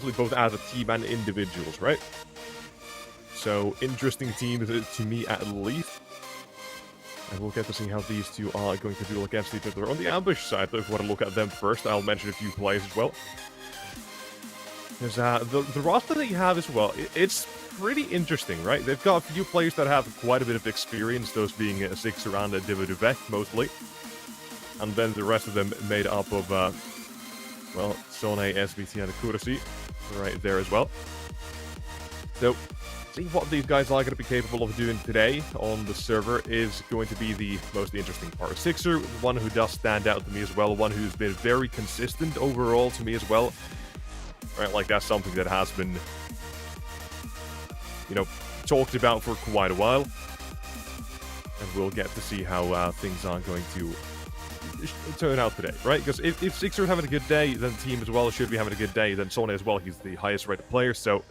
actually both as a team and individuals, right? So, interesting teams to me at least. And we'll get to see how these two are going to duel against each other. On the ambush side, if you want to look at them first, I'll mention a few players as well. There's the roster that you have as well, it's pretty interesting, right? They've got a few players that have quite a bit of experience, those being Sixer and Dignitas mostly. And then the rest of them made up of, well, Sone, SBT, and Kurasi right there as well. So, seeing what these guys are going to be capable of doing today on the server is going to be the most interesting part. Sixer, one who does stand out to me as well, one who's been very consistent overall to me as well. Right, like that's something that has been, you know, talked about for quite a while. And we'll get to see how things are going to turn out today, right? Because if Sixer is having a good day, then the team as well should be having a good day. Then Sone as well, he's the highest rated player, so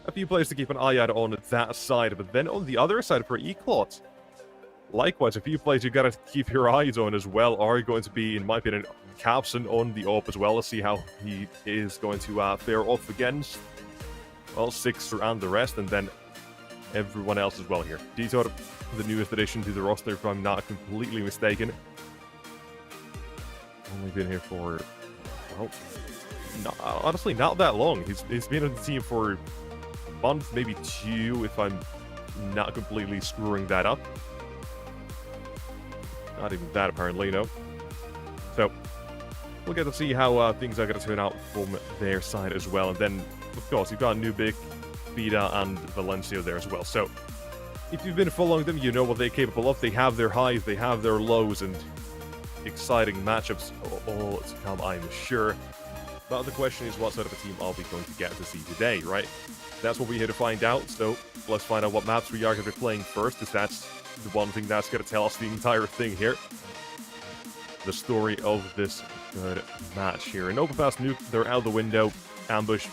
a few players to keep an eye out on that side. But then on the other side for ECLOT, likewise, a few players you gotta keep your eyes on as well are going to be, in my opinion, Capson on the AWP as well. Let's see how he is going to fare off against, well, Sixer and the rest, and then everyone else as well here. Detour, the newest addition to the roster, if I'm not completely mistaken. Only been here for, well, honestly, not that long. He's been on the team for a month, maybe two, if I'm not completely screwing that up. Not even that, apparently, no. So, we'll get to see how things are going to turn out from their side as well. And then, of course, you've got Nubik, Vida, and Valencia there as well. So, if you've been following them, you know what they're capable of. They have their highs, they have their lows, and exciting matchups all to come, I'm sure. But the question is, what sort of a team are we going to get to see today, right? That's what we're here to find out. So, let's find out what maps we are going to be playing first, because that's the one thing that's going to tell us the entire thing here. The story of this good match here. An open fast nuke, they're out the window. Ambush.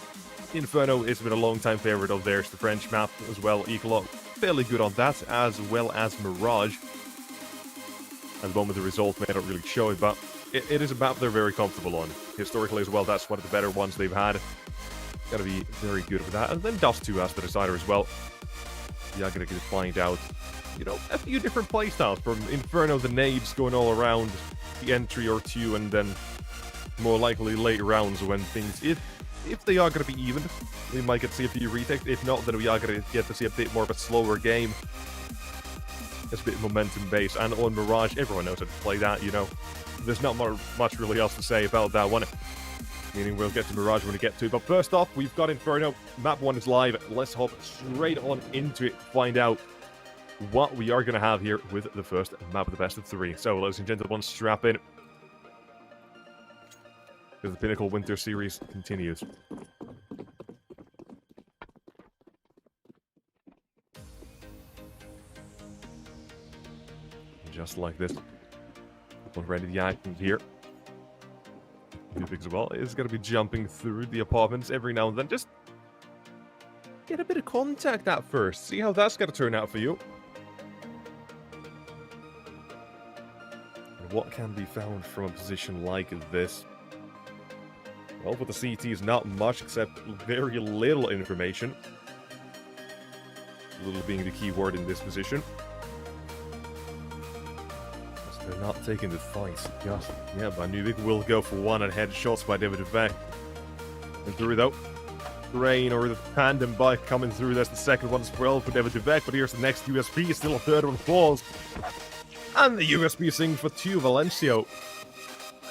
Inferno has been a long time favorite of theirs. The French map as well. ECLOT, fairly good on that, as well as Mirage. At the moment, the results may not really show it, but it is a map they're very comfortable on. Historically as well, that's one of the better ones they've had. Gotta be very good with that. And then Dust 2 as the decider as well. You're gonna get to find out, you know, a few different playstyles. From Inferno, the nades going all around, the entry or two, and then more likely late rounds when things, if they are going to be even, we might get to see a few retakes. If not, then we are going to get to see a bit more of a slower game. It's a bit momentum-based. And on Mirage, everyone knows how to play that, you know. There's not much really else to say about that one. Meaning we'll get to Mirage when we get to it. But first off, we've got Inferno. Map 1 is live. Let's hop straight on into it, find out what we are going to have here with the first map of the best of 3. So, ladies and gentlemen, strap in. Because the Pinnacle Winter Series continues. Just like this. Already the action here. Nubik as well is going to be jumping through the apartments every now and then. Just get a bit of contact at first. See how that's going to turn out for you. And what can be found from a position like this? Well, with the CT is not much except very little information. Little being the key word in this position. They're not taking the fight. Just, yeah, but Nubik will go for one and headshots by Dignitas. And through though. Rain or the tandem bike coming through. That's the second one as well for Dignitas. But here's the next USP. Still a third one falls. And the USP sings for 2. Valencia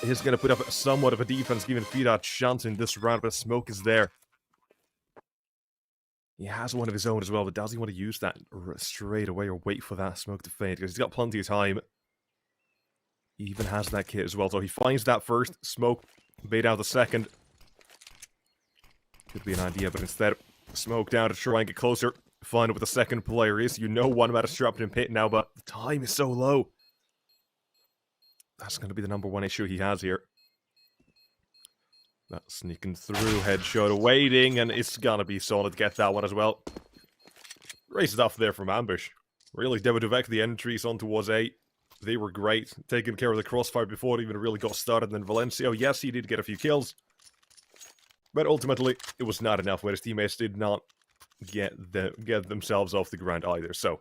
is going to put up somewhat of a defense, giving Vida a chance in this round, but smoke is there. He has one of his own as well, but does he want to use that straight away or wait for that smoke to fade? Because he's got plenty of time. He even has that kit as well, so he finds that first. Smoke, bait out the second. Could be an idea, but instead, smoke down to try and get closer. Find out what the second player is. You know one about a strapped in pit now, but the time is so low. That's going to be the number one issue he has here. That's sneaking through, headshot waiting, and it's going to be solid to get that one as well. Races off there from ambush. Really, Dignitas, the entries on towards A. They were great, taking care of the crossfire before it even really got started. And then Valencia, yes, he did get a few kills. But ultimately, it was not enough, where his teammates did not get themselves off the ground either, so...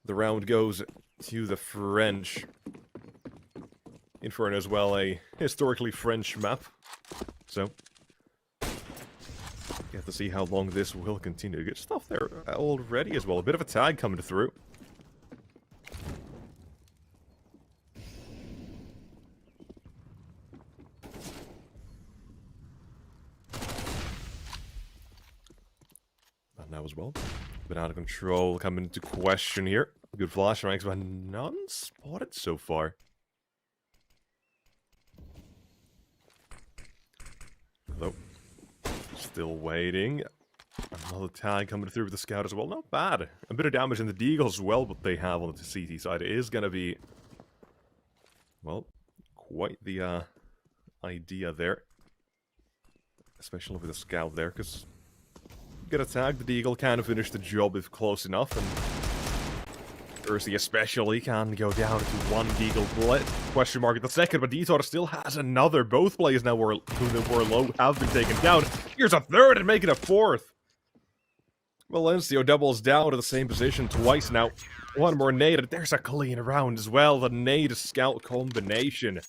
The round goes to the French. Inferno as well, a historically French map. So, you have to see how long this will continue. Good stuff there already as well. A bit of a tag coming through. And now as well. Been out of control coming into question here. Good flash ranks, but none spotted so far. Hello. Still waiting. Another tag coming through with the scout as well. Not bad. A bit of damage in the deagles as well, but they have on the CT side. It is going to be, well, quite the idea there. Especially with the scout there, because get a tag, the deagle can finish the job if close enough, and Ursi especially can go down to one deagle bullet. Question mark at the second, but Detour still has another. Both players now who were low have been taken down. Here's a third and making a fourth. Valencio doubles down to the same position twice now. One more nade, and there's a clean round as well. The nade-scout combination.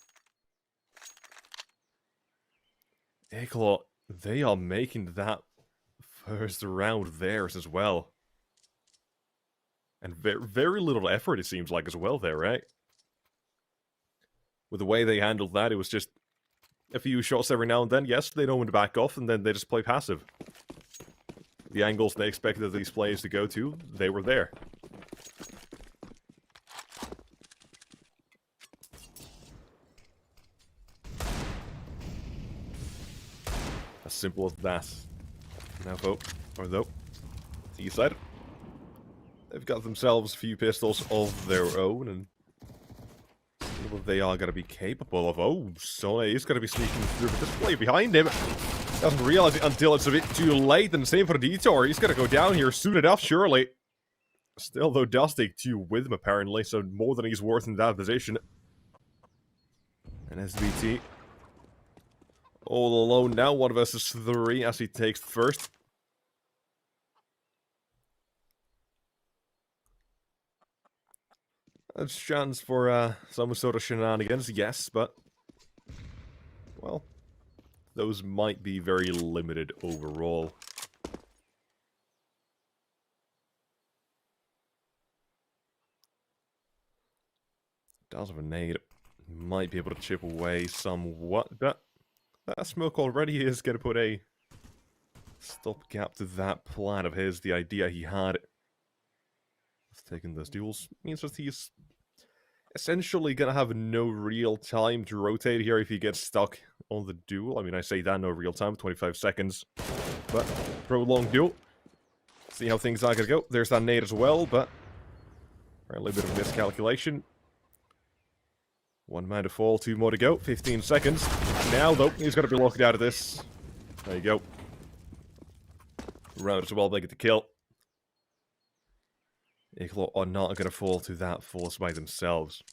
ECLOT, they are making that first round theirs as well. And very little effort, it seems like, as well there, right? With the way they handled that, it was just a few shots every now and then. Yes, they know when to back off, and then they just play passive. The angles they expected these players to go to, they were there. As simple as that. Now, though, T-side. They've got themselves a few pistols of their own, and what they are going to be capable of. Oh, Sone is going to be sneaking through, but this player behind him doesn't realize it until it's a bit too late, and the same for Detour. He's going to go down here soon enough, surely. Still, though, does take two with him, apparently, so more than he's worth in that position. And SBT all alone now, 1 versus 3, as he takes first. There's a chance for some sort of shenanigans, yes, but, well, those might be very limited overall. Does have a nade. Might be able to chip away somewhat, but that smoke already is going to put a stopgap to that plan of his, the idea he had. Taking those duels means that he's essentially gonna have no real time to rotate here if he gets stuck on the duel. I mean, I say that, no real time, 25 seconds. But prolonged duel. See how things are gonna go. There's that nade as well, but a little bit of miscalculation. 1 man to fall, 2 more to go. 15 seconds. Now, though, he's gonna be locked out of this. There you go. Round as well, they get the kill. ECLOT are not going to fall to that force by themselves.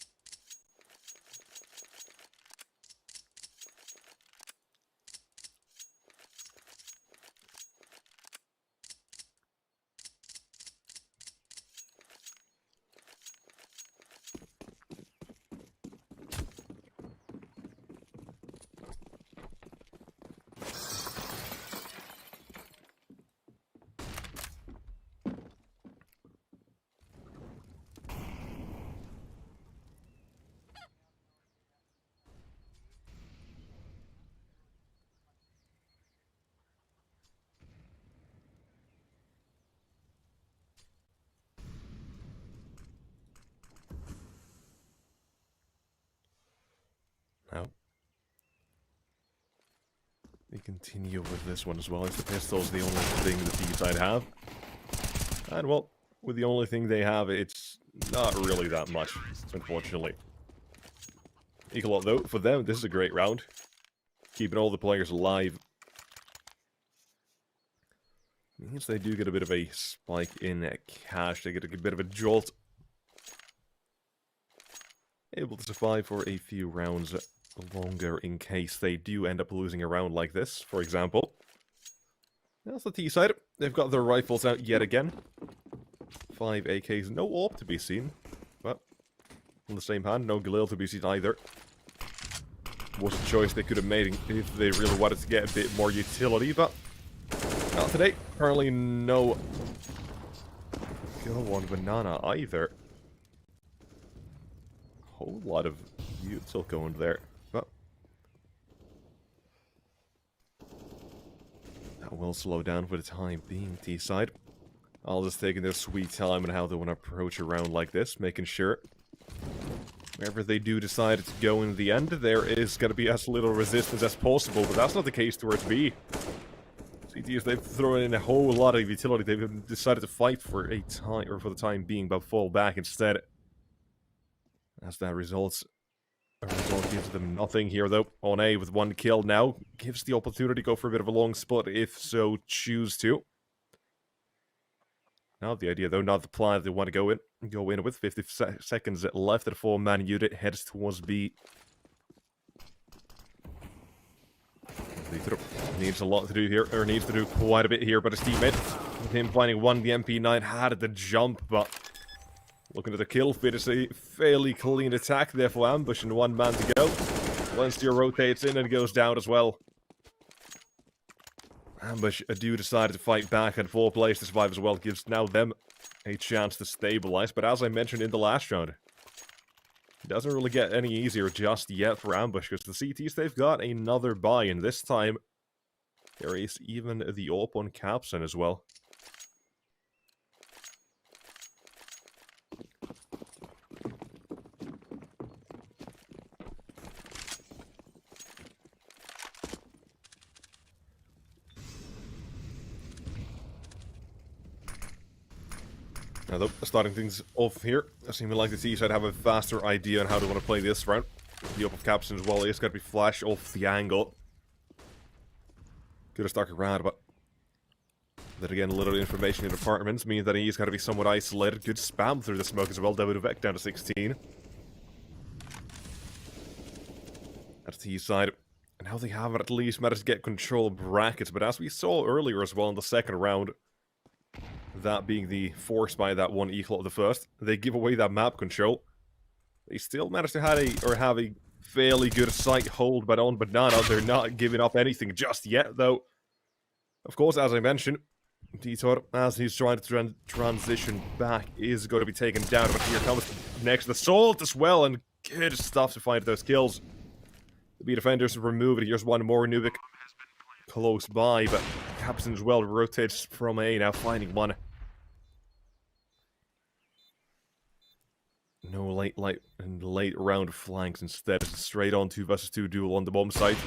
Now, we continue with this one as well. As the pistol's the only thing the T-side have. And, well, with the only thing they have, it's not really that much, unfortunately. ECLOT, though, for them, this is a great round. Keeping all the players alive. Means they do get a bit of a spike in cash. They get a bit of a jolt. Able to survive for a few rounds longer in case they do end up losing a round like this, for example. That's the T side. They've got their rifles out yet again. 5 AKs, no AWP to be seen. But on the same hand, no Galil to be seen either. Was a choice they could have made if they really wanted to get a bit more utility, but not today. Currently no go on banana either. Whole lot of util going there, but that will slow down for the time being. T side, all just taking their sweet time on how they want to approach a round like this, making sure wherever they do decide to go in the end, there is going to be as little resistance as possible, but that's not the case towards B. CTs, they've thrown in a whole lot of utility. They've decided to fight for a time, or for the time being, but fall back instead. As that results, a result gives them nothing here, though. On A with 1 kill now, gives the opportunity to go for a bit of a long spot if so choose to. Now the idea, though, not the plan they want to go in with. 50 seconds left. The 4-man unit heads towards B. Needs a lot to do here, or needs to do quite a bit here, but his teammate, with him finding one, the MP9 had the jump, but looking at the kill feed, it's a fairly clean attack there for Ambush, and 1 man to go. Lenstier rotates in and goes down as well. Ambush do decide to fight back, and 4 players to survive as well, gives now them a chance to stabilize, but as I mentioned in the last round, it doesn't really get any easier just yet for Ambush, because the CTs, they've got another buy, and this time there is even the AWP on Capson as well. Now, though, starting things off here, seeming like the T side have a faster idea on how they want to play this round. The AWP of Capson as well is going to be flash off the angle. Could have stuck around, but then again, a little information in apartments means that he's got to be somewhat isolated. Good spam through the smoke as well. Davidovec down to 16. That's the T side. And now they have at least managed to get control of brackets, but as we saw earlier as well in the second round, that being the force by that one ECLOT of the first, they give away that map control. They still managed to have a fairly good sight hold, but on Banana, they're not giving up anything just yet, though. Of course, as I mentioned, Detour, as he's trying to transition back, is going to be taken down, but here comes next the Salt as well, and good stuff to find those kills. The B defenders remove it. Here's one more Nubik close by, but Capson as well rotates from A, now finding one. No late round flanks, instead it's a straight on 2 versus 2 duel on the bomb site.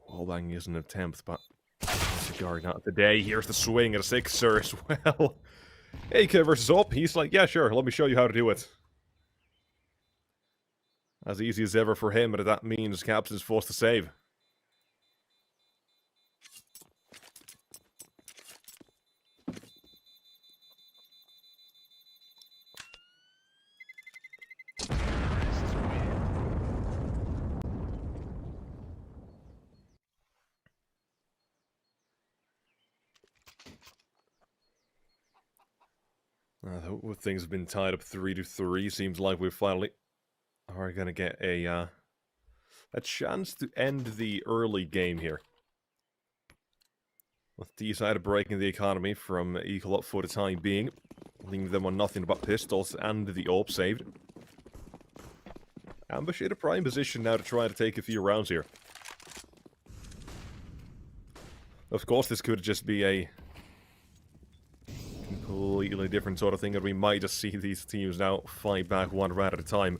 Wallbang is an attempt, but Cigar not today. Here's the swing at a 6er as well. AK versus AWP, he's like, yeah sure, let me show you how to do it. As easy as ever for him, but that means Capson's forced to save. With things been tied up 3-3, seems like we finally are gonna get a chance to end the early game here. With T side breaking the economy from ECLOT for the time being, leaving them on nothing but pistols and the AWP saved. Ambush in a prime position now to try to take a few rounds here. Of course, this could just be a completely different sort of thing, and we might just see these teams now fight back one round at a time.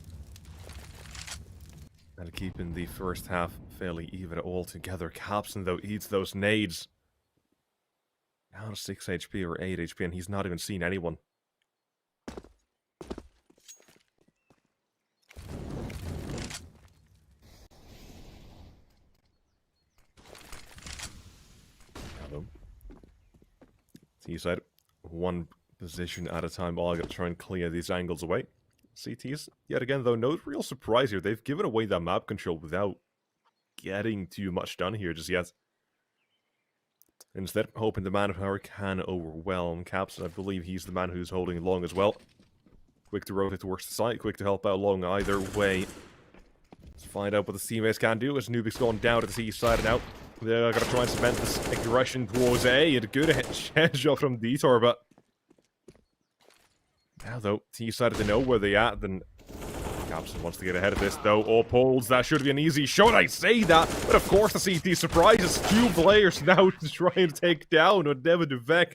And keeping the first half fairly even altogether. Capson, though, eats those nades. Down to 6 HP or 8 HP, and he's not even seen anyone. T side, one position at a time. All I gotta try and clear these angles away. CTs, yet again, though, no real surprise here. They've given away that map control without getting too much done here just yet. Instead, hoping the manpower can overwhelm Caps, and I believe he's the man who's holding long as well. Quick to rotate towards the side, quick to help out long either way. Let's find out what the teammates can do as Nubik's going down to the C side now. They're gonna try and cement this aggression towards A, and a good headshot from Detour, but now though, T decided to know where they at, then Capson wants to get ahead of this though. All polls, that should be an easy shot, I say that, but of course the CT surprises 2 players now to try and take down with Devin Duvek.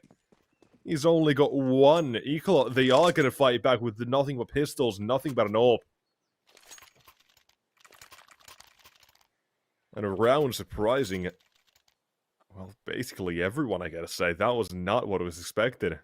He's only got 1. ECLOT, they are gonna fight back with nothing but pistols, nothing but an AWP. And around surprising, well, basically everyone, I gotta say. That was not what was expected.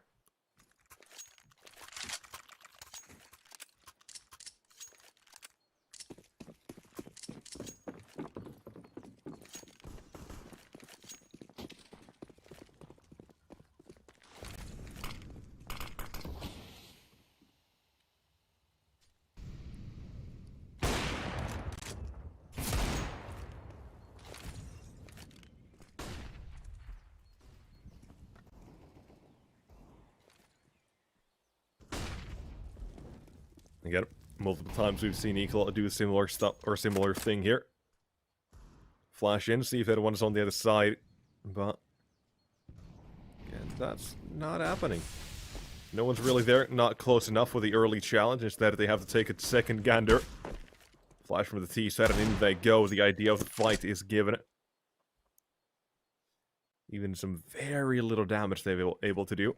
Again, multiple times we've seen ECLOT do a similar stuff or similar thing here. Flash in, see if anyone's on the other side, but again, that's not happening. No one's really there, not close enough for the early challenge. Instead, they have to take a second gander. Flash from the T set, and in they go. The idea of the fight is given. Even some very little damage they've been able to do.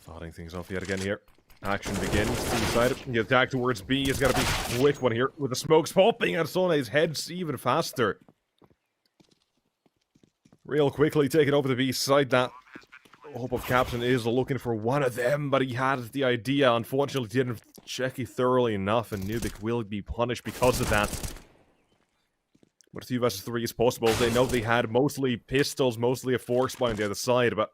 Starting things off yet again here. Action begins. Inside it. The attack towards B is going to be a quick one here. With the smokes popping and Sone's heads even faster. Real quickly taking over the B side. That Hope of Captain is looking for one of them, but he had the idea. Unfortunately, didn't check it thoroughly enough, and Nubik will be punished because of that. But 2 versus 3 is possible. They know they had mostly pistols, mostly a force by on the other side, but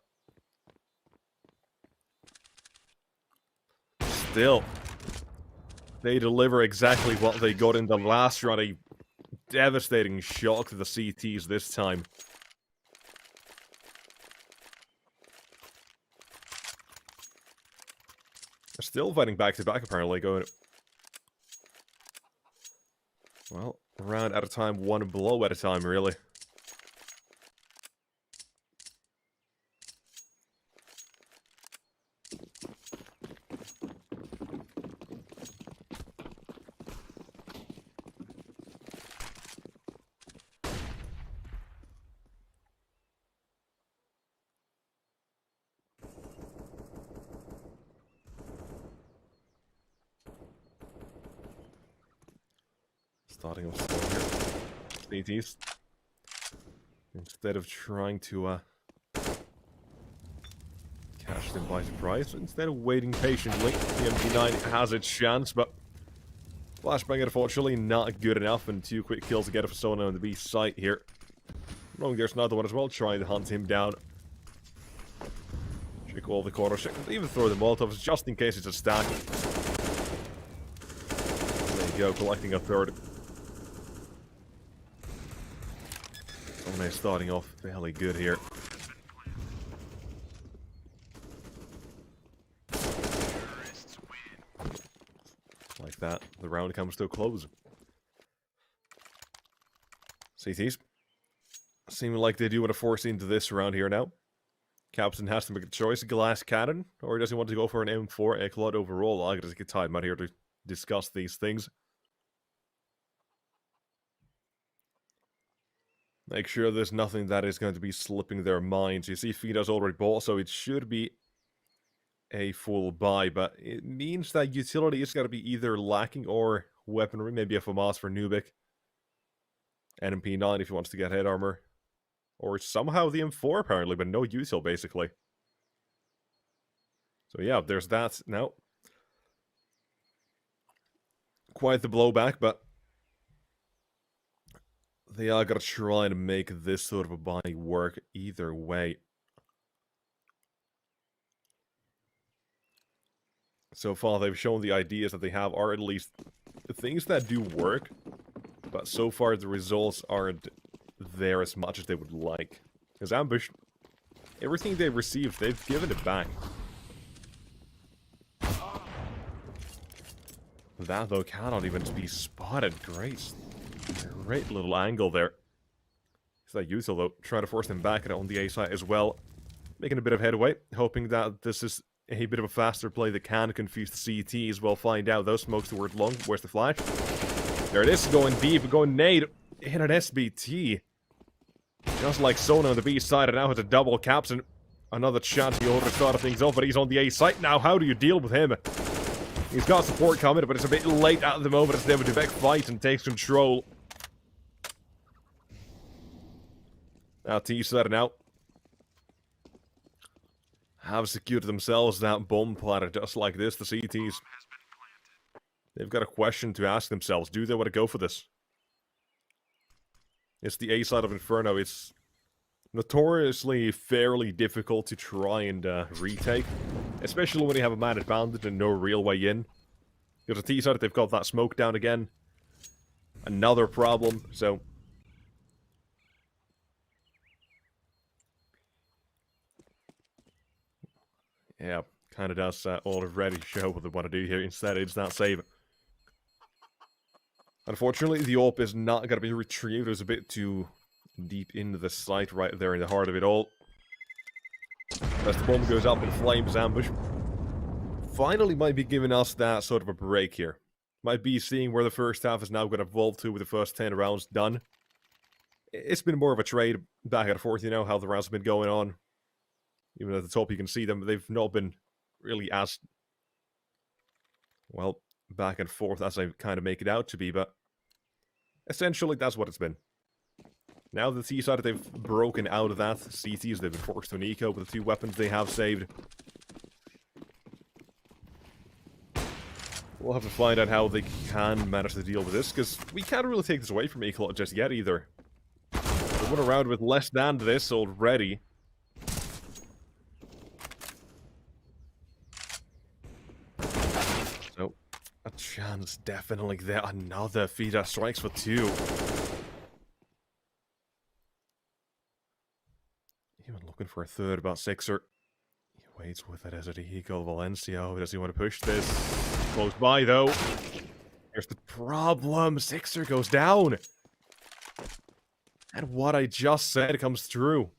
still, they deliver exactly what they got in the last round. A devastating shock to the CTs this time. They're still fighting back to back, apparently, going, well, a round at a time, 1 blow at a time, really. Starting off slow here. CTs. Instead of trying to catch them by surprise, instead of waiting patiently, the MP9 has its chance, but flashbang unfortunately not good enough, and 2 quick kills to get a persona on the B site here. Knowing there's another one as well, trying to hunt him down. Check all the corners, even throw the Molotovs just in case it's a stack. There you go, collecting a 3rd. They're starting off fairly good here. Like that, the round comes to a close. CTs seeming like they do want to force into this round here now. Captain has to make a choice: glass cannon, or does he want to go for an M4 ECLOT overall? I gotta get time out here to discuss these things. Make sure there's nothing that is going to be slipping their minds. You see, Fida's already bought, so it should be a full buy, but it means that utility is going to be either lacking or weaponry, maybe a FAMAS for Nubik, and MP9 if he wants to get head armor, or somehow the M4 apparently, but no util basically. So yeah, there's that. Now, quite the blowback, but they are gonna try to make this sort of a buy work either way. So far, they've shown the ideas that they have are at least things that do work, but so far the results aren't there as much as they would like. Because Ambush, everything they've received, they've given it back. That, though, cannot even be spotted. Great little angle there. Is that useful, though? Try to force them back on the A side as well. Making a bit of headway, hoping that this is a bit of a faster play that can confuse the CTs. We'll find out. Those smokes towards long. Where's the flash? There it is, going deep, going nade. Hit an SBT. Just like Sona on the B side, and now has a double caps and another chance he already started things off, but he's on the A site now. How do you deal with him? He's got support coming, but it's a bit late at the moment as Dignitas fights and takes control. Now T side now have secured themselves that bomb platter just like this. The CTs, they've got a question to ask themselves. Do they want to go for this? It's the A side of Inferno. It's notoriously fairly difficult to try and retake. Especially when you have a man advantage and no real way in. Because the T side, they've got that smoke down again. Another problem, so... yeah, kind of does already show what they want to do here. Instead, it's that save. Unfortunately, the AWP is not going to be retrieved. It was a bit too deep into the site right there in the heart of it all. As the bomb goes up in flames, Ambush finally might be giving us that sort of a break here. Might be seeing where the first half is now going to evolve to with the first 10 rounds done. It's been more of a trade back and forth, you know, how the rounds have been going on. Even at the top you can see them, they've not been really as, well, back and forth as I kind of make it out to be, but essentially that's what it's been. Now the T side, they've broken out of that. CTs, they've been forced to an eco with the 2 weapons they have saved. We'll have to find out how they can manage to deal with this, because we can't really take this away from ECLOT just yet either. They went around with less than this already. So, a chance definitely there. Another feeder strikes for 2. Even looking for a third, about 6er. He waits with it as a Eagle Valencia. Does he want to push this? Close by, though. Here's the problem. 6er goes down. And what I just said comes true.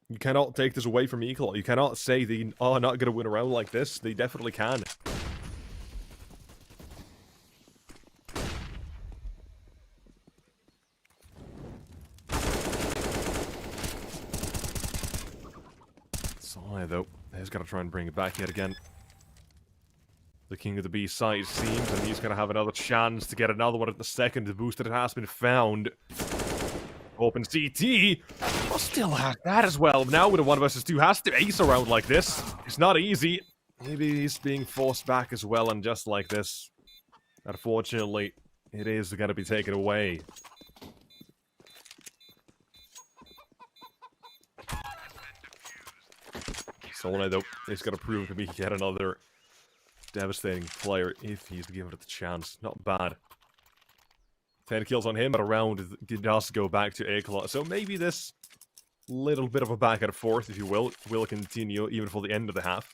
You cannot take this away from ECLOT. You cannot say they are not going to win a round like this. They definitely can. Though, he's got to try and bring it back yet again. The king of the B side seems, and he's going to have another chance to get another one at the second. The boost that has been found. Open CT. Well, still has that as well. Now with a 1 versus 2 has to ace around like this. It's not easy. Maybe he's being forced back as well, and just like this. Unfortunately, it is going to be taken away. Solana, though, is going to prove to be yet another devastating player if he's given it the chance. Not bad. 10 kills on him, but a round does go back to ECLOT. So maybe this little bit of a back and forth, if you will continue even for the end of the half.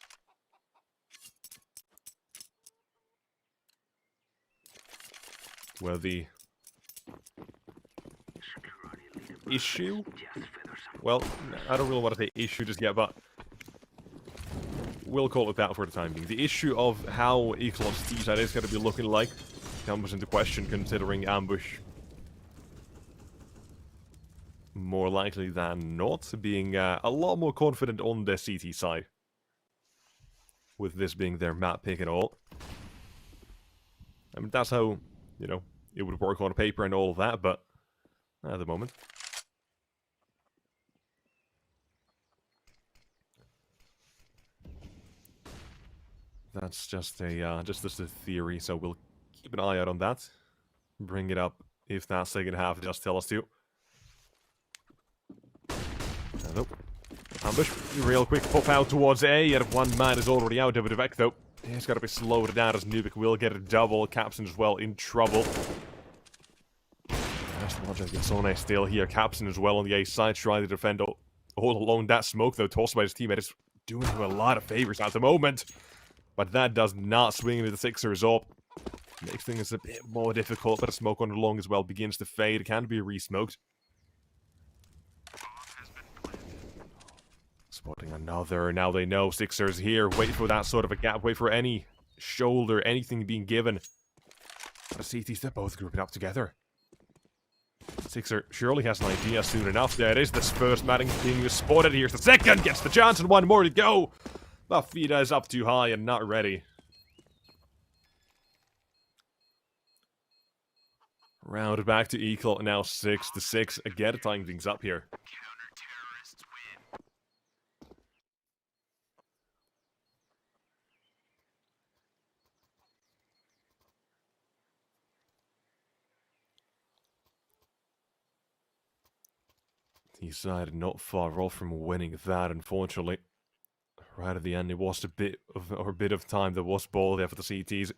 Where the issue? Well, I don't really want to say issue just yet, but we'll call it that for the time being. The issue of how ECLOT's T-side is going to be looking like comes into question, considering Ambush more likely than not being a lot more confident on the CT side. With this being their map pick and all. I mean, that's how, you know, it would work on paper and all of that, but at the moment. That's just a theory, so we'll keep an eye out on that. bring it up if that second half does tell us to. Nope. Ambush. Real quick pop out towards A, and one man is already out of it. Back though. He's got to be slowed down as Entropiq will get a double. Captain as well in trouble. Nice logic. Sone still here. Captain as well on the A side, trying to defend all alone. That smoke though, tossed by his teammate, is doing him a lot of favors at the moment. But that does not swing into the Sixers up. Makes things a bit more difficult, but a smoke on the long as well begins to fade. It can be re-smoked. Spotting another. Now they know Sixers here. Wait for that sort of a gap. Wait for any shoulder, anything being given. But the CTs, they're both grouping up together. Sixer surely has an idea soon enough. There it is. This first matting being spotted. Here's the second. Gets the chance and one more to go. But Vida is up too high and not ready. Rounded back to ECLOT. Now 6-6. Again, tying things up here. East side not far off from winning that, unfortunately. Right at the end, it was a bit of time that was ball there for the CTs.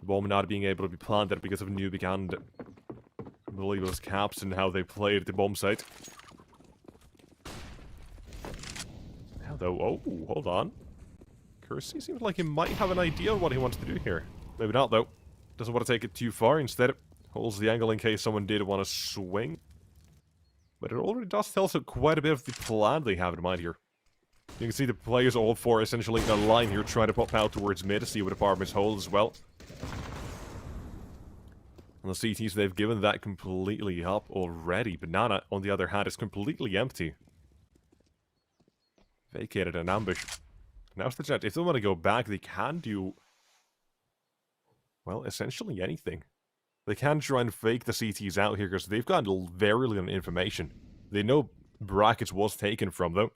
The bomb not being able to be planted because of Entropiq and I believe it was Caps and how they played at the bomb site. Now though, oh, hold on. Kersey seems like he might have an idea of what he wants to do here. Maybe not though. Doesn't want to take it too far, instead holds the angle in case someone did want to swing. But it already does tell us quite a bit of the plan they have in mind here. You can see the players all four essentially in a line here, trying to pop out towards mid to see what apartments hold as well. And the CTs, they've given that completely up already. Banana, on the other hand, is completely empty. Vacated an ambush. Now's the chance. If they want to go back, they can do, well, essentially anything. They can try and fake the CTs out here because they've got very little information. They know brackets was taken from them.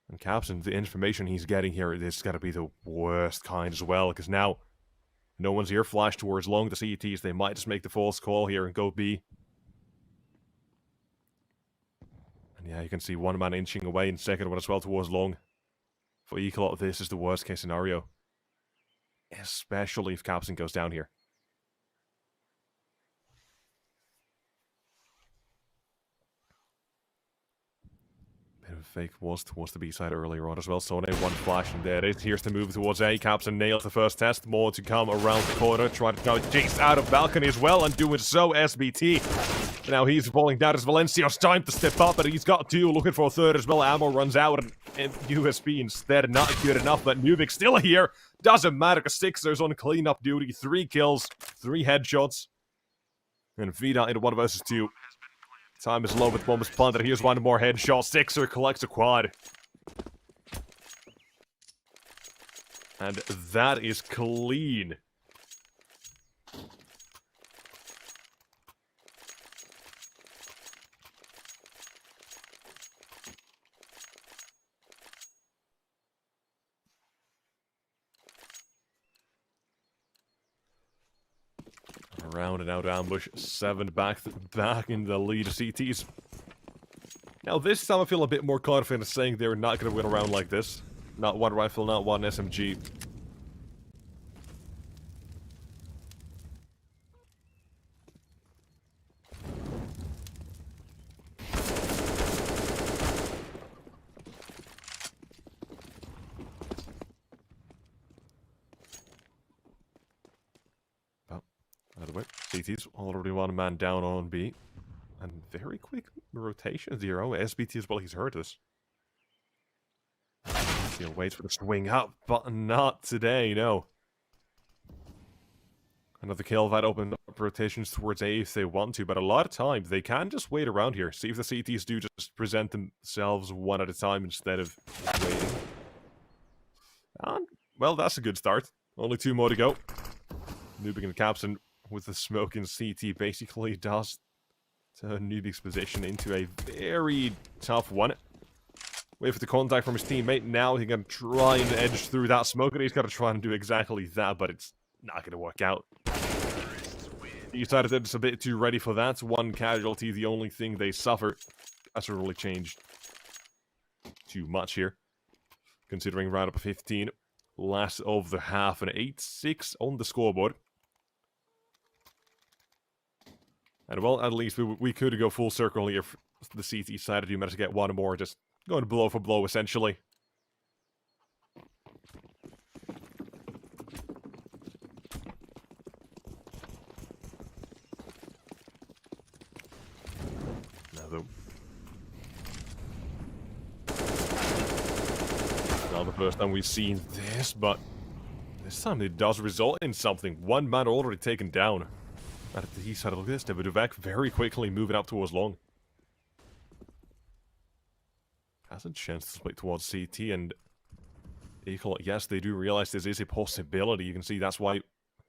And Capson, the information he's getting here is going to be the worst kind as well, because now no one's here. Flash towards long. The CTs, they might just make the false call here and go B. And yeah, you can see one man inching away in second one as well towards long. For ECLOT, this is the worst case scenario. Especially if Capson goes down here. Bit of fake was towards the B side earlier on as well. Sone, one flash, and there it is. Here's the move towards A. Capson nails the first test. More to come around the corner. Trying to go chase out of balcony as well, and doing so SBT. Now he's falling down as Valencio's time to step up, but he's got two. Looking for a third as well. Ammo runs out, and USB instead not good enough. But Entropiq still here. Doesn't matter, because Sixers on cleanup duty. 3 kills, 3 headshots. And Vida into 1 versus 2. Time is low, but the bomb is planted. Here's one more headshot. Sixer collects a quad. And that is clean. Around and out ambush. 7 back in the lead. CTs. Now this time I feel a bit more confident saying they're not going to win a round like this. Not one rifle, not one SMG. By the way, CT's already 1 man down on B. And very quick rotation 0. SBT as well, he's heard this. He'll wait for the swing up, but not today, no. Another kill that opened up rotations towards A if they want to, but a lot of times they can just wait around here. See if the CTs do just present themselves one at a time instead of waiting. And, well, that's a good start. Only 2 more to go. Entropiq and Capson with the smoke in CT basically does turn Entropiq's position into a very tough one. Wait for the contact from his teammate. Now he's going to try and edge through that smoke, and he's got to try and do exactly that, but it's not going to work out. decided that it's a bit too ready for that. One casualty, the only thing they suffer. Hasn't really changed too much here. Considering round up 15. Last of the half, an 8-6 on the scoreboard. And well, at least we could go full circle here if the CT side do manage to get one more. Just going blow for blow, essentially. Not the first time we've seen this, but this time it does result in something. One man already taken down. At the east side of this, Davidovec very quickly moving up towards long. Has a chance to split towards CT, and ECLOT, yes, they do realize this is a possibility. You can see that's why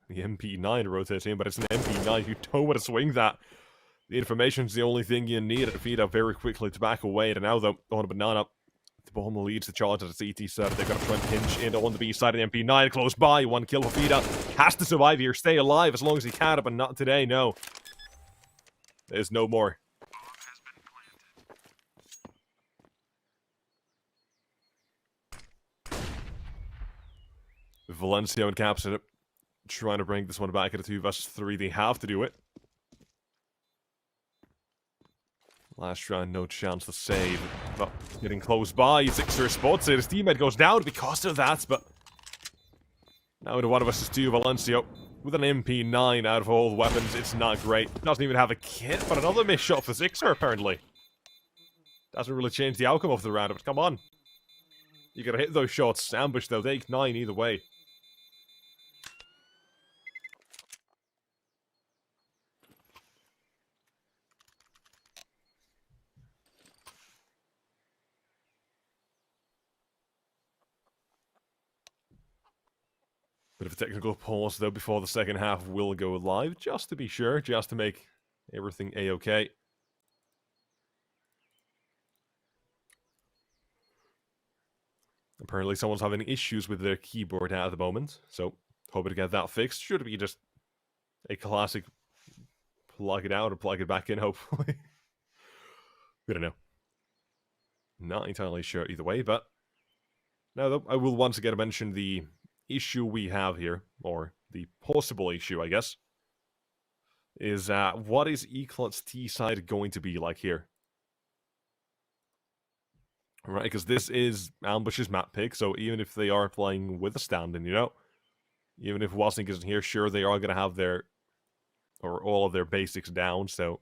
the MP9 rotates in, but it's an MP9. You don't want to swing that. The information's the only thing you need. Feeder very quickly to back away, and now though, on a banana, the bomb leads the charge at the CT side. They're going to try and pinch in on the B side of the MP9, close by. One kill for Feeder. Has to survive here, stay alive as long as he can, but not today, no. There's no more. Valencia and Caps trying to bring this one back at a 2 versus 3. They have to do it. Last round, no chance to save, but getting close by. Sixer spots it. His teammate goes down because of that, but now the 1 versus 2 Valencia with an MP9 out of all the weapons. It's not great. Doesn't even have a kit, but another missed shot for Sixer, apparently. Doesn't really change the outcome of the round, but come on. You gotta hit those shots. Ambush, though. Take 9 either way. Bit of a technical pause, though, before the second half will go live, just to be sure, just to make everything A-okay. Apparently someone's having issues with their keyboard at the moment, so hoping to get that fixed. Should be just a classic plug it out or plug it back in, hopefully. We don't know. Not entirely sure either way, but now though, I will once again mention the issue we have here, or the possible issue, I guess, is what is ECLOT's T side going to be like here? Right, because this is Ambush's map pick, so even if they are playing with a stand-in, you know, even if Wasnik isn't here, sure, they are going to have their, or all of their basics down, so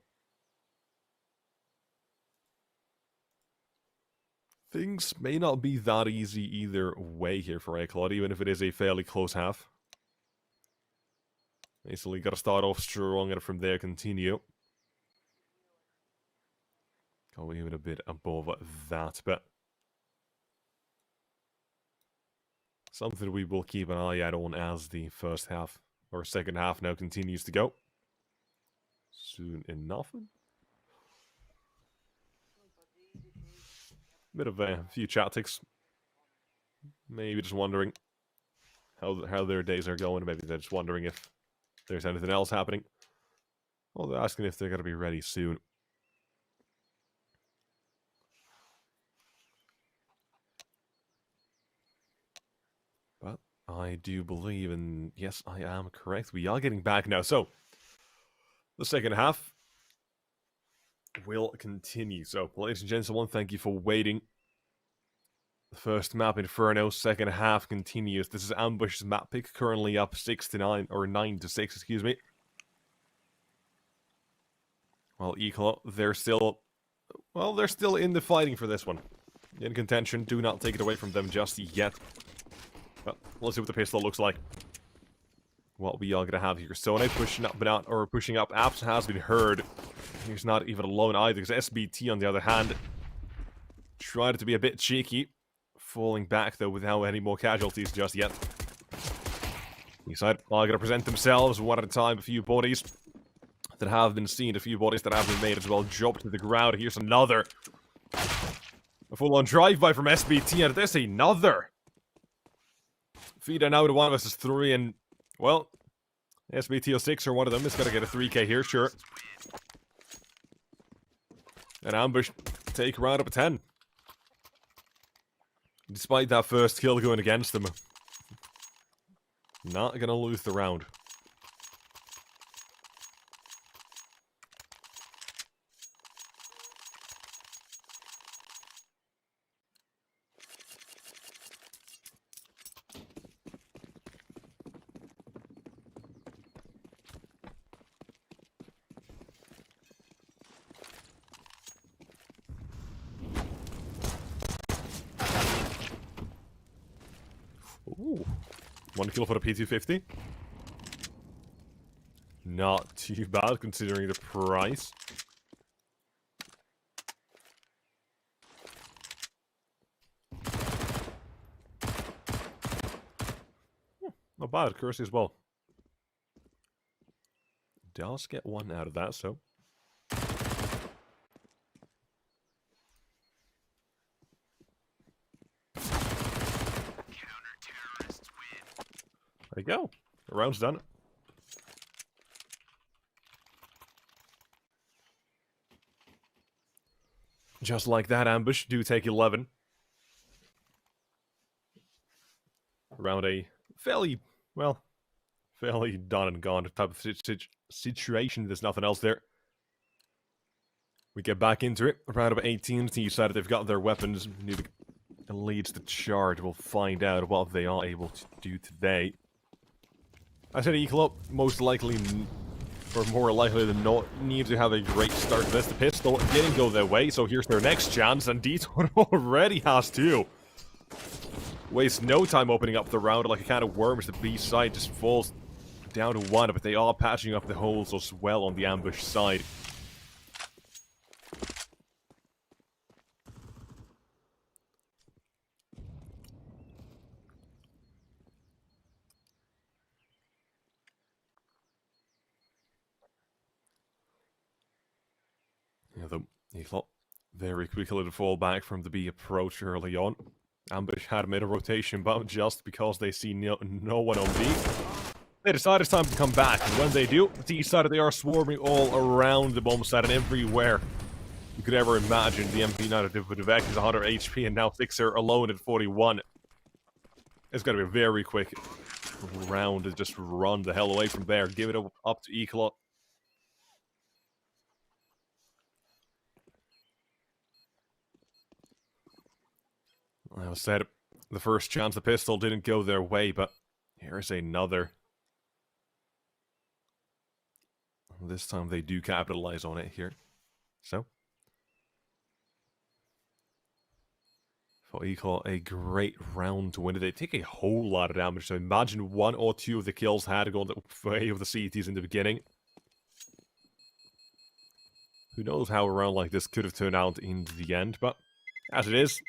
things may not be that easy either way here for ECLOT, even if it is a fairly close half. Basically, got to start off strong and from there continue. Go even a bit above that, but something we will keep an eye out on as the first half, or second half now continues to go. Soon enough. Bit of a few chat ticks. Maybe just wondering how their days are going. Maybe they're just wondering if there's anything else happening. Well, they're asking if they're going to be ready soon. But I do believe, and yes, I am correct. We are getting back now. So, the second half will continue. So, ladies and gentlemen, thank you for waiting. The first map, Inferno, second half continues. This is Ambush's map pick, currently up 6-9, or 9-6, excuse me. Well, ECLOT, they're still in the fighting for this one. In contention, do not take it away from them just yet. But let's see what the pistol looks like. What we are gonna have here. Sone pushing up, pushing up. Apps has been heard. He's not even alone either, because SBT, on the other hand, tried to be a bit cheeky. Falling back, though, without any more casualties just yet. Eastside are gonna present themselves one at a time. A few bodies that have been seen, a few bodies that have been made as well. Drop to the ground. Here's another. A full-on drive-by from SBT, and there's another. Feeder now to 1 versus 3, and, well, SBTO6 or one of them is going to get a 3k here, sure. An ambush take round up a 10. Despite that first kill going against them. Not going to lose the round. Ooh. 1 kill for the P250. Not too bad considering the price. Not bad, accuracy as well. Does get 1 out of that, so. There you go. The round's done. Just like that, ambush do take 11. Around a fairly, well, fairly done and gone type of situation. There's nothing else there. We get back into it. Around about 18, to each side they've got their weapons. Need to lead the charge. We'll find out what they are able to do today. I said ECLOT, most likely, or more likely than not, need to have a great start to this. The pistol didn't go their way, so here's their next chance, and Detour already has 2. Wastes no time opening up the round like a can of worms. The B side just falls down to 1, but they are patching up the holes as well on the ambush side. Yeah, the ECLOT very quickly to fall back from the B approach early on. Ambush had made a rotation, but just because they see no one on B, they decide it's time to come back. And when they do, the east side they are swarming all around the bomb site and everywhere you could ever imagine. The MP9 with Vec is 100 HP, and now Fixer alone at 41. It's going to be a very quick round to just run the hell away from there. Give it up to ECLOT. I said the first chance the pistol didn't go their way, but here's another. This time they do capitalize on it here. So, for ECLOT, a great round to win it. They take a whole lot of damage, so imagine 1 or 2 of the kills had gone the way of the CTs in the beginning. Who knows how a round like this could have turned out in the end, but as it is,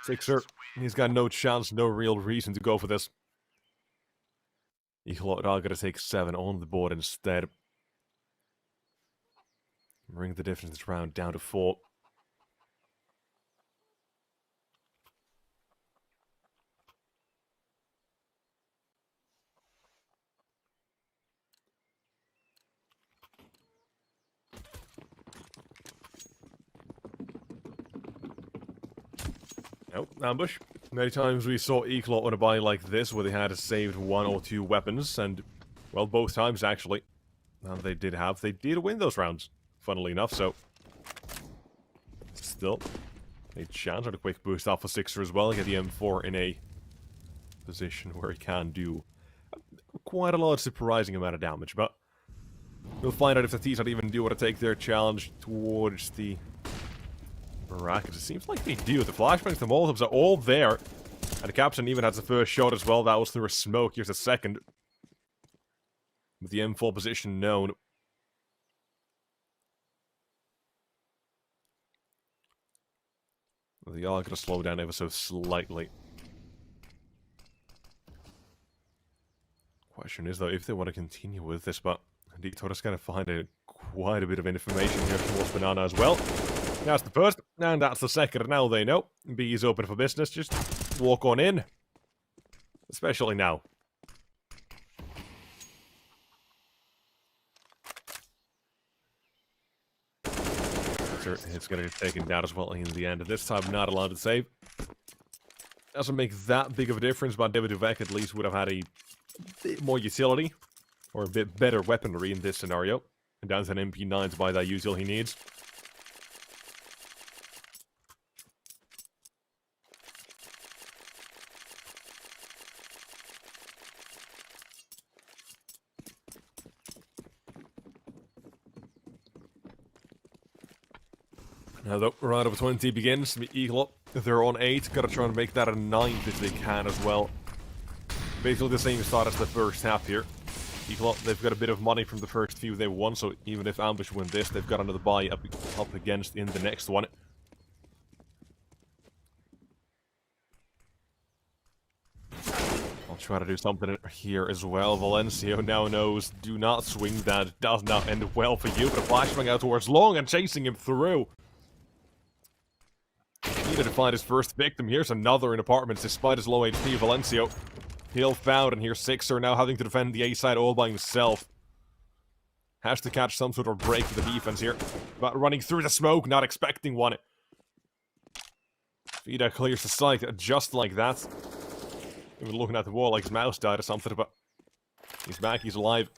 Fixer, he's got no chance, no real reason to go for this. ECLOT are going to take 7 on the board instead. Bring the difference round down to 4. Nope, ambush. Many times we saw ECLOT on a buy like this where they had saved 1 or 2 weapons, and, well, both times actually. And they did win those rounds, funnily enough, so. Still, a chance on a quick boost off for Sixer as well. Get the M4 in a position where he can do quite a lot of surprising amount of damage, but we'll find out if the T-Side even do want to take their challenge towards the bracket. It seems like they do. The flashbangs, the Molotovs are all there. And the Captain even has the first shot as well. That was through a smoke. Here's the second. With the M4 position known. They are going to slow down ever so slightly. Question is, though, if they want to continue with this, but Dignitas is going to find quite a bit of information here towards Banana as well. That's the first, and that's the second. Now they know. B is open for business. Just walk on in. Especially now. Sixer is going to get taken down as well in the end. And this time, not allowed to save. Doesn't make that big of a difference, but David Duvek at least would have had a bit more utility. Or a bit better weaponry in this scenario. And down to an MP9 to buy that util he needs. Now the round of 20 begins. The ECLOT, they're on 8. Gotta try and make that a 9th if they can as well. Basically the same start as the first half here. ECLOT, they've got a bit of money from the first few they won, so even if Ambush win this, they've got another buy up against in the next one. I'll try to do something here as well. Valencio now knows, do not swing that. Does not end well for you, but a flashbang out towards Long and chasing him through. Needed to find his first victim. Here's another in apartments despite his low HP. Valencio Hill found, and here's Sixer now having to defend the A side all by himself. Has to catch some sort of break for the defense here. But running through the smoke, not expecting one. Vida clears the site just like that. Even looking at the wall like his mouse died or something, but he's back, he's alive.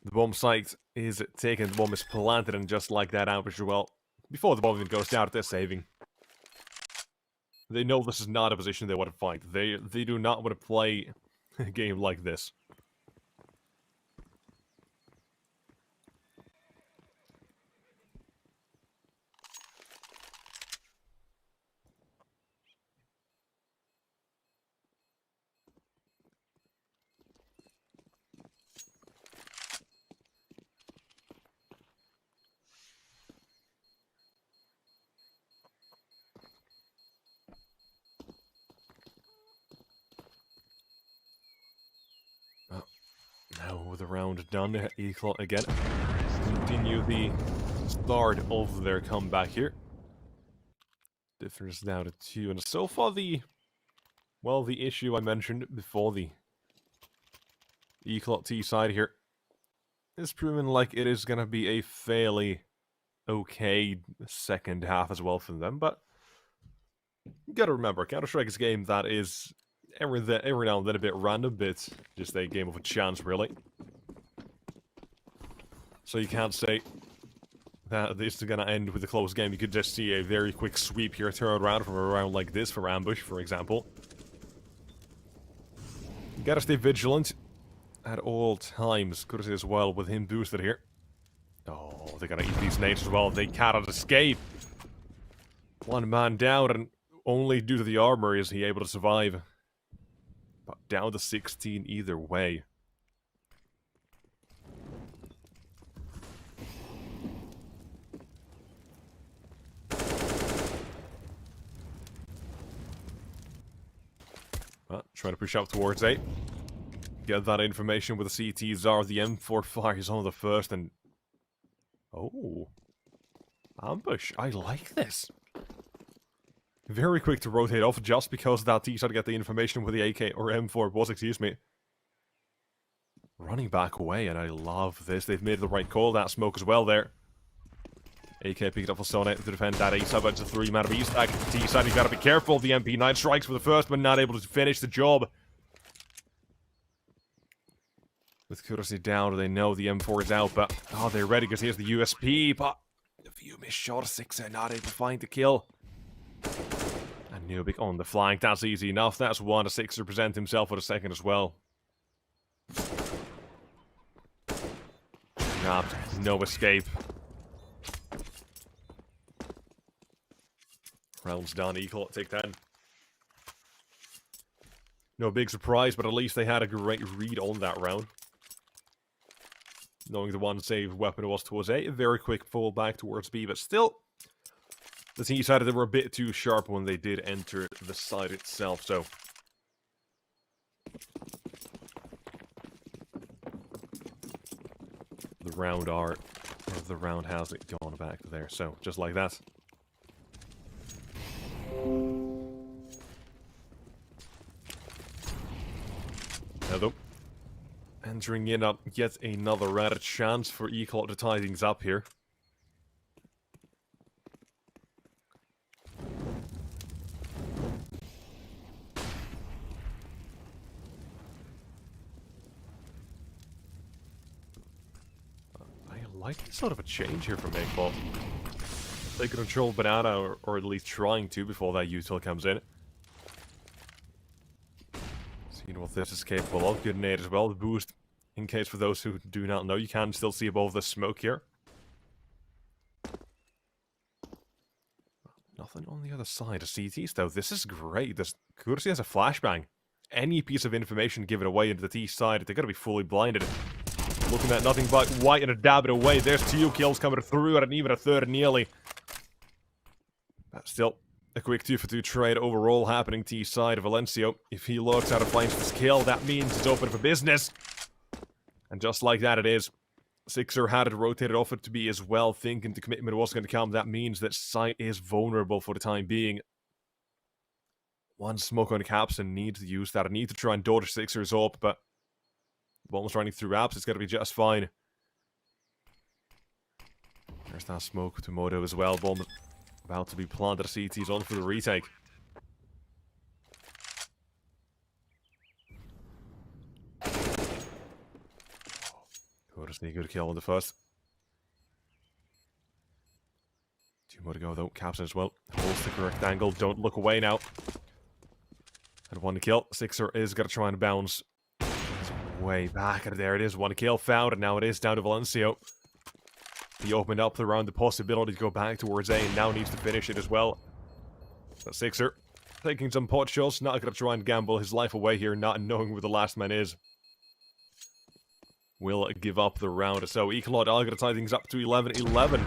The bomb site is taken, the bomb is planted, and just like that, Ambush as well. Before the bomb even goes down, they're saving. They know this is not a position they want to fight. They do not want to play a game like this. Now with the round done, ECLOT again continue the start of their comeback here. Difference down to 2, and so far the issue I mentioned before, the ECLOT T side here, is proven like it is gonna be a fairly okay second half as well for them, but you gotta remember, Counter-Strike is a game that is every now and then a bit random, bit just a game of a chance, really. So you can't say that this is gonna end with a close game. You could just see a very quick sweep here, turn around from a round like this for Ambush, for example. You gotta stay vigilant at all times. Courtesy as well with him boosted here. Oh, they're gonna eat these nades as well. They cannot escape. One man down, and only due to the armor is he able to survive. But down to 16 either way. Well, trying to push up towards 8. Get that information with the CTs are. The M4 fires on the first, and... oh. Ambush. I like this. Very quick to rotate off just because that T-shot to get the information with the AK, or M4 was, excuse me. Running back away, and I love this. They've made the right call. That smoke as well there. AK picked up for Sonnet to defend that A-side, but it's a 3-man B-stack. T-side, you gotta be careful. The MP9 strikes for the first, but not able to finish the job. With courtesy down, they know the M4 is out, but... oh, they're ready, because here's the USP, but... a few missed shots, Sixer not able to find the kill. And Entropiq on the flank, that's easy enough. That's one. A Sixer present himself for a second as well. Grabbed, no escape. Round's done, ECLOT, take 10. No big surprise, but at least they had a great read on that round. Knowing the one save weapon was towards A, a very quick fall back towards B, but still, the team decided they were a bit too sharp when they did enter the site itself, so... the round has it gone back there, so just like that. Now though, entering in at yet another rare chance for ECLOT to tie things up here. Might be sort of a change here from ECLOT. They can control Banana, or at least trying to, before that util comes in. Seeing what this is capable of. Good nade as well, the boost. In case for those who do not know, you can still see above the smoke here. Nothing on the other side of CTs though. This is great. This courtesy has a flashbang. Any piece of information given away into the T side, they're gonna be fully blinded. Looking at nothing but white and a dab it away. There's 2 kills coming through and even a third nearly. But still, a quick 2-for-2 trade overall happening T side. Valencio, if he looks out of flames this kill, that means it's open for business. And just like that it is. Sixer had it rotated off it to be as well, thinking the commitment was going to come. That means that site is vulnerable for the time being. One smoke on the caps and need to use that. I need to try and dodge Sixers up, but bomb's running through apps. It's going to be just fine. There's that smoke to Moto as well. Bomb about to be planted. CT's on for the retake. Just need a good kill on the first. 2 more to go though. Captain as well. Holds the correct angle. Don't look away now. And 1 to kill. Sixer is going to try and bounce. He's way back. And there it is. 1 to kill found. And now it is down to Valencio. He opened up around the possibility to go back towards A. And now needs to finish it as well. But Sixer taking some pot shots. Not going to try and gamble his life away here. Not knowing where the last man is. Will give up the round. So ECLOT are going to tie things up to 11-11.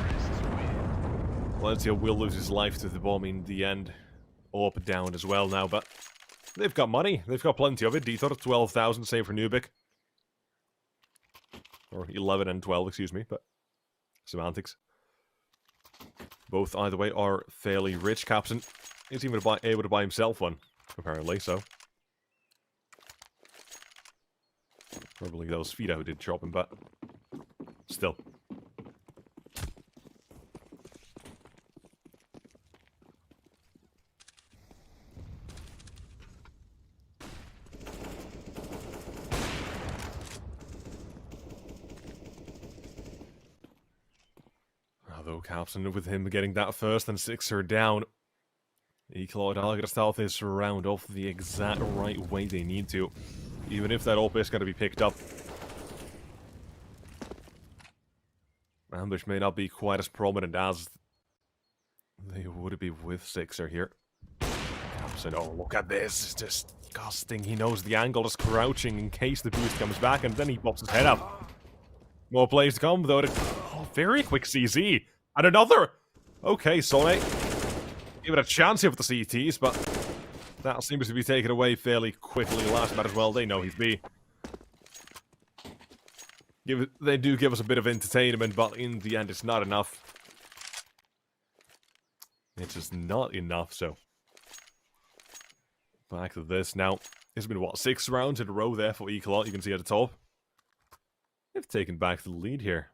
Valencio will lose his life to the bomb in the end. Up, down as well now, but they've got money. They've got plenty of it. Dieter, 12,000, same for Nubik. Or 11 and 12, excuse me, but semantics. Both, either way, are fairly rich. Captain is even able to buy himself one, apparently, so. Probably those feet out did chop him, but still. Although Captain with him getting that first and Sixer down. ECLOT are going to start this round off the exact right way they need to. Even if that AWP is going to be picked up. Ambush may not be quite as prominent as they would be with Sixer here. Capson, oh look at this, it's disgusting. He knows the angle is crouching in case the boost comes back and then he pops his head up. More plays to come though. Oh, very quick CZ. And another! Okay, Sone. Give it a chance here with the CTs, but that seems to be taken away fairly quickly. Last match as well, they know he's B. They do give us a bit of entertainment, but in the end it's not enough. It's just not enough, so. Back to this now. It's been, what, 6 rounds in a row there for ECLOT, you can see at the top. They've taken back the lead here.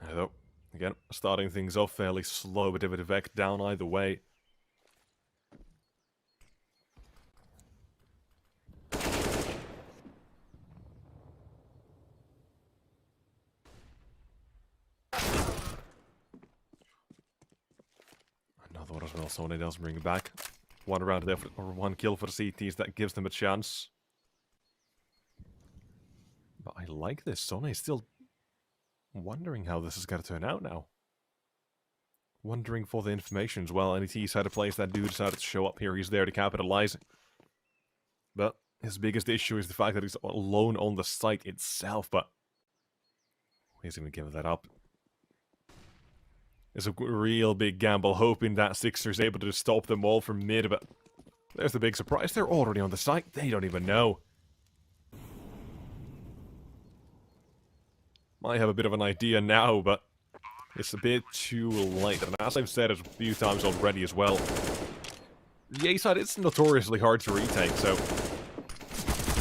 Though, again, starting things off fairly slow, but David Vec down either way. Another one as well, Sony doesn't bring it back. 1 round there, or 1 kill for the CTs, that gives them a chance. But I like this, Sony still wondering how this is going to turn out now. Wondering for the information as well. NET had a place that dude decided to show up here. He's there to capitalize. But his biggest issue is the fact that he's alone on the site itself. But he's going to give that up. It's a real big gamble, hoping that Sixer's able to stop them all from mid. But There's the big surprise. They're already on the site. They don't even know. Might have a bit of an idea now, but it's a bit too late. And as I've said it a few times already as well, the A side is notoriously hard to retake, so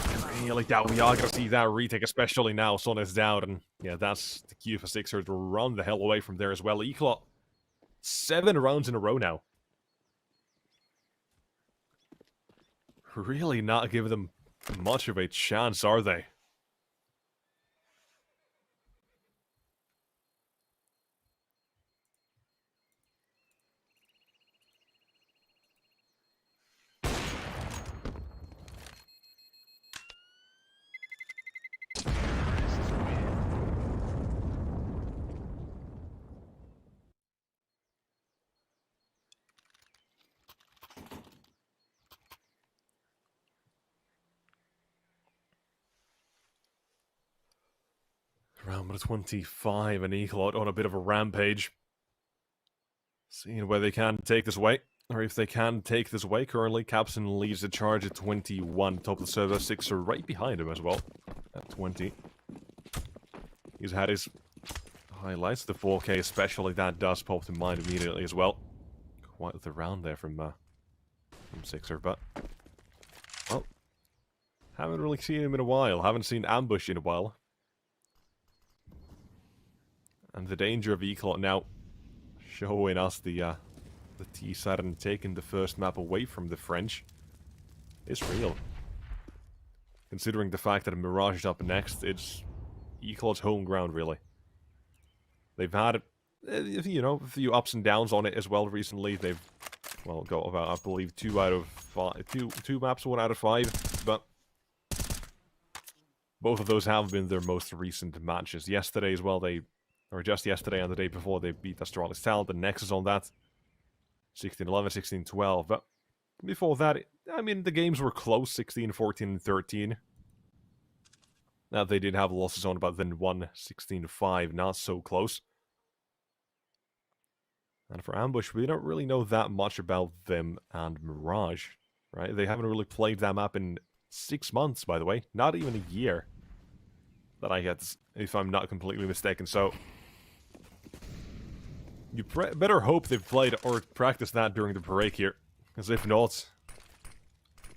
I really doubt we are going to see that retake, especially now Sun is down. And yeah, that's the cue for Sixer to run the hell away from there as well. ECLOT, 7 rounds in a row now. Really not giving them much of a chance, are they? Round number 25 and ECLOT on a bit of a rampage. Seeing where they can take this away. Or if they can take this away. Currently, Capson leads the charge at 21. Top of the server, Sixer right behind him as well. At 20. He's had his highlights. The 4K especially, that does pop to mind immediately as well. Quite the round there from Sixer, but... well, haven't really seen him in a while. Haven't seen Ambush in a while. And the danger of ECLOT now showing us the T side and taking the first map away from the French is real. Considering the fact that Mirage is up next, it's ECLOT's home ground, really. They've had, you know, a few ups and downs on it as well recently. They've, well, got about, I believe, 2 out of 5, two maps, 1 out of 5, but both of those have been their most recent matches. Yesterday as well, or just yesterday and the day before, they beat Astralis Talent and Nexus on that. 16-11, 16-12. But before that, I mean, the games were close, 16, 14, and 13. Now, they did have losses on, but then won 16-5, not so close. And for Ambush, we don't really know that much about them and Mirage, right? They haven't really played that map in 6 months, by the way. Not even a year. That I get, if I'm not completely mistaken, so... you better hope they've played or practiced that during the break here. Because if not,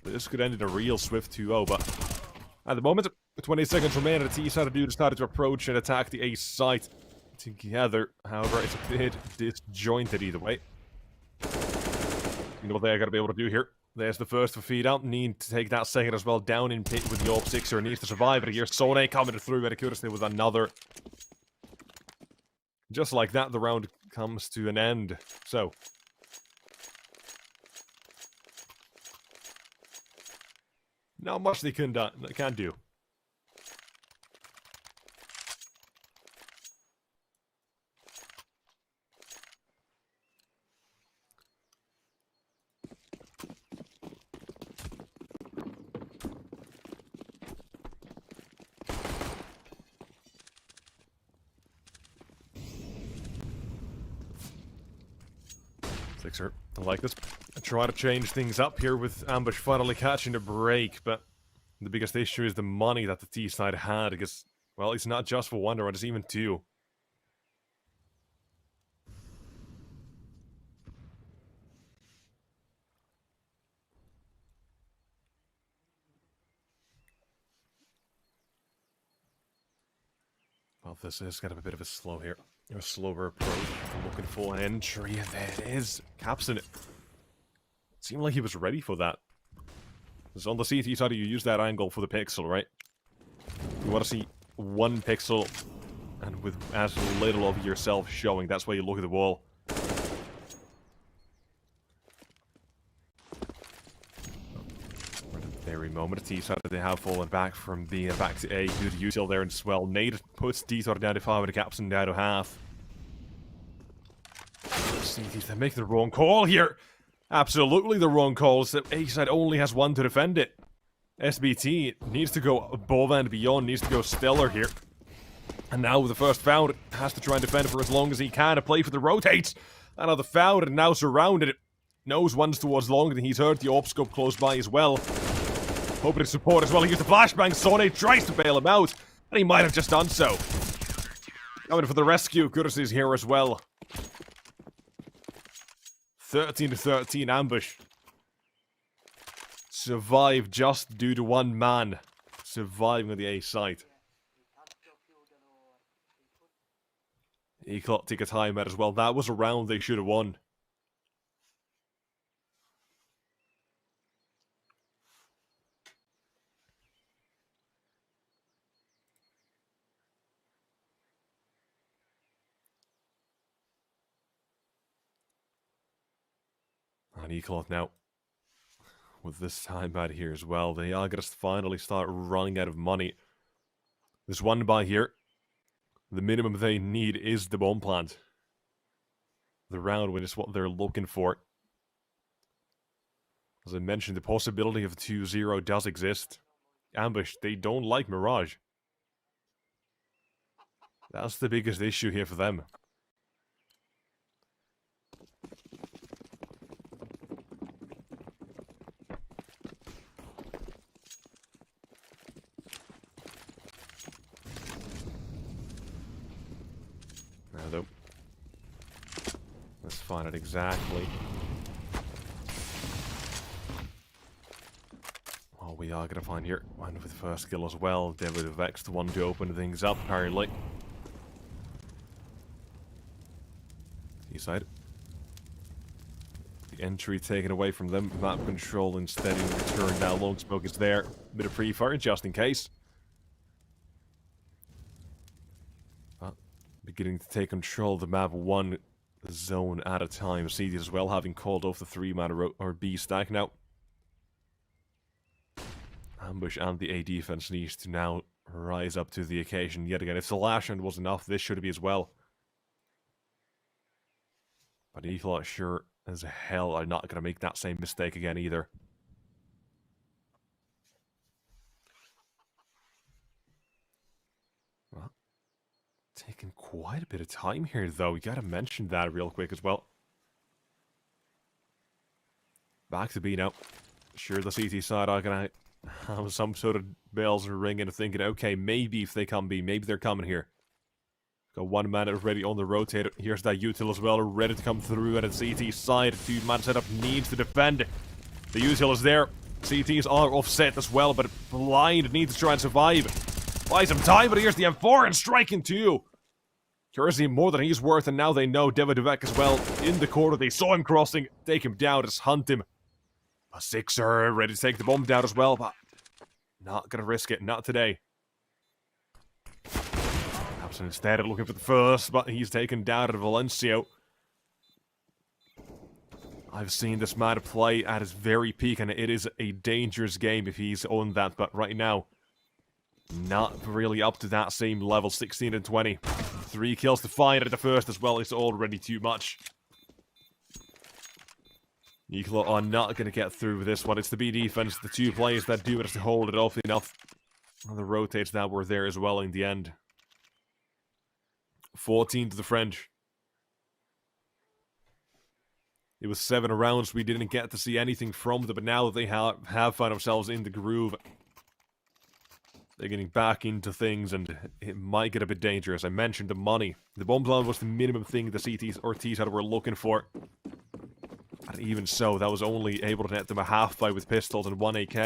this could end in a real swift 2-0, but at the moment, 20 seconds remain, and the T side do decided to approach and attack the A site together. However, it's a bit disjointed either way. You know what they gotta be able to do here. There's the first for feed out. Need to take that second as well. Down in pit with the AWP Sixer. Needs to survive. But here's Sone coming through. Very courteously with another. Just like that, the round comes to an end. So. Not much they can do. Sixer, I like this. I try to change things up here with Ambush finally catching a break, but the biggest issue is the money that the T side had, because, well, it's not just for one round, it's even 2. Well, this is kind of a bit of a slow here. A slower approach. Looking for an entry, and there it is. Capson. It seemed like he was ready for that. Because on the CT side, you use that angle for the pixel, right? You want to see 1 pixel, and with as little of yourself showing. That's why you look at the wall. Very moment, the T side they have fallen back from B and back to A. Good util there as well. Nade puts D side down to 5 and Capson down to half. They make the wrong call here. Absolutely the wrong call. So A side only has 1 to defend it. SBT needs to go above and beyond, needs to go stellar here. And now with the first found, has to try and defend it for as long as he can to play for the rotates. Another found and now surrounded. Knows one's towards long, and he's heard the AWP scope close by as well. Hoping to support as well. Here's the flashbang. Sone tries to bail him out, and he might have just done so. Going for the rescue. Curtis is here as well. 13-13 ambush. Survived just due to one man surviving on the A site. ECLOT take a timeout as well. That was a round they should have won. And ECLOT now, with this timeout here as well, they are going to finally start running out of money. There's one buy here. The minimum they need is the bomb plant. The round win is what they're looking for. As I mentioned, the possibility of 2-0 does exist. Ambush, they don't like Mirage. That's the biggest issue here for them. Now though, let's find out exactly what we are gonna find here. One with the first kill as well. David Vex, the one to open things up apparently. East side. The entry taken away from them. Map control instead in return. Now long smoke is there. Bit of pre-fire just in case. Beginning to take control of the map one zone at a time. CD as well, having called off the 3-man or B stack now. Ambush and the A defense needs to now rise up to the occasion yet again. If the last round was enough, this should be as well. But ECLOT sure as hell are not going to make that same mistake again either. Well, taking quite a bit of time here, though. We gotta mention that real quick as well. Back to B now. Sure, the CT side are gonna have some sort of bells ringing and thinking, okay, maybe if they come B, maybe they're coming here. Got one man already on the rotator. Here's that util as well, ready to come through at the CT side. 2-man setup needs to defend. The util is there. CTs are offset as well, but Blind needs to try and survive. Buy some time, but here's the M4 and striking too. Curiosity more than he's worth, and now they know Devadevek as well. In the corner, they saw him crossing. Take him down, just hunt him. A sixer, ready to take the bomb down as well, but not gonna risk it, not today. Absent instead looking for the first, but he's taken down at Valencio. I've seen this man play at his very peak, and it is a dangerous game if he's on that, but right now, not really up to that same level. 16-20. 3 kills to find at the first as well. It's already too much. ECLOT are not going to get through with this one. It's the B defense, the 2 players that do it to hold it off enough. And the rotates that were there as well in the end. 14 to the French. It was 7 rounds. We didn't get to see anything from them, but now that they have found themselves in the groove, they're getting back into things, and it might get a bit dangerous. I mentioned the money. The bomb plan was the minimum thing the CTs or T-side were looking for. And even so, that was only able to net them a half buy with pistols and 1 AK.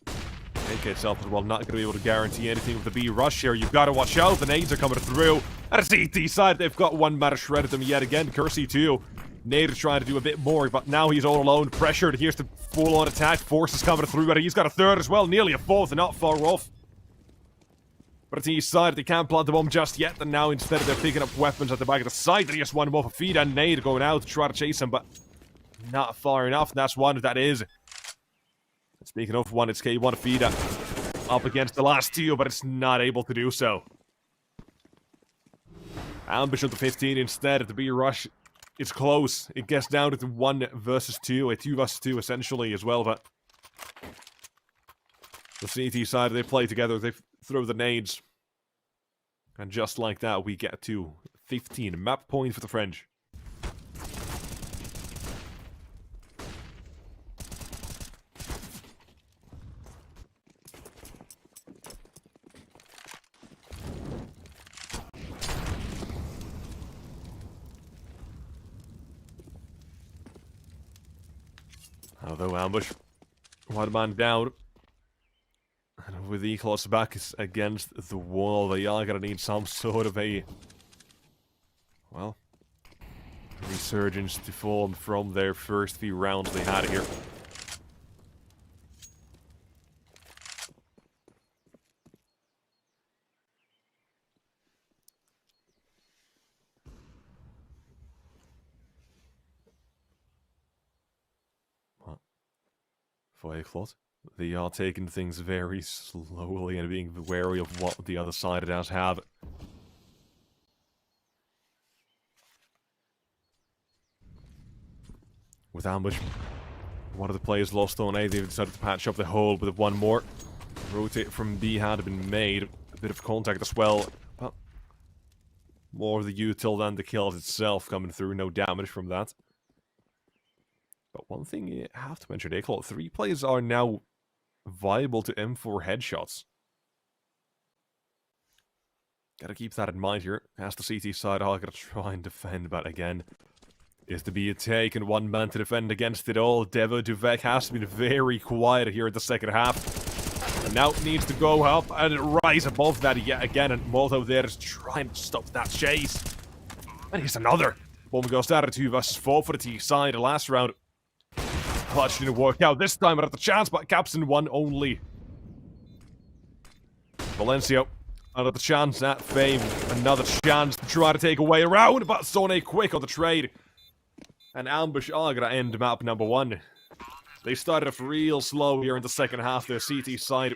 AK itself as well, not going to be able to guarantee anything with the B rush here. You've got to watch out. The nades are coming through. At a CT side, they've got one man to shred them yet again. Kersey too. Nade trying to do a bit more, but now he's all alone. Pressured. Here's the full-on attack. Forces coming through, but he's got a third as well. Nearly a fourth, and not far off. But at the east side, they can't plant the bomb just yet, and now instead they're picking up weapons at the back of the side. They just want him off a feed, and Nade going out to try to chase him, but not far enough. And that's one that is. Speaking of one, it's K1 to feed up against the last 2, but it's not able to do so. Ambush of the 15 instead of the B rush. It's close. It gets down to 1 versus 2, a 2 versus 2 essentially as well, but the CT side, they play together, they throw the nades. And just like that, we get to 15. Map point for the French. Although ambush, one man down. And with ECLOT's back against the wall, they are going to need some sort of a, well, resurgence to form from their first few rounds they had here. For ECLOT, they are taking things very slowly and being wary of what the other side does have. With ambush, one of the players lost on A, they've decided to patch up the hole with one more. Rotate from B had been made. A bit of contact as well, but more of the util than the kills itself coming through. No damage from that. But one thing you have to mention, ECLOT, 3 players are now viable to M4 headshots. Gotta keep that in mind here. As the CT side are gonna try and defend, but again, is to be a take and one man to defend against it all. Devo Duvek has been very quiet here in the second half. And now needs to go up and rise above that yet again. And Molto there is trying to stop that chase. And here's another. Bomb goes down to 2 versus 4 for the T side. Last round. Clutch didn't work out this time, but at the chance, but Capson won only. Valencio, out of the chance at Fame. Another chance to try to take away a round, but Sone quick on the trade. And Ambush are gonna end map number 1. They started off real slow here in the second half. Their CT side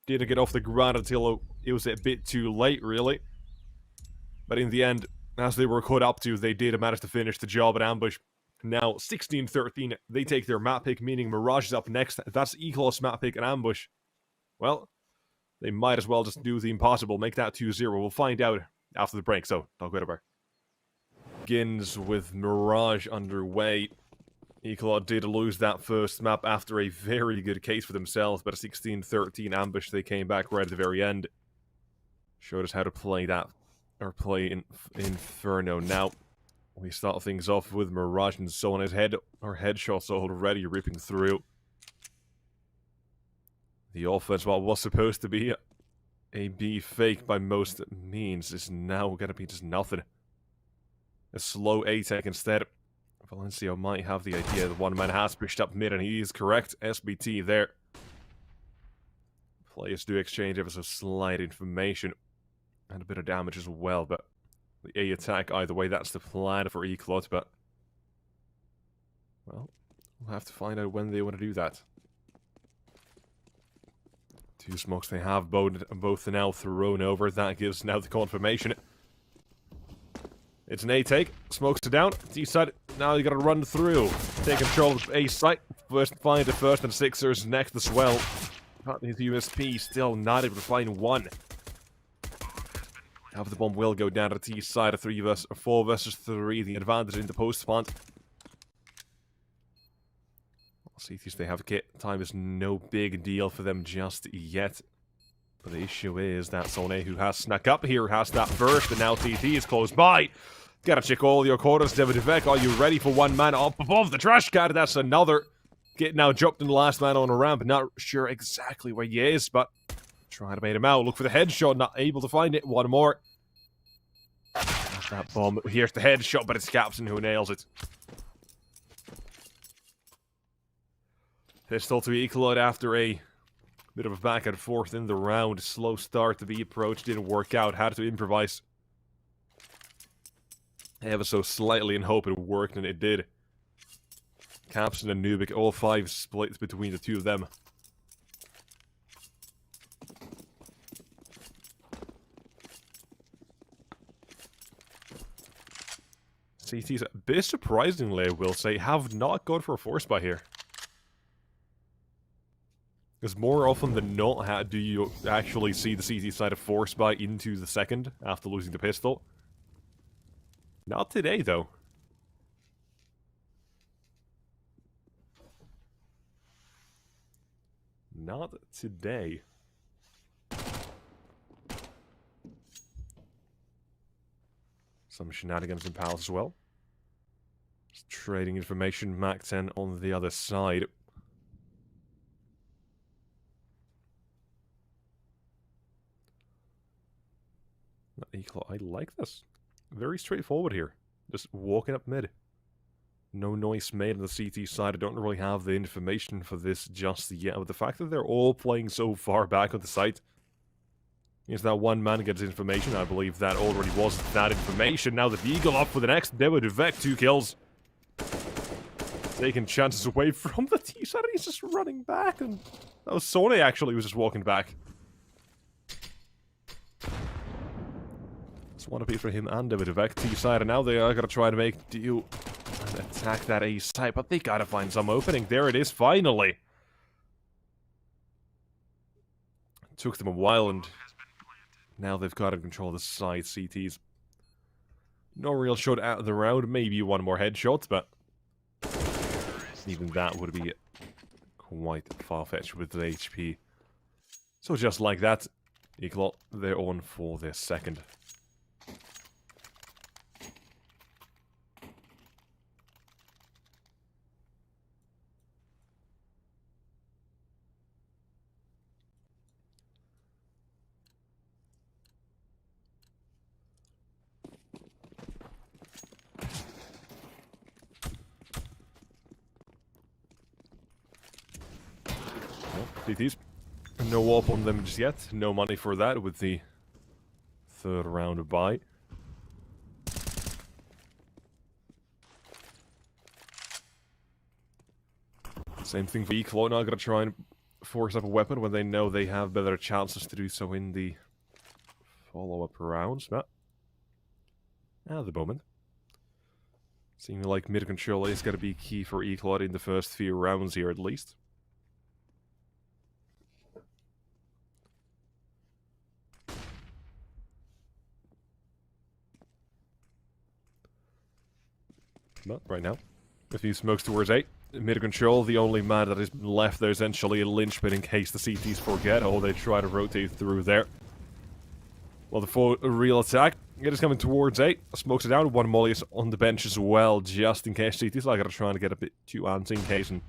didn't get off the ground until it was a bit too late, really. But in the end, as they were caught up to, they did manage to finish the job at Ambush. Now, 16-13, they take their map pick, meaning Mirage is up next. That's ECLOT's map pick and Ambush. Well, they might as well just do the impossible, make that 2-0. We'll find out after the break, so don't go to bar. Begins with Mirage underway. ECLOT did lose that first map after a very good case for themselves, but a 16-13 Ambush, they came back right at the very end. Showed us how to play that, or play in Inferno. Now, we start things off with Mirage and so on his head. Our headshots already ripping through. The offense, what was supposed to be a B fake by most means, is now gonna be just nothing. A slow A-tech instead. Valencio might have the idea that one man has pushed up mid, and he is correct. SBT there. Players do exchange ever so slight information. And a bit of damage as well, but the A attack, either way, that's the plan for ECLOT, but well, we'll have to find out when they want to do that. 2 smokes they have, both now thrown over. That gives now the confirmation. It's an A take. Smokes it down. T side, now you gotta run through. Take control of A site. First find the first, and Sixers next as well. Got his USP, still not able to find one. Half the bomb will go down to the T side, 4 versus 3, the advantage in the post plant. CTs, they have kit. Time is no big deal for them just yet. But the issue is that Sone, who has snuck up here, has that first, and now CT is close by. Gotta check all your quarters, Devik. Are you ready for one man up above the trash can? That's another kit now dropped in the last man on a ramp. Not sure exactly where he is, but trying to bait him out. Look for the headshot, not able to find it. One more. That's that bomb. Here's the headshot, but it's Capson who nails it. Pistol to ECLOT after a bit of a back and forth in the round. Slow start to the approach, didn't work out. Had to improvise ever so slightly and hope it worked, and it did. Capson and Nubik, all 5 splits between the 2 of them. CTs, a bit surprisingly, I will say, have not gone for a force buy here. Because more often than not, do you actually see the CT side of force buy into the second after losing the pistol? Not today, though. Not today. Some shenanigans in Palace as well. Just trading information, Mac 10 on the other side. ECLOT, I like this. Very straightforward here. Just walking up mid. No noise made on the CT side. I don't really have the information for this just yet. But the fact that they're all playing so far back on the site means that one man gets information. I believe that already was that information. Now the Beagle up for the next. BLUEJAYS, 2 kills. Taking chances away from the T side. He's just running back. And that was Sone actually was just walking back. It's one apiece for him and BLUEJAYS T side. And now they are going to try to make do and attack that A side. But they got to find some opening. There it is finally. It took them a while and now they've got to control the side CTs. No real shot out of the round. Maybe one more headshot, but even that would be quite far-fetched with the HP. So just like that, ECLOT, they're on for their second. CTs. No warp on them just yet. No money for that with the third round buy. Same thing for ECLOT. Now gonna try and force up a weapon when they know they have better chances to do so in the follow-up rounds. But at the moment, seeming like mid-control is gonna be key for ECLOT in the first few rounds here at least. But right now, a few smokes towards 8. Mid-control, the only man that is left there essentially a linchpin in case the CTs forget or they try to rotate through there. Well, the full real attack, it is coming towards 8. Smokes it down. One molly is on the bench as well, just in case CTs are going to try to get a bit too antsy in case and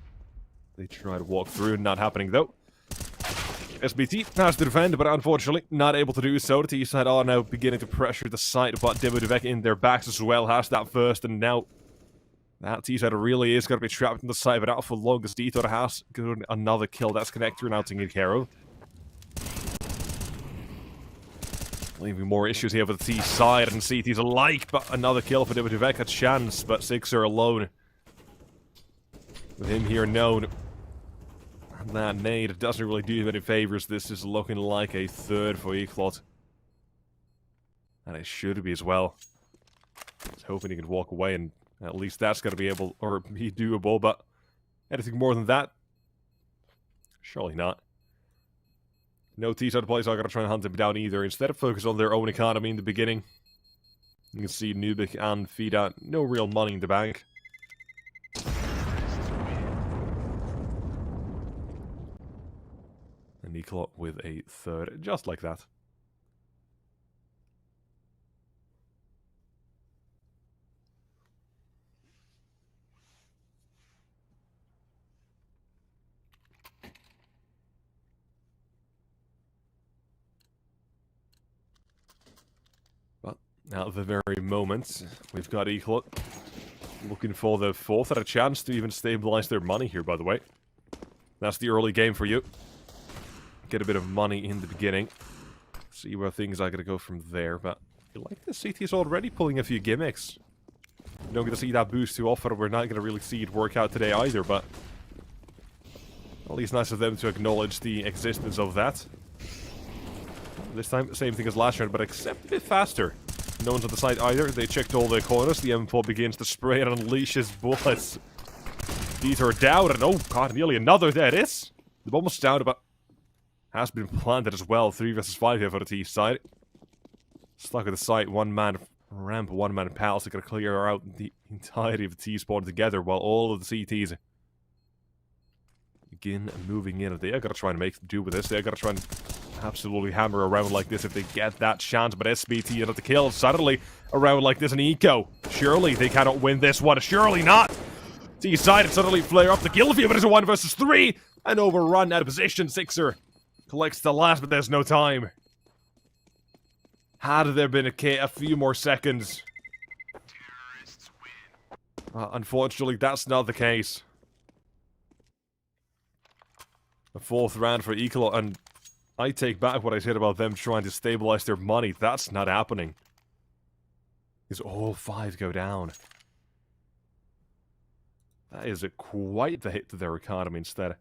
they try to walk through. Not happening though. SBT has to defend, but unfortunately not able to do so. The T side are now beginning to pressure the side, but BLUEJAYS in their backs as well has that first, and now that T-side really is going to be trapped in the side, but out for long as Detour has got another kill. That's Connector now taking care of. Leaving more issues here with the T-side and CTs alike, but another kill for BLUEJAYS, a chance, but Sixer alone. With him here known. And that nade doesn't really do him any favors. This is looking like a third for ECLOT. And it should be as well. I was hoping he could walk away and at least that's going to be able, or be doable, but anything more than that? Surely not. No T-side players are going to try and hunt him down either. Instead of focus on their own economy in the beginning. You can see Nubik and Fida, no real money in the bank. And ECLOT with a third, just like that. At the very moment, we've got ECLOT looking for the fourth at a chance to even stabilize their money here, by the way. That's the early game for you. Get a bit of money in the beginning. See where things are going to go from there, but I like this. CT is already pulling a few gimmicks. You don't get to see that boost too often. We're not going to really see it work out today either, but at least nice of them to acknowledge the existence of that. This time, same thing as last round, but except a bit faster. No one's on the side either. They checked all their corners. The M4 begins to spray and unleashes bullets. These are down, and oh god, nearly another. There it is. The bomb was down, but has been planted as well. 3 versus 5 here for the T side. Stuck at the site. One man ramp, one man pals. They're going to clear out the entirety of the T spawn together while all of the CTs begin moving in. They are going to try and make do with this. They're going to try and absolutely hammer around like this if they get that chance, but SBT able to kill suddenly around like this, an eco. Surely they cannot win this one. Surely not. T-side suddenly flare up the kill field, but it's a 1 versus 3. An overrun out of position. Sixer collects the last, but there's no time. Had there been a few more seconds. Unfortunately, that's not the case. A 4th round for ECLOT, and I take back what I said about them trying to stabilize their money. That's not happening. Because all 5 go down. That is quite the hit to their economy instead.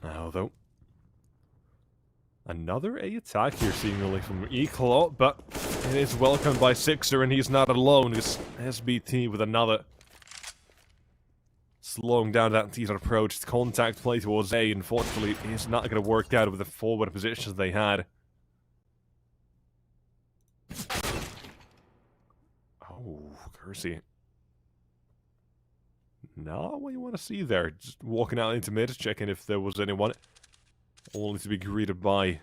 Now, though, another A attack here, seemingly from ECLOT, but it is welcomed by Sixer, and he's not alone. It's SBT with another. Slowing down that teaser approach. The contact play towards A, unfortunately, is not going to work out with the forward positions they had. Oh, Kersey. Not what you want to see there. Just walking out into mid, checking if there was anyone. Only to be greeted by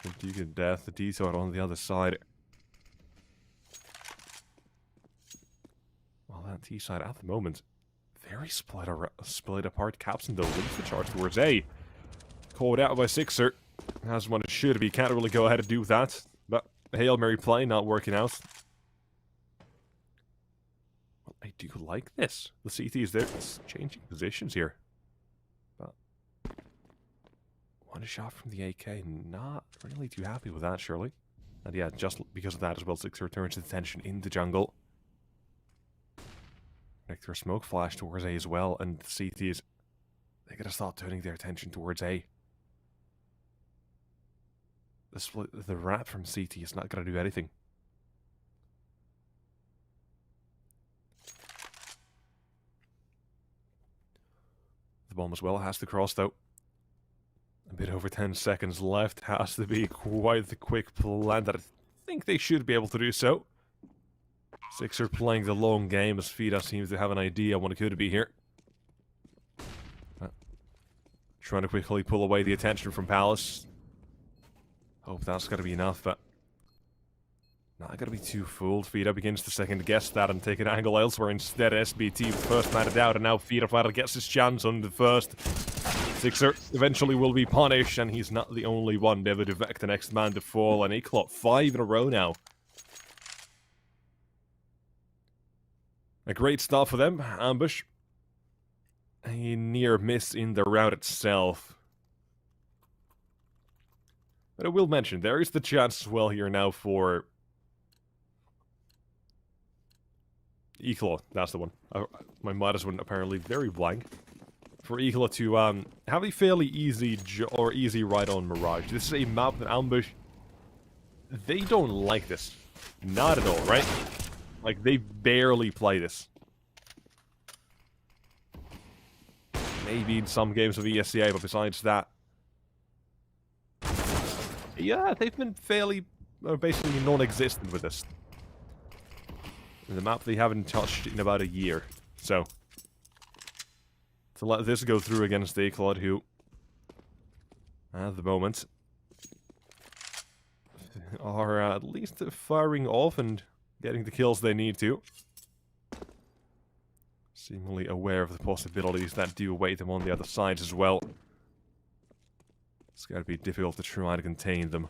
the Duke of Death, the detour on the other side. Well, that T side at the moment, very split apart. Captain though leads the charge towards A. Called out by Sixer. As one it should be. Can't really go ahead and do that. But Hail Mary play not working out. Well, I do like this. The CT is there. It's changing positions here. But one shot from the AK. Not really too happy with that, surely. And yeah, just because of that as well, Sixer returns attention in the jungle. Their smoke flash towards A as well, and the CTs, they gotta start turning their attention towards A. The wrap from CT is not gonna do anything. The bomb as well has to cross though. A bit over 10 seconds left. Has to be quite the quick plan that I think they should be able to do so. Sixer playing the long game as Fida seems to have an idea on what it could be here. Trying to quickly pull away the attention from Palace. Hope that's going to be enough, but not going to be too fooled. Fida begins to second guess that and take an angle elsewhere instead. SBT first matted out, and now Fida finally gets his chance on the first. Sixer eventually will be punished, and he's not the only one ever to vex the next man to fall. And ECLOT 5 in a row now. A great start for them. Ambush. A near miss in the round itself. But I will mention, there is the chance as well here now for ECLOT. That's the one. My modest one apparently very blank. For ECLOT to have a fairly easy ride on Mirage. This is a map that Ambush, they don't like this. Not at all, right? Like, they barely play this. Maybe in some games of ESCA, but besides that... yeah, they've been fairly, basically non-existent with this. The map they haven't touched in about a year. So, to let this go through against the ECLOT, who, at the moment, are at least firing off and getting the kills they need to. Seemingly aware of the possibilities that do await them on the other side as well. It's going to be difficult to try to contain them.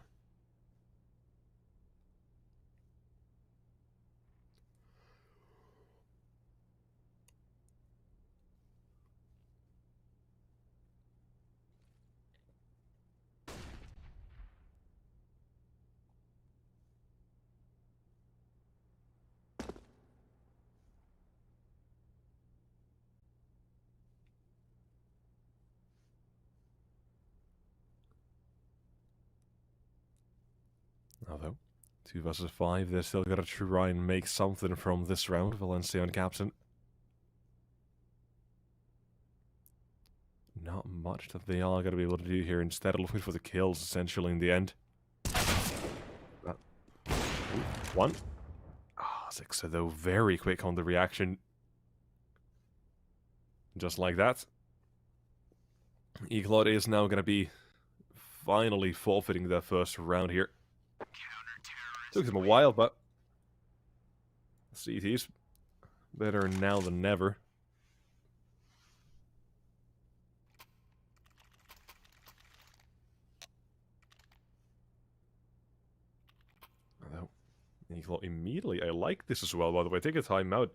Although, 2 versus 5, they're still got to try and make something from this round. Valencia and Captain. Not much that they are going to be able to do here. Instead, looking for the kills, essentially, in the end. One. Sixer, though, very quick on the reaction. Just like that. ECLOT is now going to be finally forfeiting their first round here. Took them a while, but CT's better now than never. Although, ECLOT immediately, I like this as well, by the way. Take a timeout.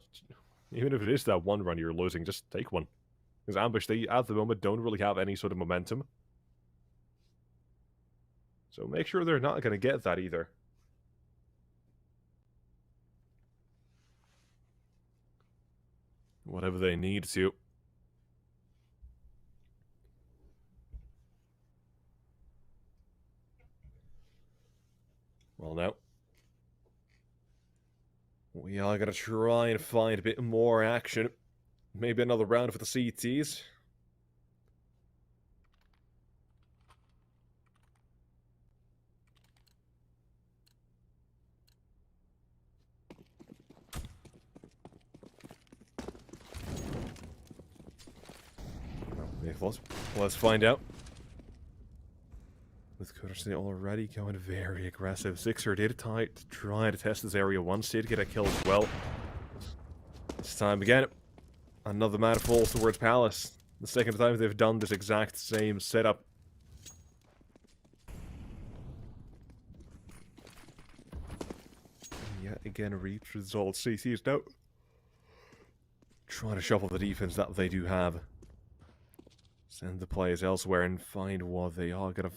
Even if it is that one run you're losing, just take one. Because Ambush, they, at the moment, don't really have any sort of momentum. So make sure they're not going to get that either. Whatever they need to. Well, now, we are going to try and find a bit more action. Maybe another round for the CTs. Let's find out. With Courtesy already going very aggressive. Sixer did try to test this area once, did get a kill as well. This time again, another man falls towards Palace. The second time they've done this exact same setup. Yet again, Reach results. CC's now trying to shuffle the defense that they do have. Send the players elsewhere and find what they are gonna...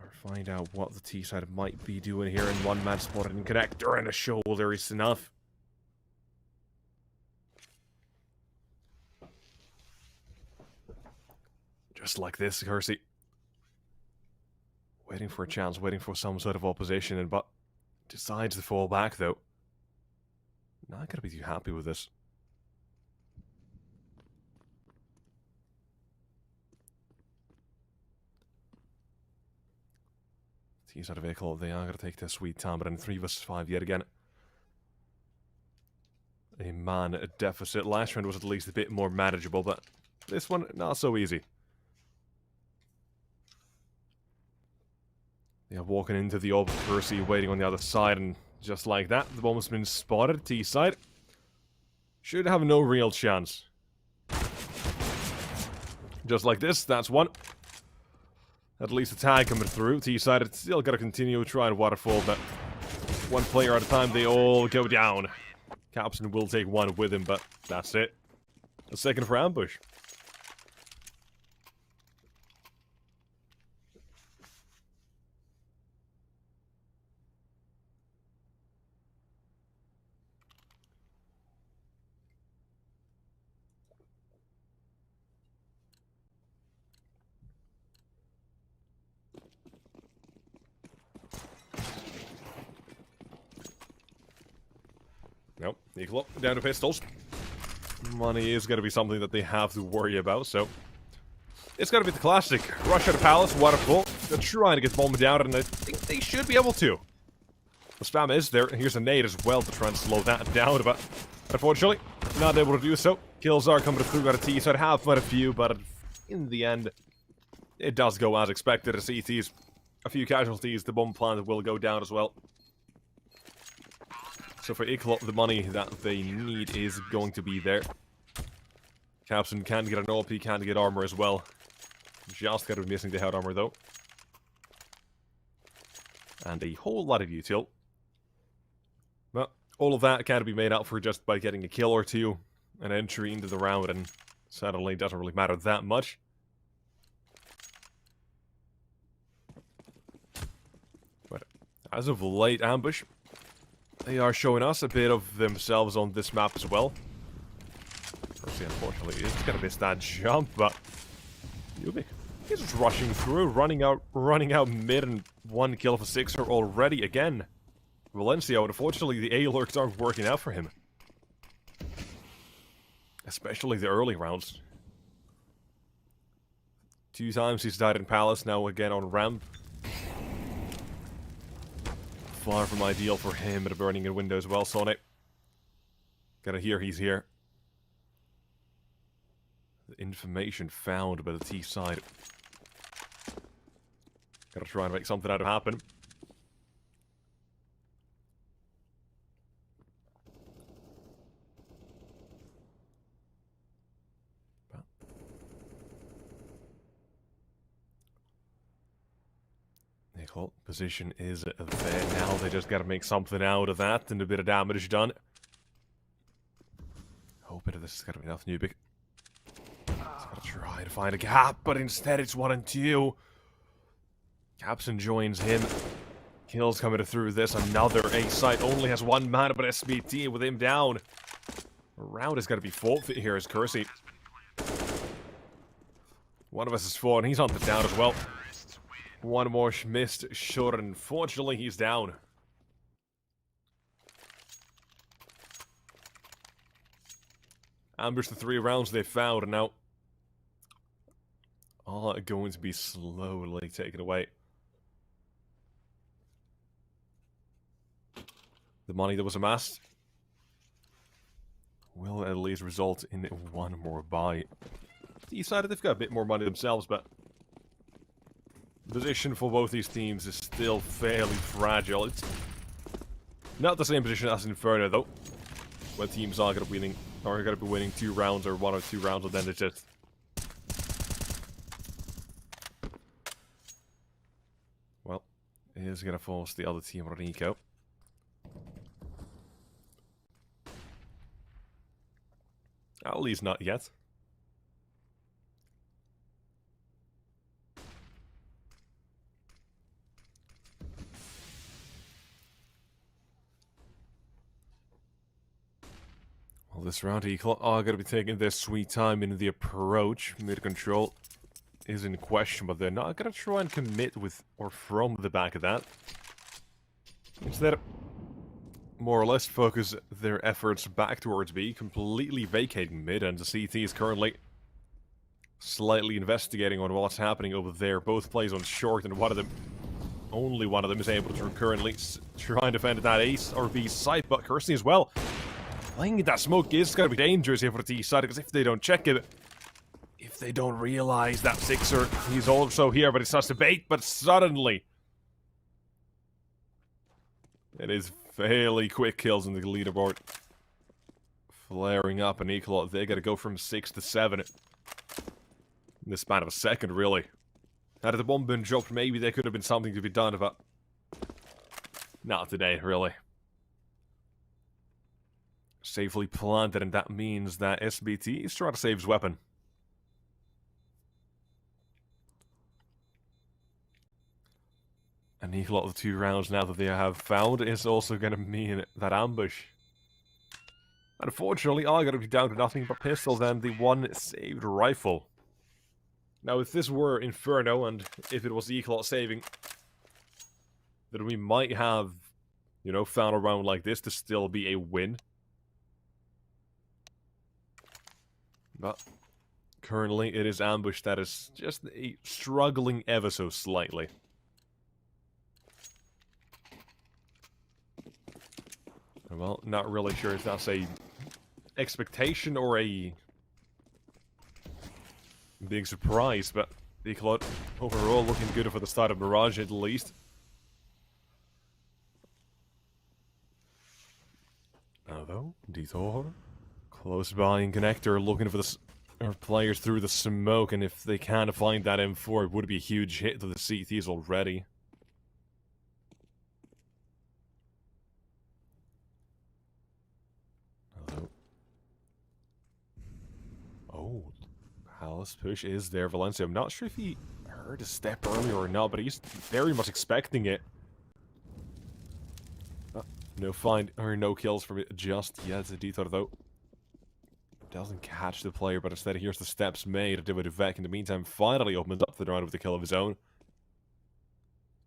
or find out what the T-side might be doing here. And one man spotted in connector and a shoulder is enough. Just like this, Kersey. Waiting for a chance, waiting for some sort of opposition, but decides to fall back though. Not gonna be too happy with this. He's out of vehicle. They are going to take their sweet time, but in 3 vs 5 yet again. A man deficit. Last round was at least a bit more manageable, but this one, not so easy. They are walking into the open Percy, waiting on the other side, and just like that, the bomb has been spotted. T-side should have no real chance. Just like this, that's one. At least a tag coming through. T-side, it's still got to continue trying waterfall, but one player at a time, they all go down. Capson will take one with him, but that's it. A second for Ambush. Nope, ECLOT down to pistols. Money is going to be something that they have to worry about, so... It's going to be the classic. Rush out of Palace, waterfall. They're trying to get the bomb down, and I think they should be able to. The spam is there. Here's a nade as well to try and slow that down, but... Unfortunately, not able to do so. Kills are coming through at a T, so I'd have quite a few, but in the end, it does go as expected. As CTs, a few casualties, the bomb plant will go down as well. So for ECLOT, the money that they need is going to be there. Capson can get an OP, can get armor as well. Just got to be missing the head armor though. And a whole lot of util. But all of that can be made up for just by getting a kill or two. An entry into the round, and suddenly doesn't really matter that much. But as of late, Ambush, they are showing us a bit of themselves on this map as well. Percy, unfortunately, is going to miss that jump, but Ubik is just rushing through, running out mid, and one kill for Sixer already again. Valencia, unfortunately, the A-lurks aren't working out for him. Especially the early rounds. 2 times he's died in Palace, now again on ramp. Far from ideal for him, but burning in window as well, Sonic. Gotta hear he's here. The information found by the T side. Gotta try and make something out of it happen. ECLOT position is there now. They just gotta make something out of that and a bit of damage done. Hoping this is gonna be enough. Entropiq. He's gotta try to find a gap, but instead it's 1 and 2. Capson joins him. Kills coming through this. Another A site only has 1 man, but SBT with him down. A round is gonna be forfeit here as Kersey. One of us is 4 and he's on the down as well. One more missed shot, unfortunately he's down. Ambush the 3 rounds they found, and now all going to be slowly taken away. The money that was amassed will at least result in 1 more buy. Decided they've got a bit more money themselves, but the position for both these teams is still fairly fragile. It's not the same position as Inferno, though, where teams are going to be winning 2 rounds or 1 or 2 rounds, and then it's just well, it is going to force the other team on eco. At least not yet. Well, this round, ECLOT are going to be taking their sweet time in the approach. Mid-control is in question, but they're not going to try and commit with or from the back of that. Instead, more or less focus their efforts back towards B, completely vacating mid, and the CT is currently slightly investigating on what's happening over there. Both plays on short, and only one of them is able to currently try and defend that ace or B site, but Kersey as well. Playing that smoke is going to be dangerous here for the T side, because if they don't check it, if they don't realize that Sixer, he's also here, but it starts to bait, but suddenly it is fairly quick kills in the leaderboard. Flaring up, and ECLOT, they gotta go from 6 to 7 in the span of a second, really. Had the bomb been dropped, maybe there could have been something to be done, but not today, really. Safely planted, and that means that SBT is trying to save his weapon. And ECLOT, the 2 rounds now that they have found, is also going to mean that ambush, unfortunately, are going to be down to nothing but pistols and the 1 saved rifle. Now, if this were Inferno, and if it was ECLOT saving, then we might have, you know, found a round like this to still be a win. But currently, it is ambush that is just struggling ever so slightly. Well, not really sure if that's a expectation or a big surprise, but ECLOT overall looking good for the start of Mirage at least. Now though, Detour close by in connector, looking for the players through the smoke, and if they can find that M4, it would be a huge hit to the CTs already. Oh, Palace push is there. Valencia, I'm not sure if he heard a step earlier or not, but he's very much expecting it. No find or no kills from it just yet. Detour though doesn't catch the player, but instead here's the steps made. Vec in the meantime finally opens up the round with the kill of his own.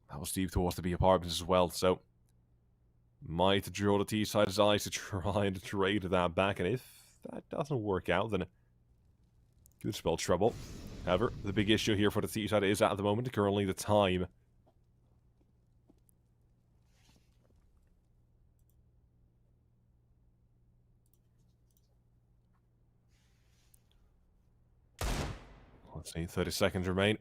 That was deep towards the B apartments as well, so might draw the T side's eyes to try and trade that back, and if that doesn't work out, then could spell trouble. However, the big issue here for the T side is at the moment currently the time. Let's see, 30 seconds remain.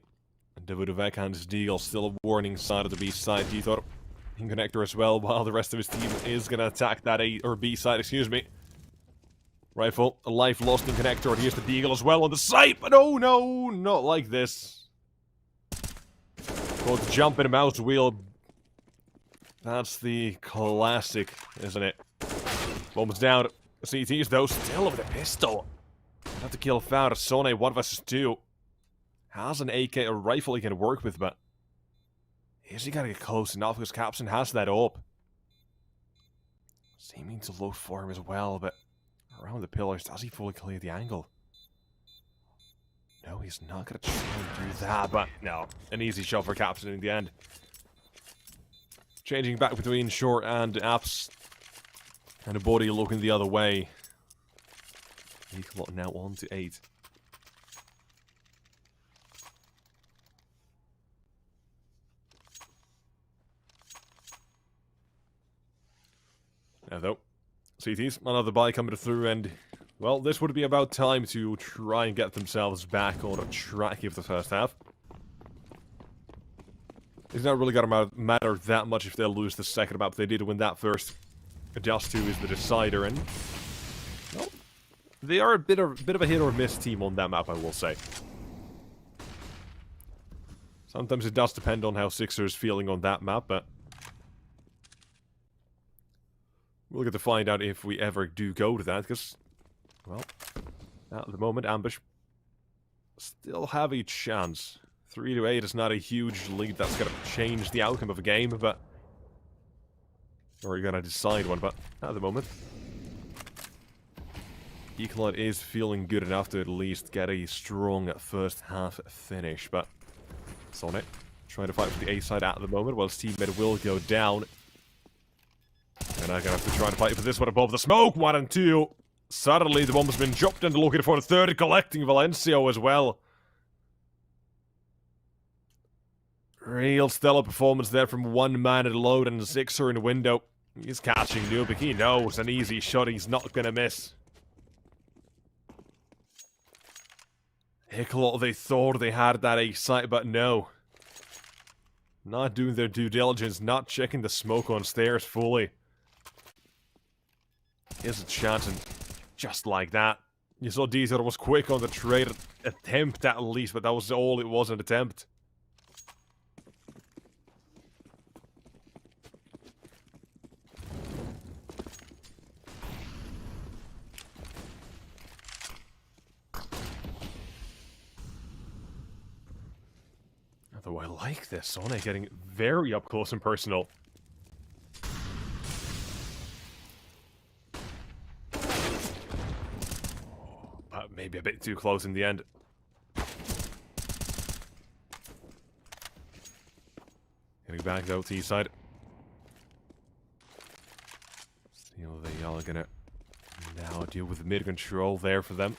Davidovec and his Deagle still a warning side of the B side. Dithor in connector as well, while the rest of his team is going to attack that A or B side, excuse me. Rifle, a life lost in connector. Here's the Deagle as well on the site, but oh no, not like this. Going to jump in a mouse wheel. That's the classic, isn't it? Bombs down. CTs though, still with a pistol. Have to kill Fowler. Sone, 1 versus 2. Has an AK, a rifle he can work with, but is he gonna get close enough? Because Capson has that up. Seeming to look for him as well, but around the pillars, does he fully clear the angle? No, he's not gonna try and do that, but no. An easy shot for Capson in the end. Changing back between short and apps. And a body looking the other way. ECLOT now 1 to 8. Now though, CTs, another buy coming through, and well, this would be about time to try and get themselves back on a track of the first half. It's not really gonna matter that much if they lose the second map. They did win that first. Just 2 is the decider, and well, they are a bit of a hit or miss team on that map, I will say. Sometimes it does depend on how Sixer is feeling on that map, but we'll get to find out if we ever do go to that, because, well, at the moment, Ambush still have a chance. 3 to 8 is not a huge lead that's going to change the outcome of a game, but or you're going to decide one, but at the moment, ECLOT is feeling good enough to at least get a strong first half finish, but Sonic trying to fight for the A side at the moment, while his teammate will go down. And I'm gonna have to try to fight for this one above the smoke. 1 and 2. Suddenly the bomb has been dropped and looking for the third, collecting Valencio as well. Real stellar performance there from one man at load and Sixer in the window. He's catching Nubik. He knows an easy shot he's not gonna miss. ECLOT, they thought they had that A site, but no. Not doing their due diligence, not checking the smoke on stairs fully. Here's a chance, and just like that. You saw Deezer was quick on the trade attempt at least, but that was all it was, an attempt. Although I like this, Sonic getting very up close and personal. Maybe a bit too close in the end. Getting back though, T side. Still, they are gonna now deal with mid control there for them.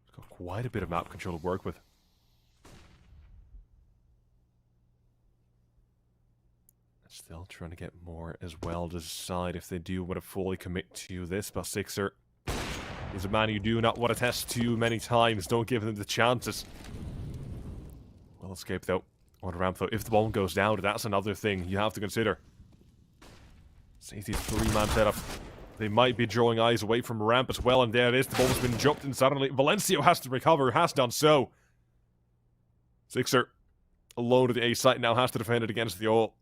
It's got quite a bit of map control to work with. Still trying to get more as well to decide if they do want to fully commit to this, but Sixer is a man you do not want to test too many times. Don't give them the chances. Well escaped though. On ramp though. If the bomb goes down, that's another thing you have to consider. Safety's 3-man setup. They might be drawing eyes away from ramp as well, and there it is. The bomb's been dropped, and suddenly Valencio has to recover. Has done so. Sixer alone at the A site now has to defend it against the all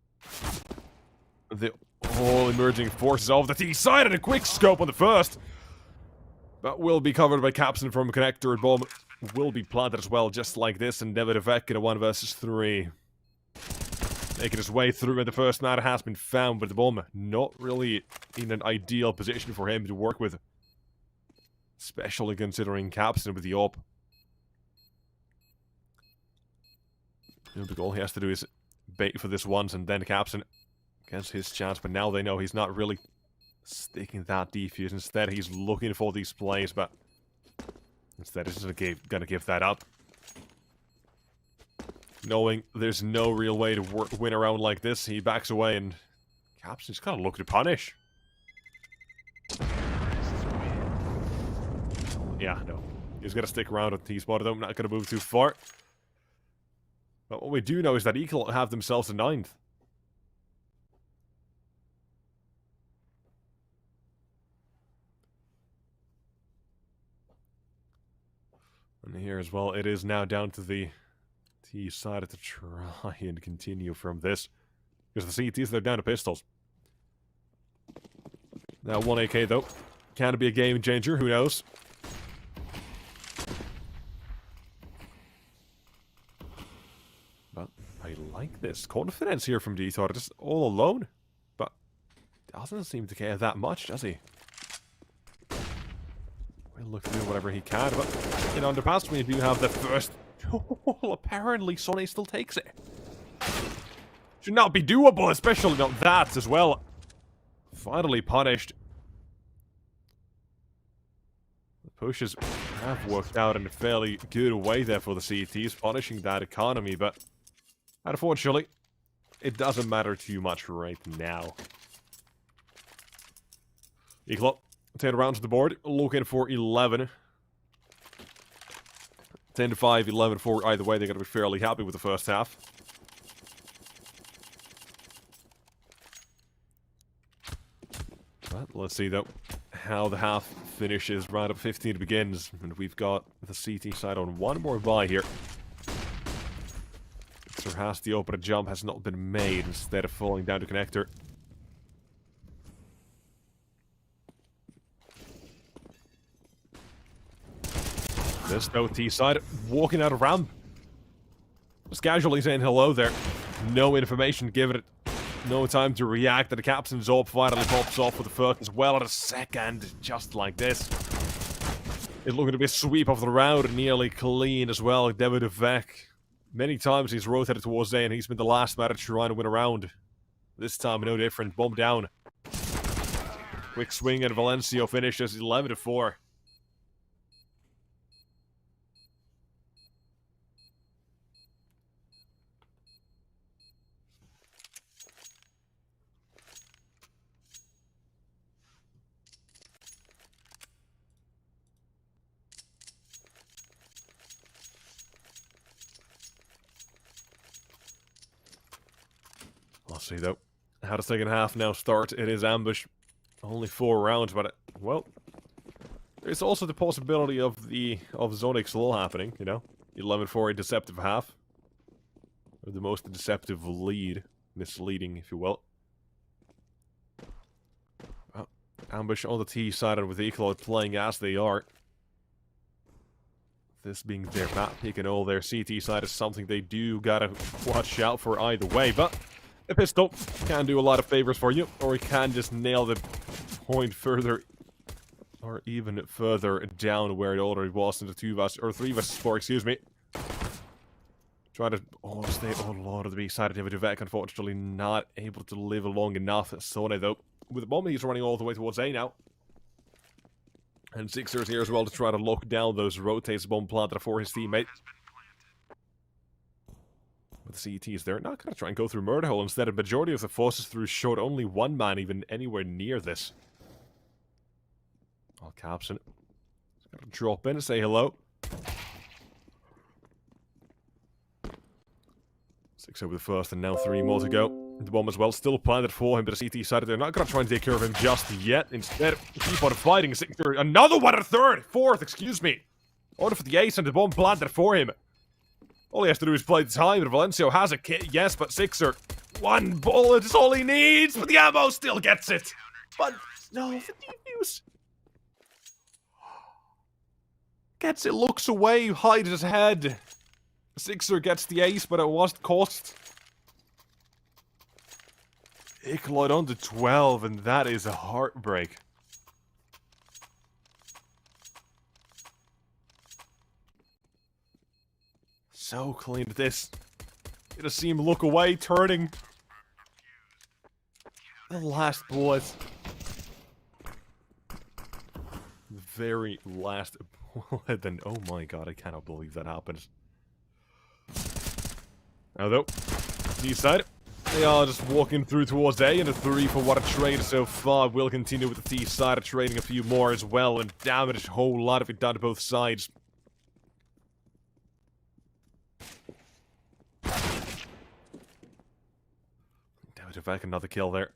emerging forces of the T side, and a quick scope on the first. That will be covered by Capson from connector, and bomb will be planted as well, just like this, and Davidovec in a 1 versus 3. Making his way through, and the first man has been found, but the bomb not really in an ideal position for him to work with. Especially considering Capson with the op. All he has to do is bait for this once, and then Capson gets his chance, but now they know he's not really sticking that defuse. Instead, he's looking for these plays, but instead he's just gonna give that up. Knowing there's no real way to win around like this, he backs away, and Capson's kind of looking to punish. Yeah, no. He's gonna stick around at T-spot, though. I'm not gonna move too far. But what we do know is that ECLOT have themselves a 9th. And here as well, it is now down to the T side to try and continue from this. Because the CTs, they're down to pistols. Now 1 AK though. Can it be a game changer? Who knows? But I like this confidence here from Dthor, just all alone. But doesn't seem to care that much, does he? We'll look to do whatever he can, but in underpass we do have the first. Apparently Sonny still takes it. Should not be doable, especially not that as well. Finally punished. The pushes have worked out in a fairly good way there for the CTs, punishing that economy, but unfortunately, it doesn't matter too much right now. ECLOT, 10 rounds to the board, looking for 11. 10-5, 11-4, either way, they're going to be fairly happy with the first half. But let's see, though, how the half finishes. Round up 15 begins, and we've got the CT side on one more buy here. Sir has the open jump, has not been made, instead of falling down to connector. This no T side, walking out of ramp. Just casually saying hello there. No information given it. No time to react, and the captain's up finally pops off with the first as well at a second, just like this. It's looking to be a sweep of the round, nearly clean as well. David Vec. Many times he's rotated towards A, and he's been the last man to try and win a round. This time, no different. Bomb down. Quick swing, and Valencio finishes 11-4. Let's see, though, how the second half now starts. It is ambush. Only 4 rounds, but, well, there's also the possibility of Zonic slow happening, you know? 11-4, a deceptive half. Or the most deceptive lead. Misleading, if you will. Well, ambush on the T side, and with ECLOT playing as they are. This being their map pick and all, their CT side is something they do gotta watch out for either way, but a pistol can do a lot of favors for you, or it can just nail the point further, or even further down where it already was in the 3 versus 4, excuse me. Try to stay all out of the B side of David Vec, unfortunately not able to live long enough. Sone, though, with the bomb, he's running all the way towards A now. And Sixers here as well to try to lock down those rotates bomb planted for his teammate. But the CETs, they're not going to try and go through murder hole. Instead, a majority of the forces through short. Only one man even anywhere near this. I'll caption it. Just gotta drop in and say hello. 6 over the first, and now 3 more to go. The bomb as well, still planted for him, but the CT side, they're not going to try and take care of him just yet. Instead, keep on fighting. Another one, a third! Fourth, excuse me. Order for the ace, and the bomb planted for him. All he has to do is play the time, and Valencio has a kit, yes, but Sixer, 1 bullet is all he needs, but the ammo still gets it. But, no, the defuse. Gets it, looks away, hides his head. Sixer gets the ace, but at what cost? ECLOT on to 12, and that is a heartbreak. So clean at this. You just see him look away, turning. The last bullet. The very last bullet, and oh my god, I cannot believe that happened. Now though, D side, they are just walking through towards A, and a 3 for what a trade so far. Will continue with the T side, trading a few more as well, and damage a whole lot of it done to both sides. in fact, another kill there.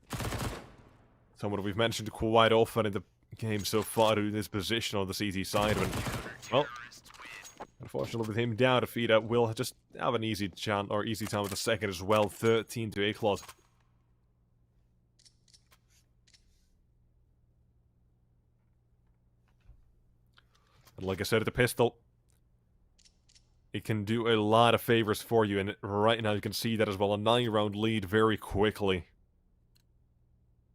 Someone we've mentioned quite often in the game so far in this position on the CT side. But, well, unfortunately with him down, Dignitas will just have an easy chance, or easy time with the second as well. 13 to ECLOT. And like I said, the pistol, it can do a lot of favors for you, and right now you can see that as well. A 9-round lead very quickly.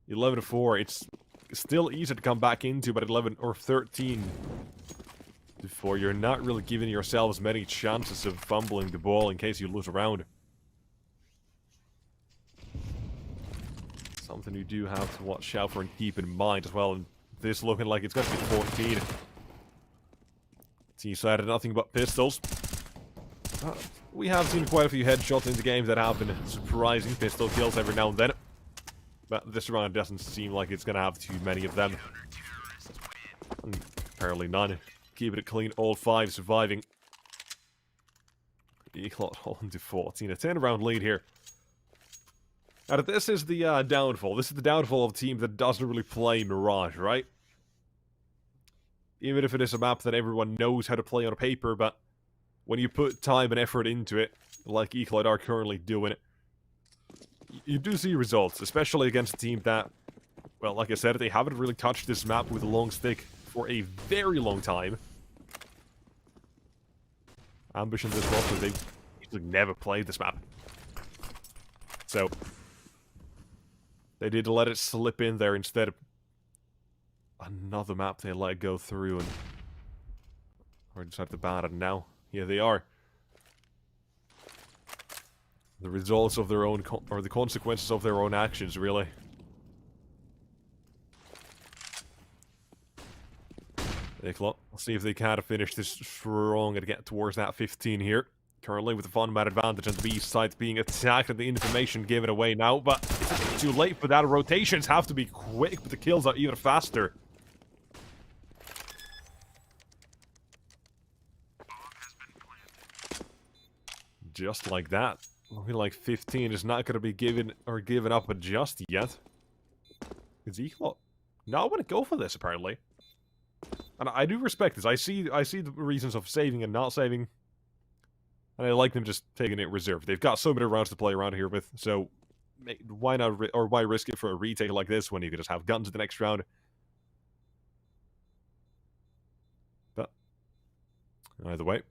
11-4, it's still easy to come back into, but 11 or 13 before you're not really giving yourselves many chances of fumbling the ball in case you lose a round. Something you do have to watch out for and keep in mind as well, and this looking like it's going to be 14. T-side had nothing but pistols. We have seen quite a few headshots in the games that have been surprising pistol kills every now and then. But this round doesn't seem like it's going to have too many of them. Apparently none. Keeping it clean, all 5 surviving. ECLOT on to 14. A 10-round lead here. Now, this is the downfall. This is the downfall of a team that doesn't really play Mirage, right? Even if it is a map that everyone knows how to play on paper, but when you put time and effort into it, like ECLOT are currently doing it, you do see results, especially against a team that, well, like I said, they haven't really touched this map with a long stick for a very long time. Ambush in this roster, they usually never played this map. So, they did let it slip in there instead of another map they let go through, and or decided to ban it. Now here they are. The results of their own, or the consequences of their own actions, really. ECLOT, let's see if they can finish this strong and get towards that 15 here. Currently with the fun man advantage on the B side being attacked and the information given away now, but it's too late for that. Rotations have to be quick, but the kills are even faster. Just like that. Looking like 15 is not going to be given up just yet. Is ECLOT not want to go for this, apparently. And I do respect this. I see the reasons of saving and not saving. And I like them just taking it reserved. They've got so many rounds to play around here with, so why not, or why risk it for a retake like this when you can just have guns in the next round? But either way,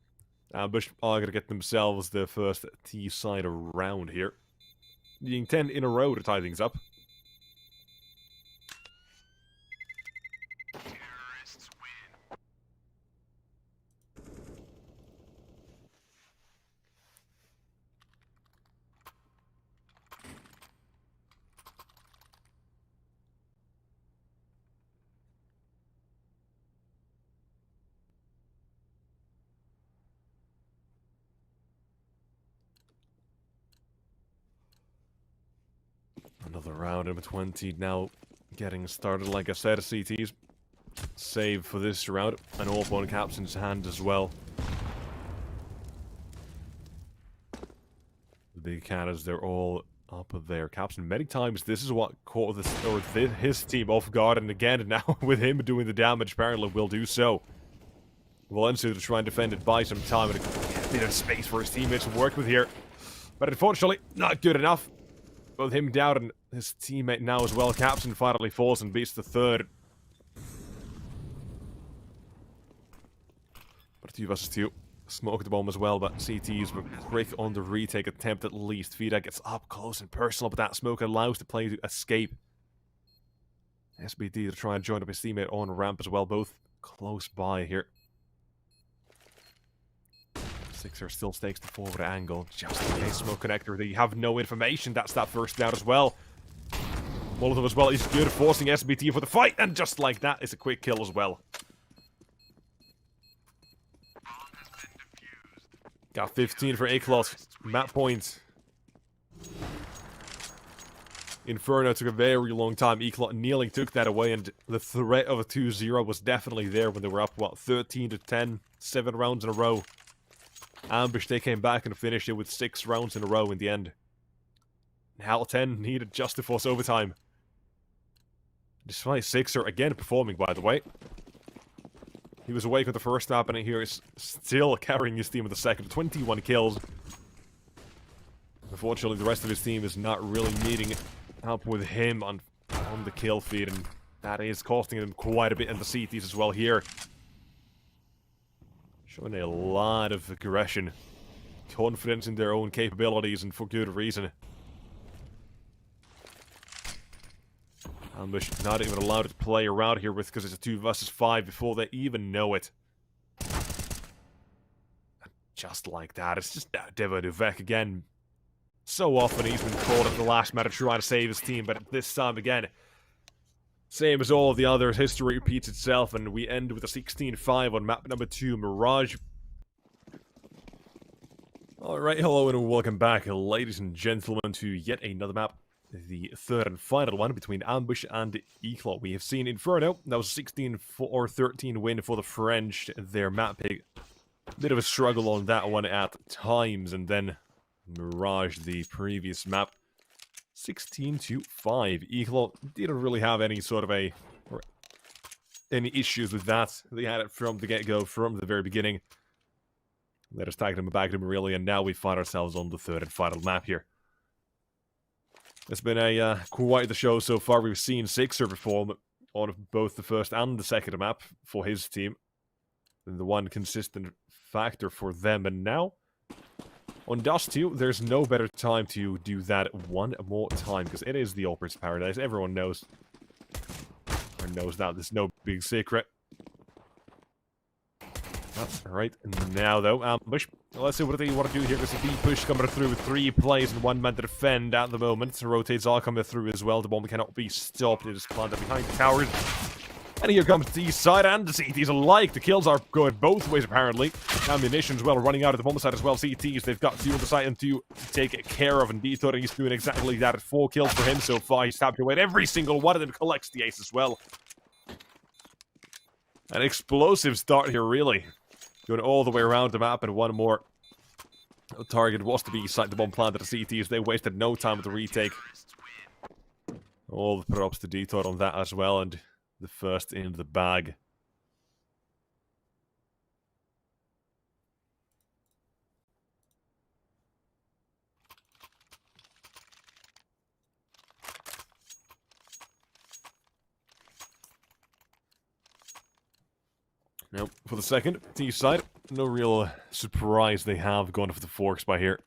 Ambush are going to get themselves their first T-side round here. Needing 10 in a row to tie things up. Another round, number 20 now getting started. Like I said, CT's save for this round. An AWP on Captain's hand as well. The big cannons, they're all up there. Captain, many times this is what caught his team off guard, and again, now with him doing the damage, apparently will do so. Valencia to try and defend it by some time, and a bit of space for his teammates to work with here. But unfortunately, not good enough. Both him down and his teammate now as well. Captain finally falls and beats the third. But 2 versus 2. Smoked the bomb as well, but CTs were quick on the retake attempt at least. Dignitas gets up close and personal, but that smoke allows the player to escape. SBD to try and join up his teammate on ramp as well, both close by here. Sixer still stakes the forward angle, just in case smoke connector. They have no information. That's that first down as well. Molotov as well is good, forcing SBT for the fight, and just like that, it's a quick kill as well. Got 15 for ECLOT. Map point. Inferno took a very long time. ECLOT kneeling took that away, and the threat of a 2-0 was definitely there when they were up, what, 13 to 10, 7 rounds in a row. Ambush, they came back and finished it with 6 rounds in a row in the end. Now 10 needed just to force overtime. Despite Sixer again performing, by the way. He was awake with the first map, and here is still carrying his team with the second. 21 kills. Unfortunately, the rest of his team is not really needing help with him on the kill feed, and that is costing them quite a bit in the CTs as well here. Showing a lot of aggression. Confidence in their own capabilities, and for good reason. Ambush not even allowed to play around here with, because it's a 2 versus 5 before they even know it. Just like that, it's just Devo Duvek again. So often he's been called at the last minute trying to save his team, but this time again, same as all of the others, history repeats itself, and we end with a 16-5 on map number 2, Mirage. Alright, hello and welcome back, ladies and gentlemen, to yet another map. The third and final one between Ambush and ECLOT. We have seen Inferno. That was a 16-13 win for the French. Their map pick. Bit of a struggle on that one at times, and then Mirage, the previous map, 16-5. ECLOT didn't really have any sort of any issues with that. They had it from the get-go, from the very beginning. Let us tag them back to Marillion, and now we find ourselves on the third and final map here. It's been a quite the show so far. We've seen Sixer perform on both the first and the second map for his team. And the one consistent factor for them. And now, on Dust 2, there's no better time to do that one more time, because it is the Opera's Paradise. Everyone knows. Or knows that. There's no big secret. Alright, now though, Ambush. Let's see what they want to do here. There's a B push coming through with 3 plays and 1 man to defend at the moment. Rotates are coming through as well. The bomb cannot be stopped. It is planted behind the towers. And here comes the east side and the CTs alike. The kills are going both ways, apparently. Ammunition as well, running out of the bomb side as well. CTs, they've got 2 on the side and 2 to take care of. And Detour, he's doing exactly that. 4 kills for him so far. He's tapped away at every single one of them. Collects the ace as well. An explosive start here, really. Going all the way around the map, and one more target was to be inside the bomb planted. The CTs, they wasted no time with the retake. All the props to Detour on that as well, and the first in the bag. Now, for the second, T side, no real surprise they have gone for the forks by here.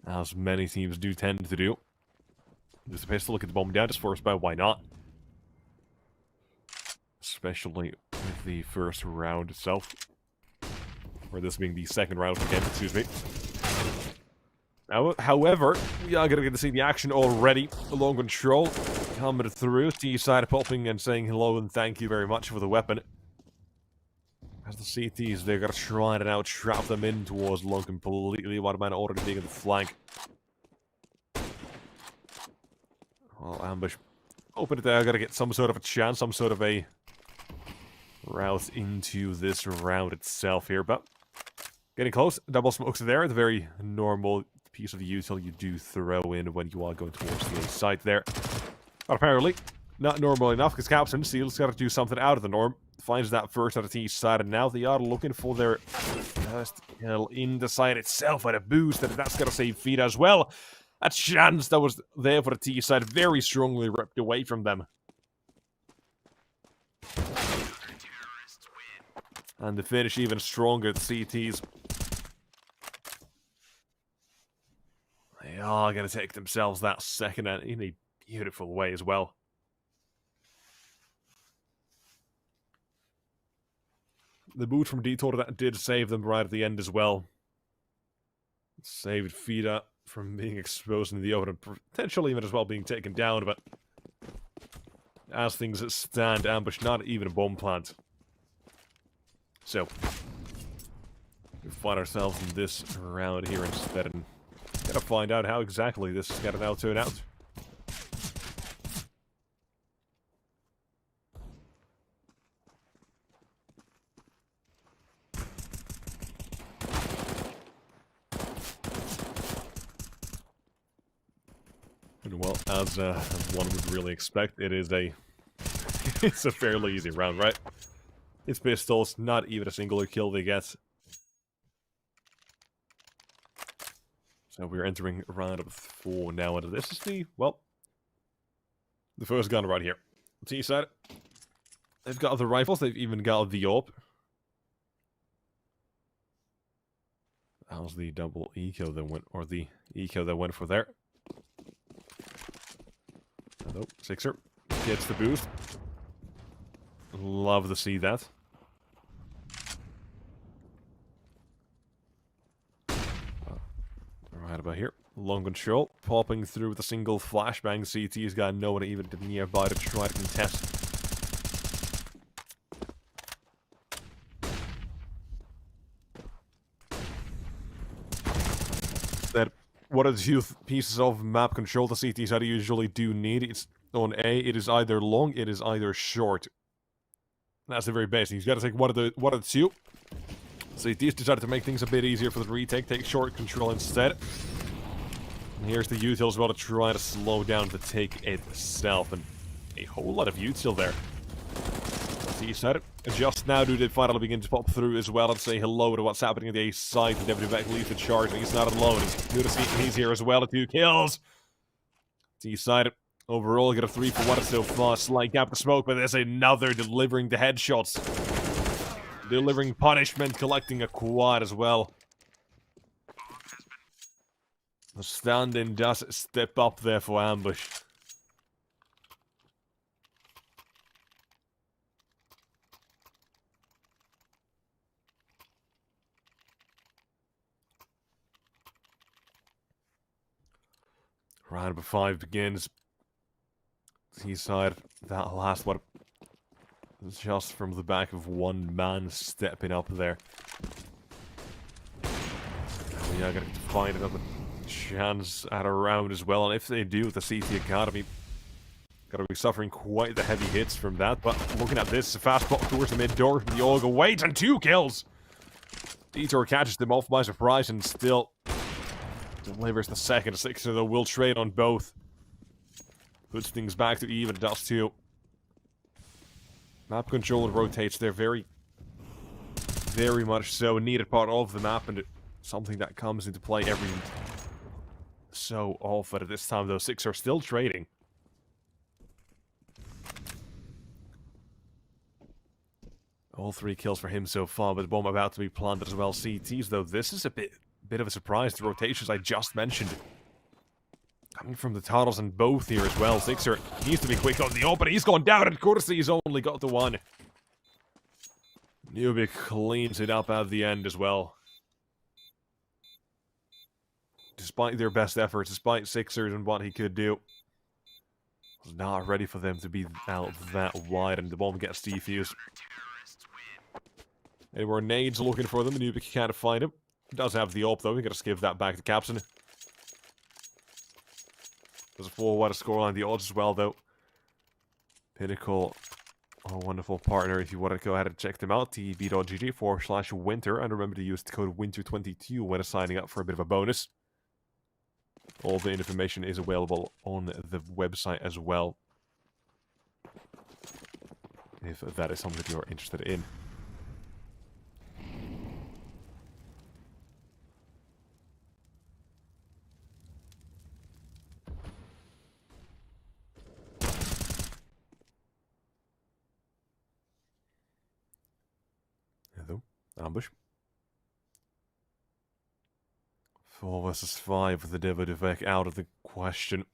As many teams do tend to do. Just a pistol, look at the bomb down, just force by, why not? Especially with the first round itself. Or this being the second round again, excuse me. Now, however, we are going to get to see the action already. Long control coming through. T side popping and saying hello and thank you very much for the weapon. As the CTs, they're going to try and now trap them in towards long completely. One man already being in the flank. Well, Ambush open it there. Got to get some sort of a chance, some sort of a route into this round itself here. But getting close. Double smokes there. The very normal piece of util you do throw in when you are going towards the site there. But apparently, not normal enough, because Captain Seal's got to do something out of the norm. Finds that first at the T side, and now they are looking for their first kill in the side itself at a boost, and that's going to save feet as well. That chance that was there for the T side very strongly ripped away from them. And the finish even stronger, the CTs. They are going to take themselves that second, and in a beautiful way as well. The boot from Detour, that did save them right at the end as well. Saved Fida from being exposed in the open, and potentially even as well being taken down, but as things stand, Ambush, not even a bomb plant. So, we find ourselves in this round here instead, and gotta find out how exactly this is gonna now turn out. And well, as one would really expect, it is a it's a fairly easy round, right? It's pistols, not even a singular kill they get. So we're entering round of 4 now, and this is the, well, the first gun right here. See, side. They've got the rifles, they've even got the AWP. How's the double eco that went, or the eco that went for there? Hello, Sixer. Gets the boost. Love to see that. Right about here. Long control. Popping through with a single flashbang. CT's got no one even nearby to try to contest. That what are the two pieces of map control the CTs that usually do need? It's on A, it is either long, it is either short. That's the very basic. He's got to take one of the two. CTs decided to make things a bit easier for the retake, take short control instead. And here's the util as well to try to slow down the take itself, and a whole lot of util there. He said it. Just now do they finally begin to pop through as well and say hello to what's happening at the A side. The Never leads the charge, and he's not alone. It's good to see he's here as well at 2 kills. T-side overall get a 3 for 1 so far. Slight gap to smoke, but there's another delivering the headshots. Delivering punishment, collecting a quad as well. The stand-in does step up there for ambush. Round number 5 begins. T-side, that last one. Just from the back of one man stepping up there. We are going to find another chance at a round as well, and if they do, the CT Academy got to be suffering quite the heavy hits from that. But looking at this, a fast pop towards the mid door from the Olga waits and 2 kills. Detour catches them off by surprise and still delivers the second. Sixer though will trade on both. Puts things back to even, does too. Map control rotates there very much so. A needed part of the map, and something that comes into play every so often. At this time though, Six are still trading. All 3 kills for him so far, but the bomb about to be planted as well. CTs though, this is a bit of a surprise. The rotations I just mentioned coming from the tunnels and both here as well. Sixer needs to be quick on the open. He's gone down, and courtesy he's only got the 1. Nubik cleans it up at the end as well. Despite their best efforts, despite Sixers and what he could do, was not ready for them to be out that wide, and the bomb gets defused. There were nades looking for them. Nubik can't find him. Does have the AWP though. We gotta give that back to Capson. There's a 4-1 scoreline. The odds as well though. Pinnacle, a wonderful partner. If you want to go ahead and check them out, tb.gg/winter, and remember to use the code winter22 when signing up for a bit of a bonus. All the information is available on the website as well, if that is something you're interested in. Hello, ambush. 4 versus 5 with the Devadivek out of the question.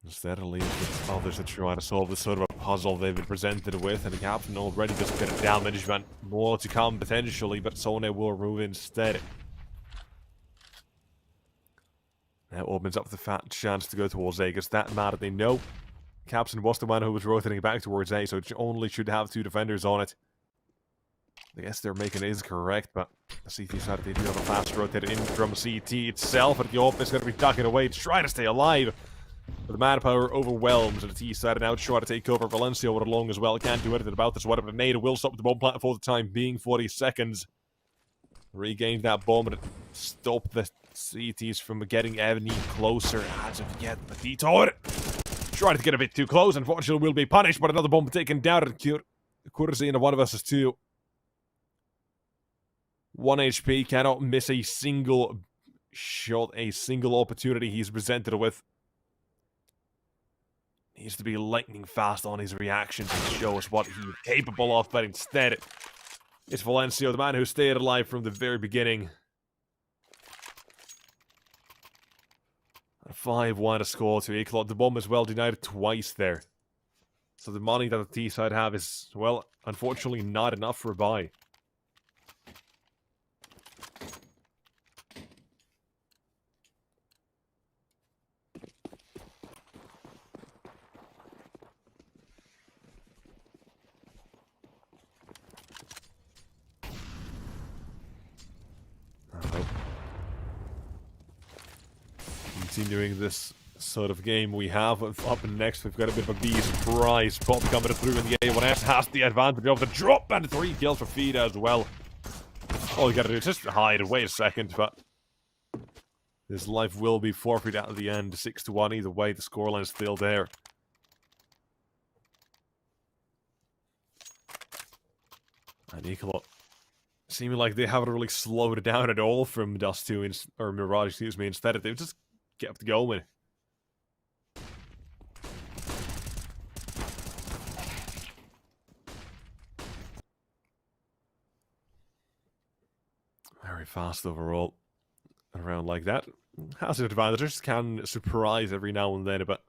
Instead, it leaves the others to try to solve this sort of a puzzle they've been presented with, and the captain already does a bit of damage, but more to come potentially, but Sone will move instead. That opens up the fat chance to go towards A, because that matter they know Capson was the one who was rotating back towards A, so it only should have 2 defenders on it. I guess they're making it is correct, but the CT side, they do have a fast rotate in from CT itself, and the AWP is going to be ducking away to try to stay alive. But the manpower overwhelms, and the T side now try to take over Valencia with it along as well. Can't do anything about this. What a grenade will stop the bomb plant for the time being. 40 seconds. Regained that bomb, and it stopped the CTs from getting any closer as of yet. But Detour trying to get a bit too close. Unfortunately, will be punished, but another bomb taken down. Kurzi and one of us is 2. 1 HP, cannot miss a single shot, a single opportunity he's presented with. Needs to be lightning fast on his reactions and show us what he's capable of, but instead, it's Valencio, the man who stayed alive from the very beginning. A 5-1 score to ECLOT. The bomb is well denied twice there. So the money that the T-side have is, well, unfortunately not enough for a buy. Continuing this sort of game we have up next, we've got a bit of a B surprise. Pop coming through in the A1S has the advantage of the drop and 3 kills for Fida as well. All you gotta do is just hide and wait a second, but his life will be forfeit at the end. 6-1 either way, the scoreline is still there. And ECLOT seeming like they haven't really slowed it down at all from Dust 2, or Mirage, excuse me. Instead, they've just kept going. Very fast overall. Around like that. Has advantages, can surprise every now and then, but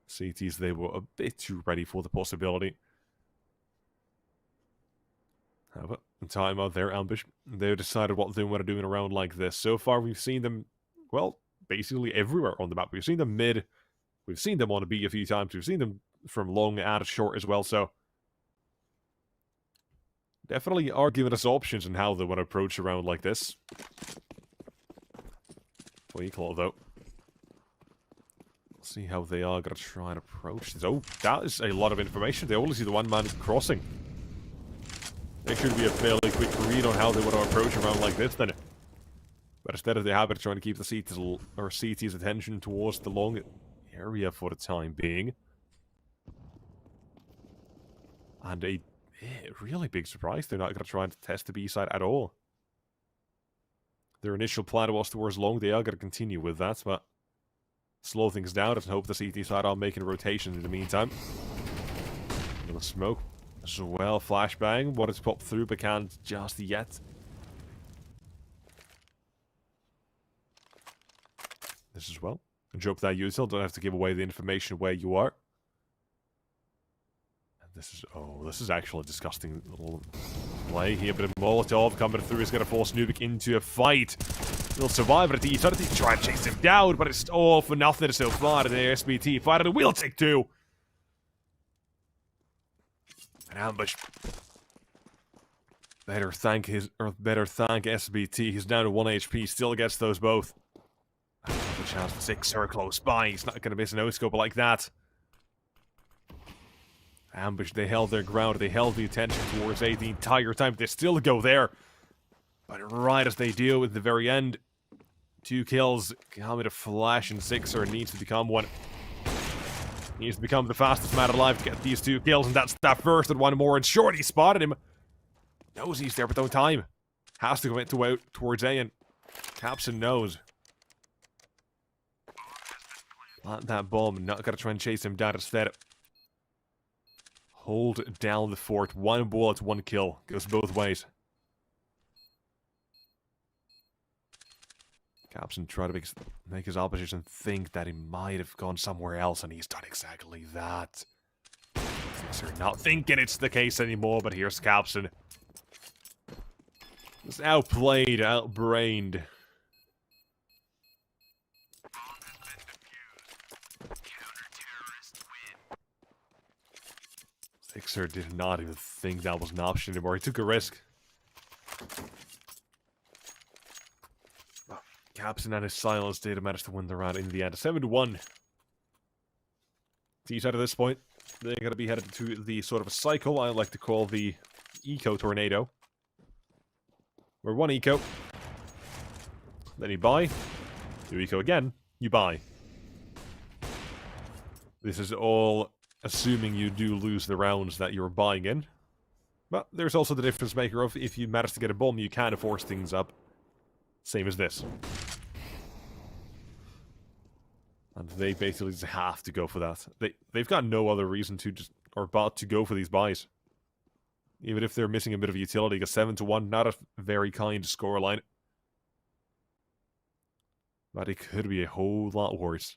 CTs, they were a bit too ready for the possibility. However, in time of their ambush, they've decided what they want to do in a round like this. So far, we've seen them, well, basically everywhere on the map. We've seen them mid, we've seen them on a B a few times, we've seen them from long and short as well, so definitely are giving us options on how they want to approach a round like this. For ECLOT, though. Let's see how they are going to try and approach this. Oh, that is a lot of information. They only see the one man crossing. There should be a fairly quick read on how they want to approach a round like this, then. But instead of the habit of trying to keep the CT's attention towards the long area for the time being. And a really big surprise, they're not going to try and test the B side at all. Their initial plan was towards long, they are going to continue with that, but slow things down and hope the CT side are making rotations in the meantime. A little smoke as well, flashbang, what has popped through but can't just yet. This as well. A joke that you still don't have to give away the information where you are. And this is, oh, this is actually a disgusting little play here, but a Molotov coming through is going to force Nubik into a fight. He'll survive at the side. He's trying to chase him down, but it's all for nothing so far. The SBT fighter will take 2. An ambush. Better thank SBT. He's down to 1 HP. Still gets those both. The chance for 6 are close by. He's not going to miss a no-scope like that. Ambush, they held their ground. They held the attention towards A the entire time. They still go there. But right as they do at the very end, 2 kills. Coming to flash, and Sixer needs to become one. He needs to become the fastest man alive to get these 2 kills, and that's that first and one more. And Shorty spotted him. Knows he's there, but no time. Has to go out towards A, and Capson knows. Plant that bomb, not gonna try and chase him down instead. Hold down the fort. 1 bullet, 1 kill. Goes both ways. Capson tried to make his opposition think that he might have gone somewhere else, and he's done exactly that. They're not thinking it's the case anymore, but here's Capson. Just outplayed, outbrained. Sixer did not even think that was an option anymore. He took a risk. Capson and his silence did manage to win the round in the end. 7-1. T-side at this point, they're going to be headed to the sort of a cycle I like to call the Eco Tornado. We're 1 Eco. then you buy. You eco again, you buy. This is all assuming you do lose the rounds that you're buying in. But there's also the difference maker of if you manage to get a bomb, you can force things up. Same as this. And they basically just have to go for that. They've got no other reason to just, or but to go for these buys. Even if they're missing a bit of utility, because 7-1, not a very kind scoreline. But it could be a whole lot worse.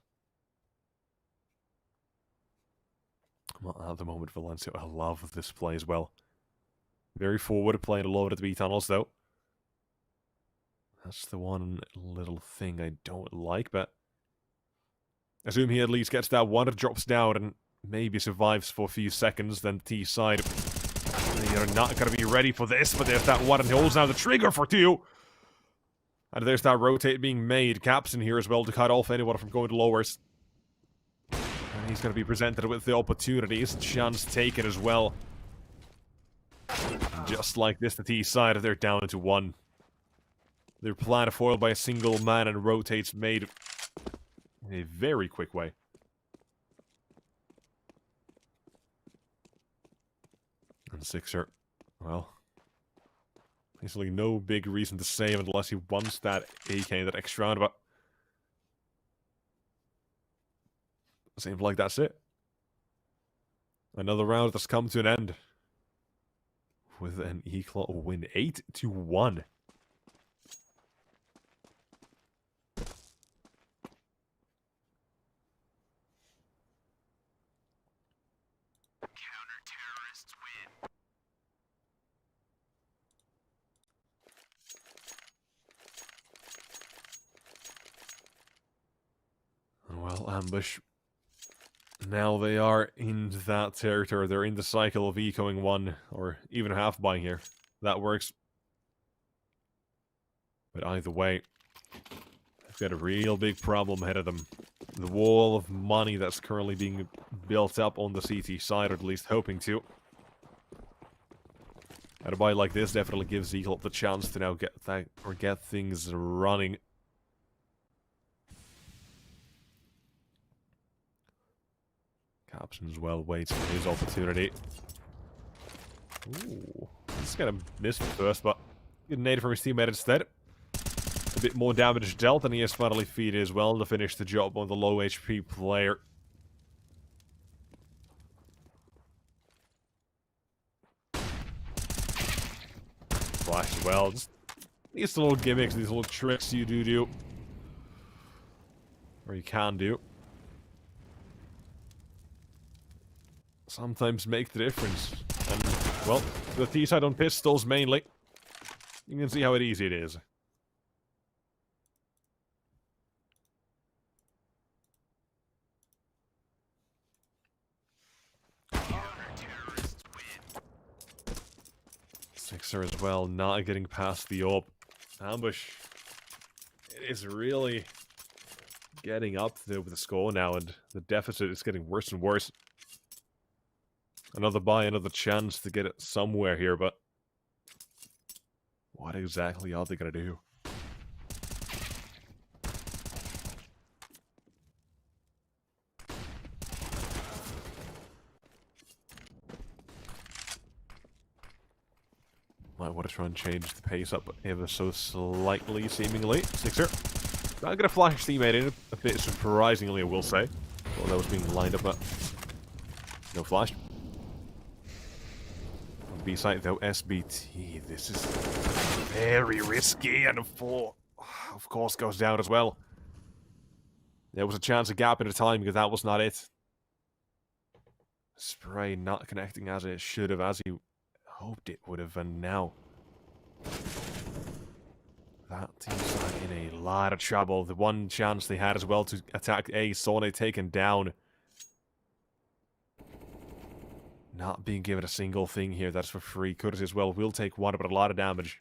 Well, at the moment, Valencia, I love this play as well. Very forward, playing a lot of the B tunnels, though. That's the one little thing I don't like, but... assume he at least gets that one, it drops down, and maybe survives for a few seconds, then T side... they are not going to be ready for this, but there's that one, and he holds down the trigger for 2! And there's that rotate being made. Caps in here as well to cut off anyone from going to lowers. And he's going to be presented with the opportunities. Chance taken as well. Just like this, the T side, they're down to 1. They're planted foiled by a single man and rotates made in a very quick way. And Sixer, well, basically no big reason to save unless he wants that AK, that extra round, but seems like that's it. Another round that's come to an end with an ECLOT win, 8-1. Well, Ambush, now they are in that territory. They're in the cycle of ecoing 1, or even half buying here. That works. But either way, they've got a real big problem ahead of them. The wall of money that's currently being built up on the CT side, or at least hoping to. And a buy like this definitely gives ECLOT the chance to now get that, or get things running. Capson as well waits for his opportunity. Ooh, he's gonna miss the first, but good nade from his teammate instead. A bit more damage dealt, and he has finally feeded as well to finish the job on the low HP player. Flash as well. Just these little gimmicks, these little tricks you do. Or you can do. Sometimes make the difference. And, well, the T-side on pistols mainly. You can see how easy it is. Sixer as well, not getting past the orb. Ambush. It is really getting up there with the score now, and the deficit is getting worse and worse. Another buy, another chance to get it somewhere here, but what exactly are they going to do? Might want to try and change the pace up ever so slightly, seemingly. Sixer. Not going to flash his teammate in, a bit surprisingly, I will say. Well, that was being lined up, but no flash. B-side though, SBT. This is very risky, and a 4, of course, goes down as well. There was a chance of gap in the time, because that was not it. Spray not connecting as it should have, as he hoped it would have, and now that team's in a lot of trouble. The one chance they had as well to attack A, Sone taken down. Not being given a single thing here, that's for free. Curtis as well will take 1, but a lot of damage.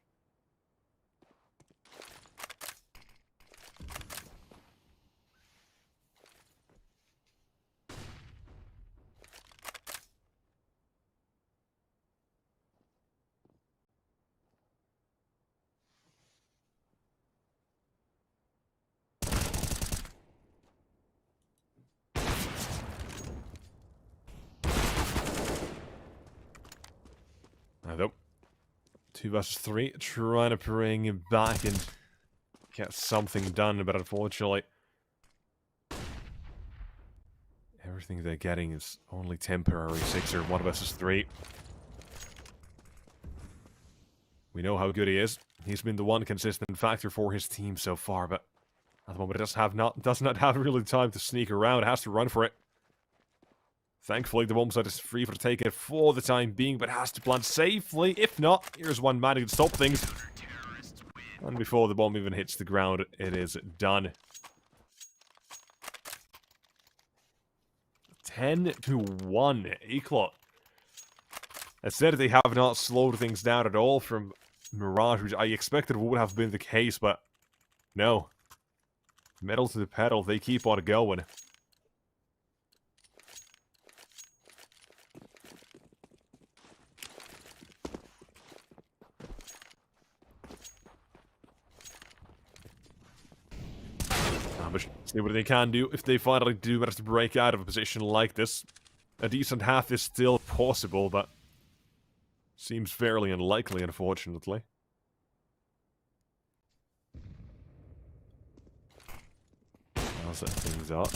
2 versus 3, trying to bring him back and get something done, but unfortunately, everything they're getting is only temporary. 6 or 1 versus 3. We know how good he is. He's been the one consistent factor for his team so far, but at the moment it does not have really time to sneak around. It has to run for it. Thankfully, the bomb site is free for taking it for the time being, but has to plant safely. If not, here's one man who can stop things. And before the bomb even hits the ground, it is done. 10-1, ECLOT. I said they have not slowed things down at all from Mirage, which I expected would have been the case, but no. Metal to the pedal, they keep on going. See what they can do if they finally do manage to break out of a position like this. A decent half is still possible, but seems fairly unlikely, unfortunately. I'll set things up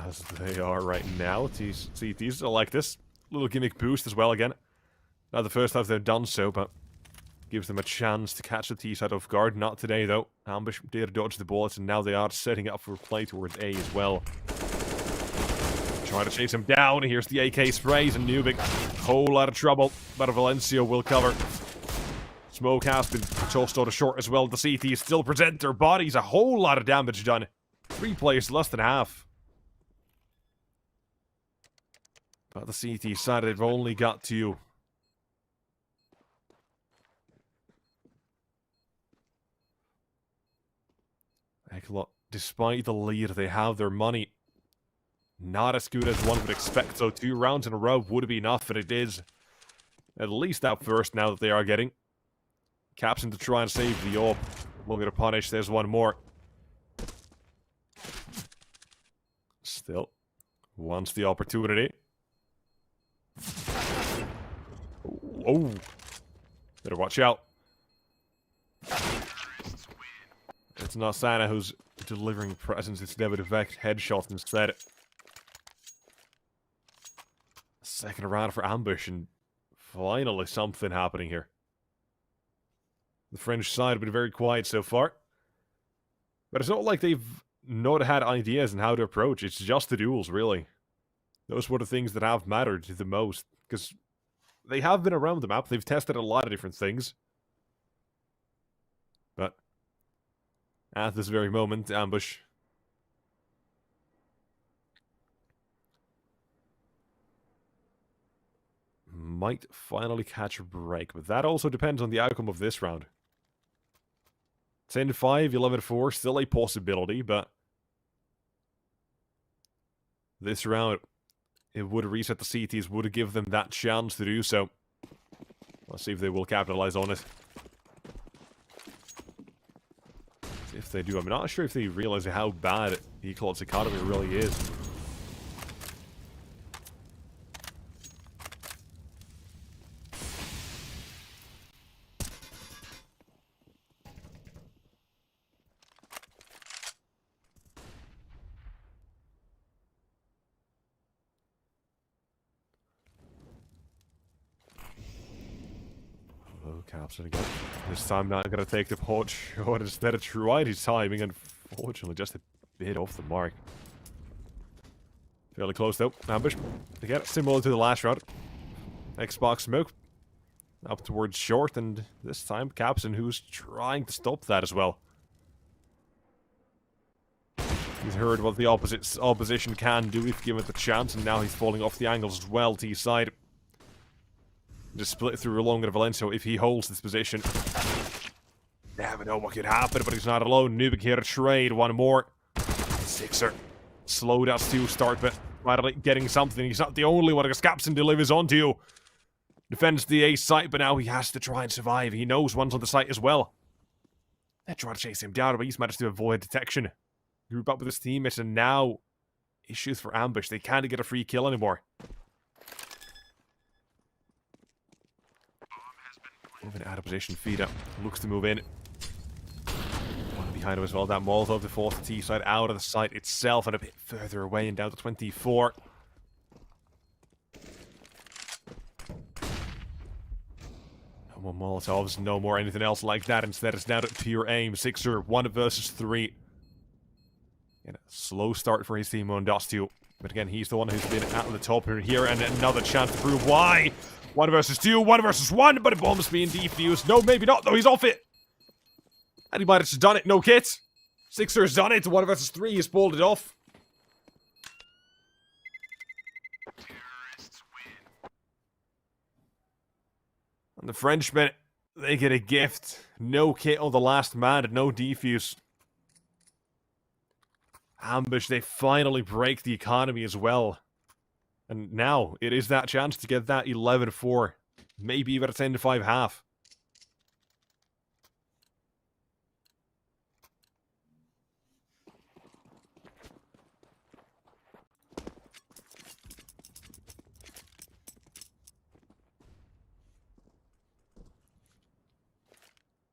as they are right now. CTs are like this. Little gimmick boost as well again. Not the first time they've done so, but gives them a chance to catch the T-side off guard. Not today, though. Ambush did dodge the bullets, and now they are setting up for play towards A as well. Trying to chase him down. Here's the AK sprays, and Entropiq. Whole lot of trouble, but Valencia will cover. Smoke has been tossed out of short as well. The CTs still present their bodies. A whole lot of damage done. 3 players, less than half. But the CT side, they've only got 2. ECLOT, despite the lead, they have their money. Not as good as one would expect, so 2 rounds in a row would be enough, and it is at least that first now that they are getting. Captain to try and save the orb. Looking to punish, there's one more. Still, wants the opportunity. Oh, better watch out. It's not Santa who's delivering presents, it's David Vec headshot instead. Second round for ambush, and finally something happening here. The French side have been very quiet so far. But it's not like they've not had ideas on how to approach, it's just the duels, really. Those were the things that have mattered the most, because they have been around the map, they've tested a lot of different things. But at this very moment, ambush might finally catch a break, but that also depends on the outcome of this round. 10-5, 11-4, still a possibility, but this round, it would reset the CTs, would give them that chance to do so. Let's see if they will capitalize on it. If they do, I'm not sure if they realize how bad ECLOT's economy really is. Captain again. This time not gonna take the pot shot instead of tried his timing, unfortunately just a bit off the mark. Fairly close though. Ambush. Again, similar to the last round. Xbox smoke. Up towards short, and this time Capson who's trying to stop that as well. He's heard what the opposition can do if given the chance, and now he's falling off the angles as well to his side. Just split through along at Valencia if he holds this position. Never know what could happen, but he's not alone. Entropiq here to trade. One more. Sixer. Slowed us to start, but finally getting something. He's not the only one. Capson delivers onto you. Defends the A site, but now he has to try and survive. He knows one's on the site as well. They're trying to chase him down, but he's managed to avoid detection. Group up with his teammates, and now issues for ambush. They can't get a free kill anymore. Moving out of position, feeder looks to move in. One behind him as well, that Molotov to force the T side out of the site itself and a bit further away and down to 24. No more Molotovs, no more anything else like that. Instead, it's down to pure aim. Sixer, 1 versus 3. And a slow start for his team on Dust2. But again, he's the one who's been at the top here, and another chance to prove why. 1 versus 2, 1 versus 1, but a bomb's being defused. No, maybe not, though. He's off it. And he might have just done it. No kit. Sixer has done it. 1 versus 3. He's pulled it off. And the Frenchmen, they get a gift. No kit on the last man and no defuse. Ambush, they finally break the economy as well. And now, it is that chance to get that 11-4. Maybe even a 10-5 half.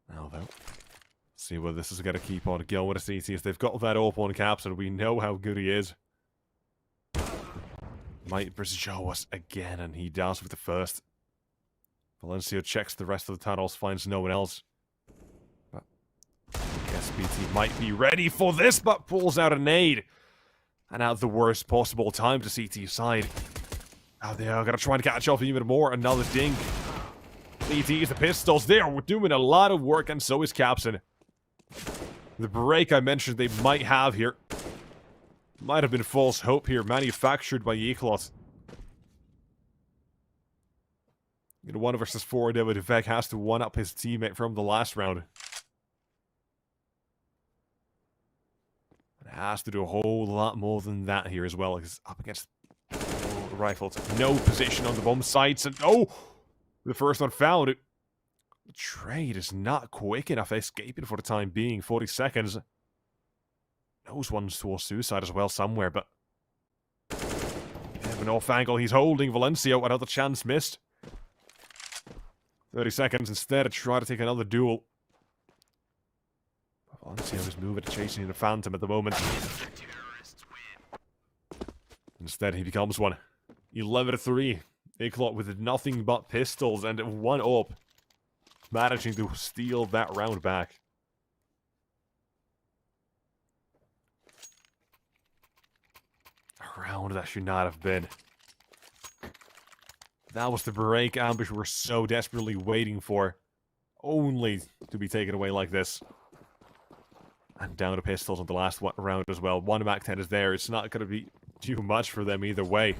Now though, see whether this is going to keep on going with the CTs. They've got that open caps and we know how good he is. Might show us again, and he does with the first. Valencia checks the rest of the tunnels, finds no one else. But I guess BT might be ready for this, but pulls out a nade. And at the worst possible time to CT side. Now they are going to try and catch up even more. Another dink. BT, the pistols, they are doing a lot of work, and so is Capson. The break I mentioned they might have here. Might have been false hope here, manufactured by ECLOT. In 1 versus 4, David Vec has to one-up his teammate from the last round. And has to do a whole lot more than that here as well. He's up against rifles. No position on the bomb sites, and oh! The first one found it. The trade is not quick enough escaping for the time being. 40 seconds. Those ones towards suicide as well somewhere, but... an off angle. He's holding Valencio. Another chance missed. 30 seconds instead to try to take another duel. Valencio is moving to chasing the Phantom at the moment. Instead, he becomes one. 11-3. ECLOT with nothing but pistols and 1 up. Managing to steal that round back. A round that should not have been. That was the break ambush we're so desperately waiting for. Only to be taken away like this. And down to pistols on the last round as well. 1 MAC-10 is there. It's not going to be too much for them either way.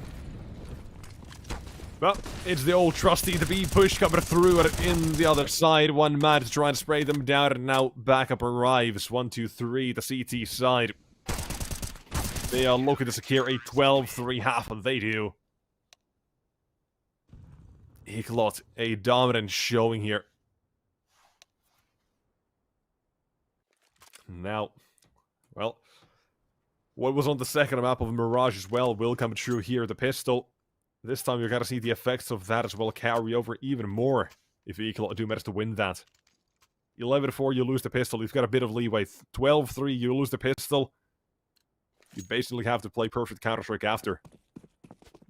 Well, it's the old trusty, the B push coming through in the other side. 1 man to try and spray them down, and now backup arrives. 1, 2, 3, the CT side. They are looking to secure a 12-3 half, and they do. ECLOT, a dominant showing here. Now, well, what was on the second map of Mirage as well will come true here. The pistol. This time you're going to see the effects of that as well carry over even more if ECLOT do manage to win that. 11-4, you lose the pistol. You've got a bit of leeway. 12-3, you lose the pistol. You basically have to play perfect Counter-Strike after.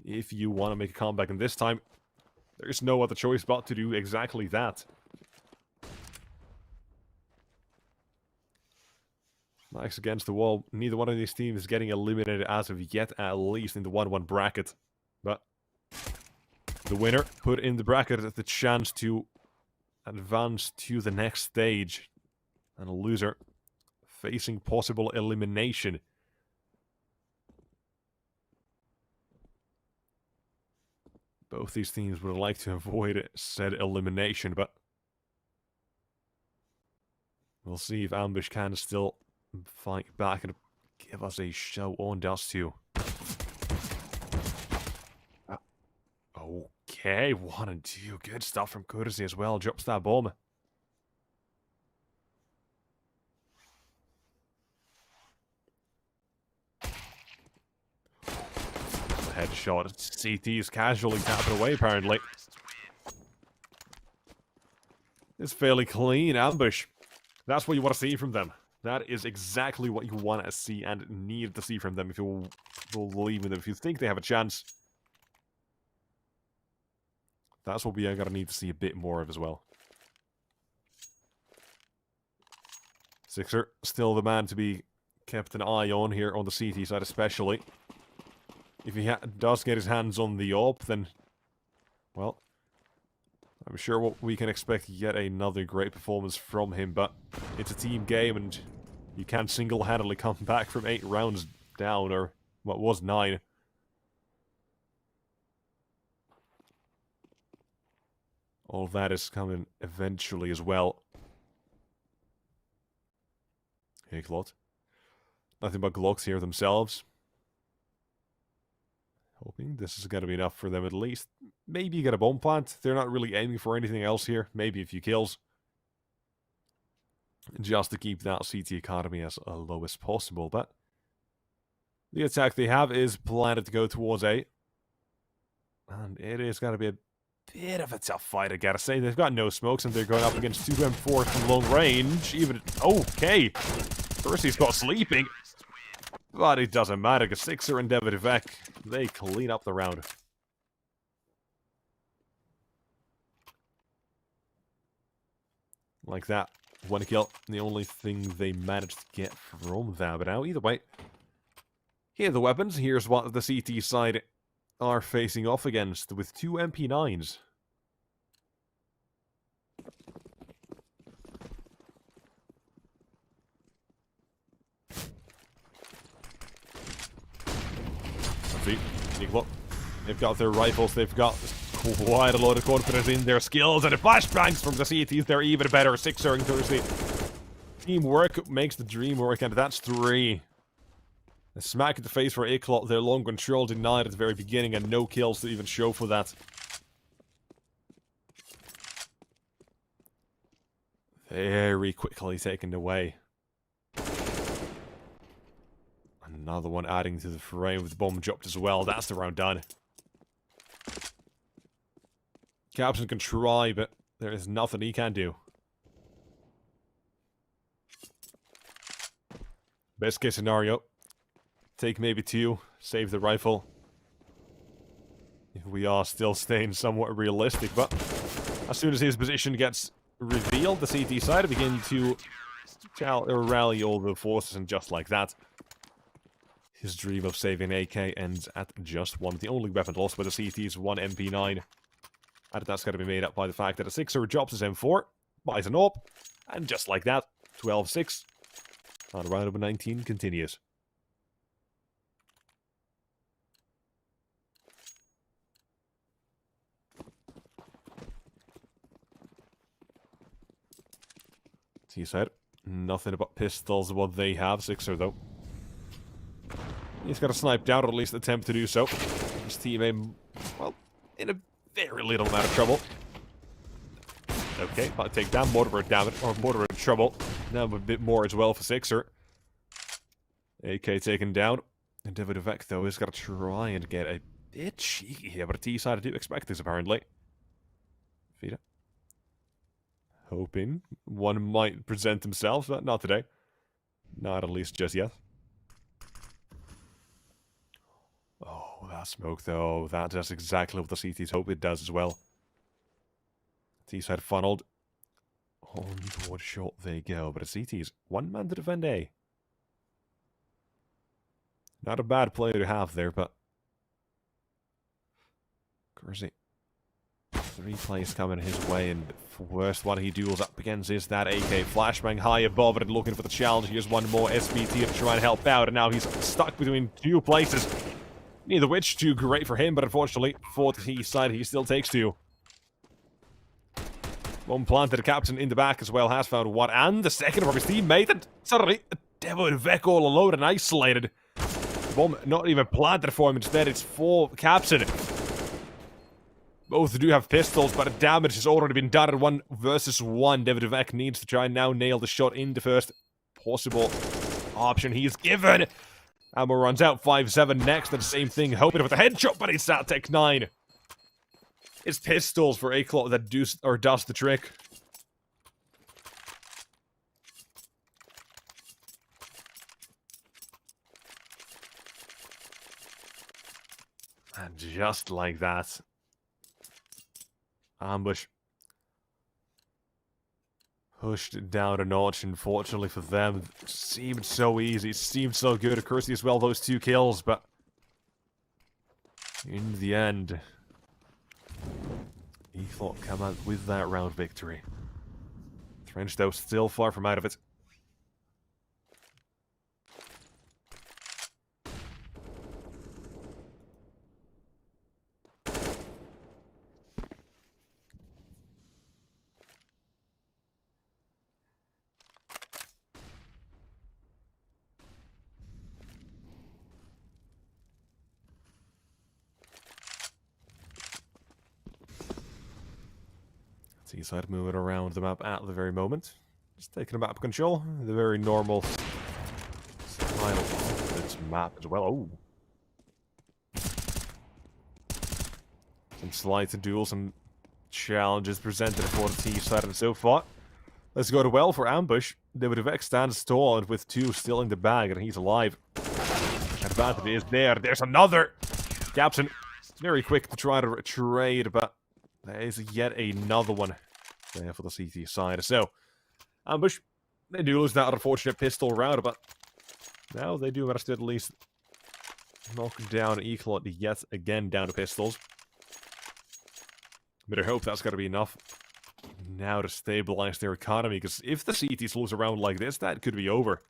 If you want to make a comeback, and this time, there's no other choice but to do exactly that. Max against the wall. Neither one of these teams is getting eliminated as of yet, at least in the 1-1 bracket. But the winner put in the bracket the chance to advance to the next stage. And a loser facing possible elimination. Both these teams would like to avoid said elimination, but we'll see if Ambush can still fight back and give us a show on Dust2. Okay, 1 and 2. Good stuff from Courtesy as well. Drops that bomb. Headshot. CT is casually tapping away, apparently. It's fairly clean ambush. That's what you want to see from them. That is exactly what you want to see and need to see from them if you believe in them. If you think they have a chance, that's what we are going to need to see a bit more of as well. Sixer, still the man to be kept an eye on here on the CT side especially. If he does get his hands on the AWP, then, well, I'm sure what we can expect yet another great performance from him, but it's a team game and you can't single-handedly come back from 8 rounds down, or what was 9. All of that is coming eventually as well. ECLOT. Nothing but Glocks here themselves. Hoping this is going to be enough for them at least. Maybe get a bomb plant. They're not really aiming for anything else here. Maybe a few kills. Just to keep that CT economy as low as possible. But the attack they have is planted to go towards A. And it is going to be a bit of a tough fight, I gotta say. They've got no smokes and they're going up against 2 M4s from long range. Even, okay. First he's got sleeping. But it doesn't matter, because Sixer and Dignitas, they clean up the round. Like that. 1 kill. The only thing they managed to get from that. But now, either way, here are the weapons. Here's what the CT side are facing off against with 2 MP9s. See, ECLOT. They've got their rifles, they've got quite a lot of confidence in their skills, and the flashbangs from the CTs, they're even better. Sixer and Thursday. Teamwork makes the dream work, and that's 3. A smack in the face for ECLOT, their long control denied at the very beginning, and no kills to even show for that. Very quickly taken away. Another one adding to the frame with the bomb dropped as well. That's the round done. Captain can try, but there is nothing he can do. Best case scenario. Take maybe 2. Save the rifle. We are still staying somewhat realistic, but as soon as his position gets revealed, the CT side begin to rally all the forces, and just like that, his dream of saving AK ends at just 1. The only weapon lost by the CT is 1 MP9. And that's going to be made up by the fact that a Sixer drops his M4, buys an AWP, and just like that, 12-6. And round number 19 continues. He said, nothing but pistols what they have. Sixer though. He's got to snipe down, or at least attempt to do so. His teammate, well, in a very little amount of trouble. Okay, I'll take down moderate damage, or moderate trouble. Now a bit more as well for Sixer. AK taken down. And Dignitas, though, has got to try and get a bit cheeky here, but a T-side, I do expect this, apparently. Vita. Hoping one might present himself, but not today. Not at least just yet. Oh, that smoke, though. That does exactly what the CTs hope it does as well. T-side funneled. On towards shot they go, but the CTs, 1 man to defend A. Not a bad player to have there, but... Crazy. 3 plays coming his way, and the worst one he duels up against is that AK flashbang high above it and looking for the challenge. Here's one more SBT to try and help out, and now he's stuck between 2 places. Neither which too great for him, but unfortunately, for the T side, he still takes 2. One planted, a captain in the back as well has found 1, and the second from his teammate, and suddenly, Dignitas all alone and isolated. Bomb not even planted for him, instead it's for captain. Both do have pistols, but the damage has already been done at 1 versus 1. Dignitas needs to try and now nail the shot in the first possible option he's given. Ammo runs out, 5-7 next, and the same thing, hoping with a headshot, but it's at Tech 9. It's pistols for ECLOT that does the trick. Just like that. Ambush. Pushed down a notch, unfortunately for them. It seemed so easy, it seemed so good. Of course, as well, those 2 kills, but in the end, ECLOT come out with that round victory. Trench, though, still far from out of it. Seaside moving around the map at the very moment. Just taking a map control. The very normal style of this map as well. Oh. Some slight duels, some challenges presented for the T side and so far. Let's go to well for ambush. Dignitas stands tall and with 2 still in the bag, and he's alive. Advantage is there. There's another! Captain, very quick to try to trade, but there is yet another one there for the CT side. So, ambush, they do lose that unfortunate pistol round, but now they do manage to at least knock down ECLOT yet again down to pistols. But I hope that's going to be enough now to stabilize their economy, because if the CTs lose a round like this, that could be over.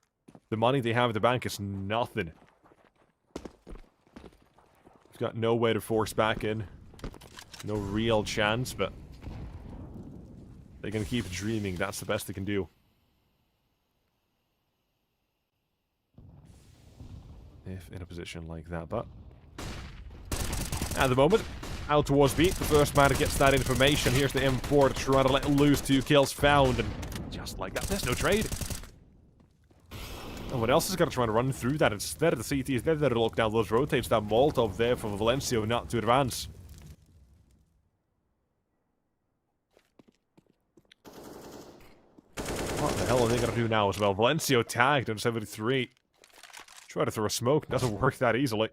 The money they have in the bank is nothing. They've got no way to force back in. No real chance, but they can keep dreaming. That's the best they can do. If in a position like that, but at the moment, out towards B, the first man gets that information. Here's the M4 to try to let loose. 2 kills found, and just like that, there's no trade. And what else is going to try to run through that? Instead of the CTs, they're there to lock down those rotates. That Molotov there for Valencia not to advance. What the hell are they going to do now as well? Valencia tagged on 73. Try to throw a smoke. Doesn't work that easily.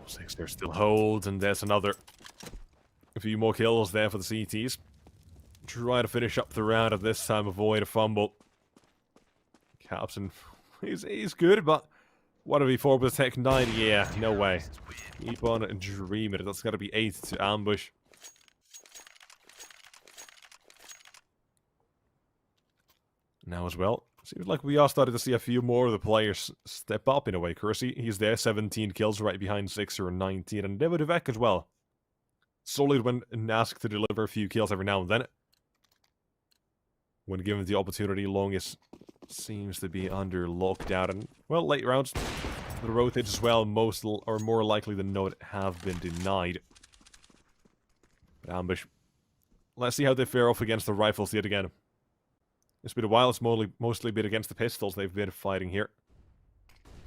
Sixer still holds, and there's a few more kills there for the CTs. Try to finish up the round, and this time avoid a fumble. Capson, he's good, but what if he 4 with Tech 9? Yeah, no way. Keep on dreaming. That's got to be 8 to ambush. Now as well, seems like we are starting to see a few more of the players step up in a way. Kersey, he's there, 17 kills right behind Sixer and 19, and Dignitas as well. Solid when asked to deliver a few kills every now and then. When given the opportunity, Longest seems to be under lockdown, and, well, late rounds, the rotates as well, most or more likely than not, have been denied. But ambush. Let's see how they fare off against the rifles yet again. It's been a while, it's mostly been against the pistols they've been fighting here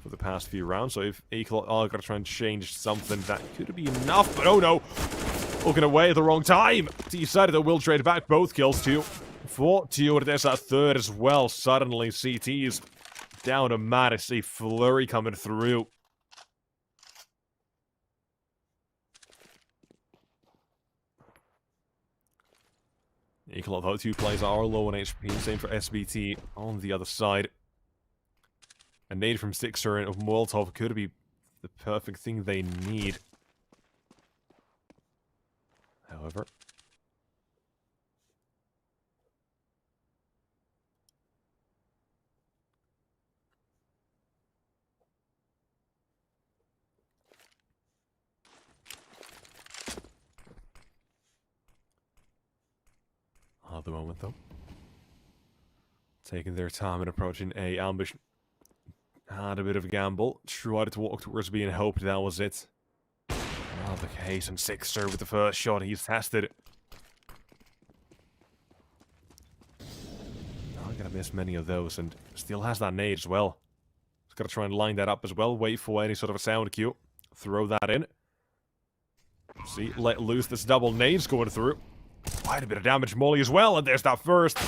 for the past few rounds, so if ECLOT are going to try and change something, that could be enough, but oh no! Looking away at the wrong time! Decided that we'll trade back both kills too. 4-2, and there's that third as well. Suddenly, CT's down to Mattis, a flurry coming through. ECLOT, though, 2 players are low on HP, same for SBT on the other side. A nade from Sixer and Molotov could be the perfect thing they need. However, at the moment, though, taking their time and approaching A. Ambush had a bit of a gamble, tried to walk towards B and hoped that was it. Not the case, and Sixer with the first shot, he's tested. Not gonna miss many of those, and still has that nade as well. He's gotta try and line that up as well, wait for any sort of a sound cue, throw that in. See, let loose this double nades going through. Quite a bit of damage Molly as well, and there's that first.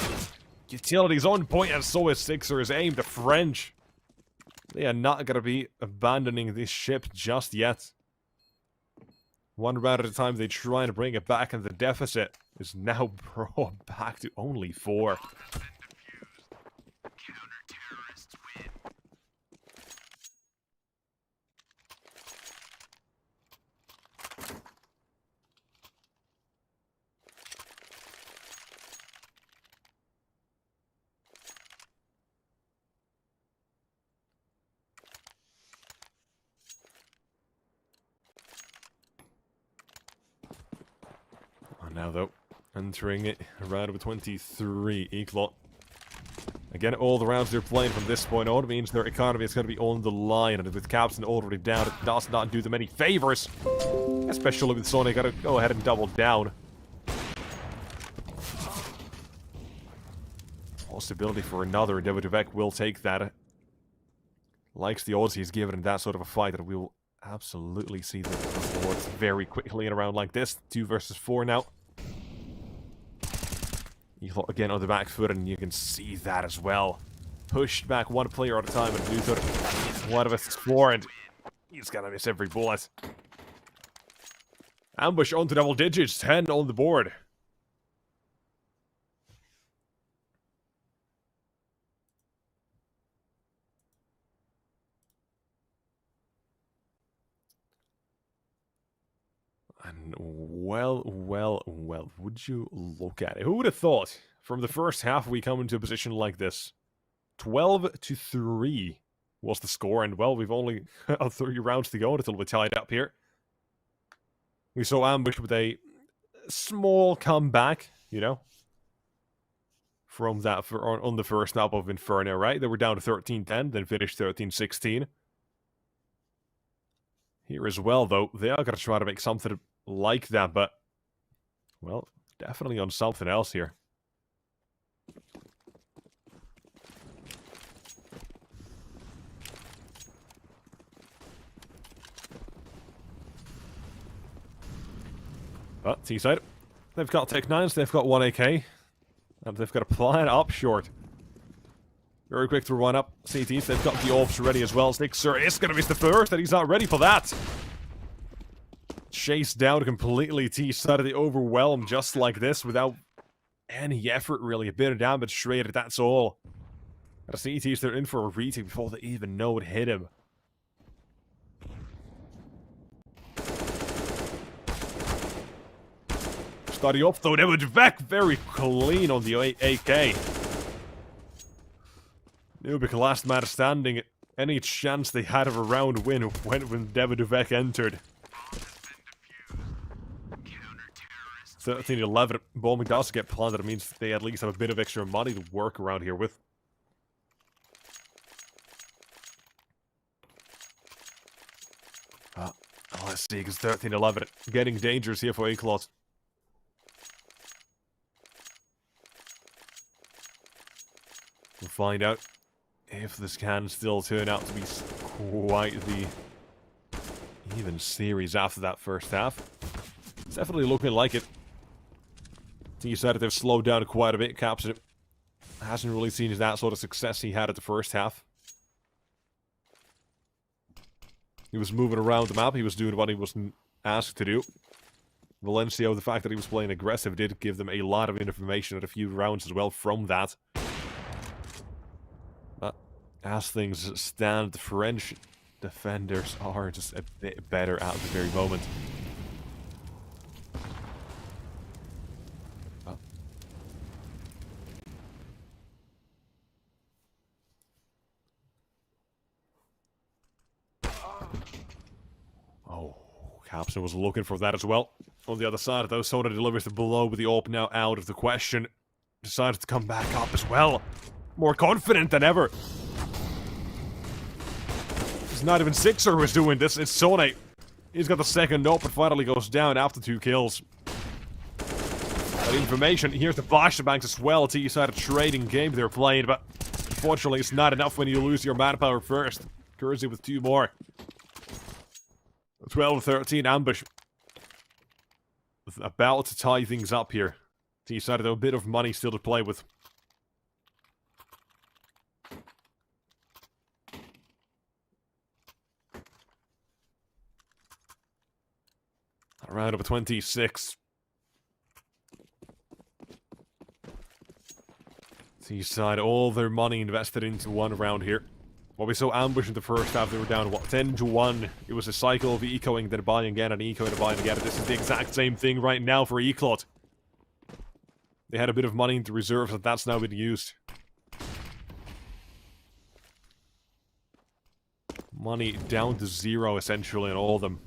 Utility's on point, and so is Sixer's aim. The French, they are not going to be abandoning this ship just yet. One round at a time, they try to bring it back, and the deficit is now brought back to only 4. Now, though, entering it around with 23, ECLOT. Again, all the rounds they're playing from this point on means their economy is going to be on the line, and with Captain already down, it does not do them any favors. Especially with Sony, gotta go ahead and double down. Possibility for another, Entropiq will take that. Likes the odds he's given in that sort of a fight, that we will absolutely see the rewards very quickly in a round like this. 2 versus 4 now. ECLOT again on the back foot, and you can see that as well. Pushed back one player at a time, and Luther, one of us is 4, and he's gonna miss every bullet. Ambush onto double digits, 10 on the board. And well, would you look at it? Who would have thought from the first half we come into a position like this? 12-3 was the score, and well, we've only 3 rounds to go until we're tied up here. We saw Ambush with a small comeback, you know, from that on the first map of Inferno, right? They were down to 13-10, then finished 13-16. Here as well, though, they are going to try to make something like that, but, well, definitely on something else here. But, T-side, they've got Tech 9s, they've got 1 AK, and they've got a plan up short. Very quick to run up. CTs, they've got the orbs ready as well. Sixer is going to miss the first, and he's not ready for that. Chased down completely. T-side of the overwhelm just like this without any effort, really. A bit of damage straight, that's all. The CTs, they're in for a retake before they even know it hit him. Starting off, though, Entropiq very clean on the AK. Entropiq, last man standing. Any chance they had of a round win went when Entropiq entered. 13-11. Bombing does get planted. It means they at least have a bit of extra money to work around here with. Let's see, because 13-11. Getting dangerous here for ECLOT. We'll find out if this can still turn out to be quite the even series after that first half. It's definitely looking like it. T-side, they've slowed down quite a bit. Caps hasn't really seen that sort of success he had at the first half. He was moving around the map. He was doing what he was asked to do. Valencio, the fact that he was playing aggressive did give them a lot of information at a few rounds as well from that. But as things stand, the French defenders are just a bit better at the very moment. Capson was looking for that as well. On the other side, though, Soda delivers the blow with the AWP now out of the question. Decided to come back up as well. More confident than ever. It's not even Sixer who is doing this, it's Sone. He's got the second AWP, but finally goes down after 2 kills. That information, here's the flashbangs as well. T-side, a trading game they're playing, but unfortunately it's not enough when you lose your manpower first. Kersey with 2 more. 12-13 ambush. About to tie things up here. T-side, though, a bit of money still to play with. Around up at 26. T-side, all their money invested into one round here. While we saw ambush in the first half, they were down, what, 10-1. It was a cycle of ecoing, then buying again, and ecoing and buying again. This is the exact same thing right now for ECLOT. They had a bit of money into reserves, and that's now been used. Money down to 0, essentially, on all of them.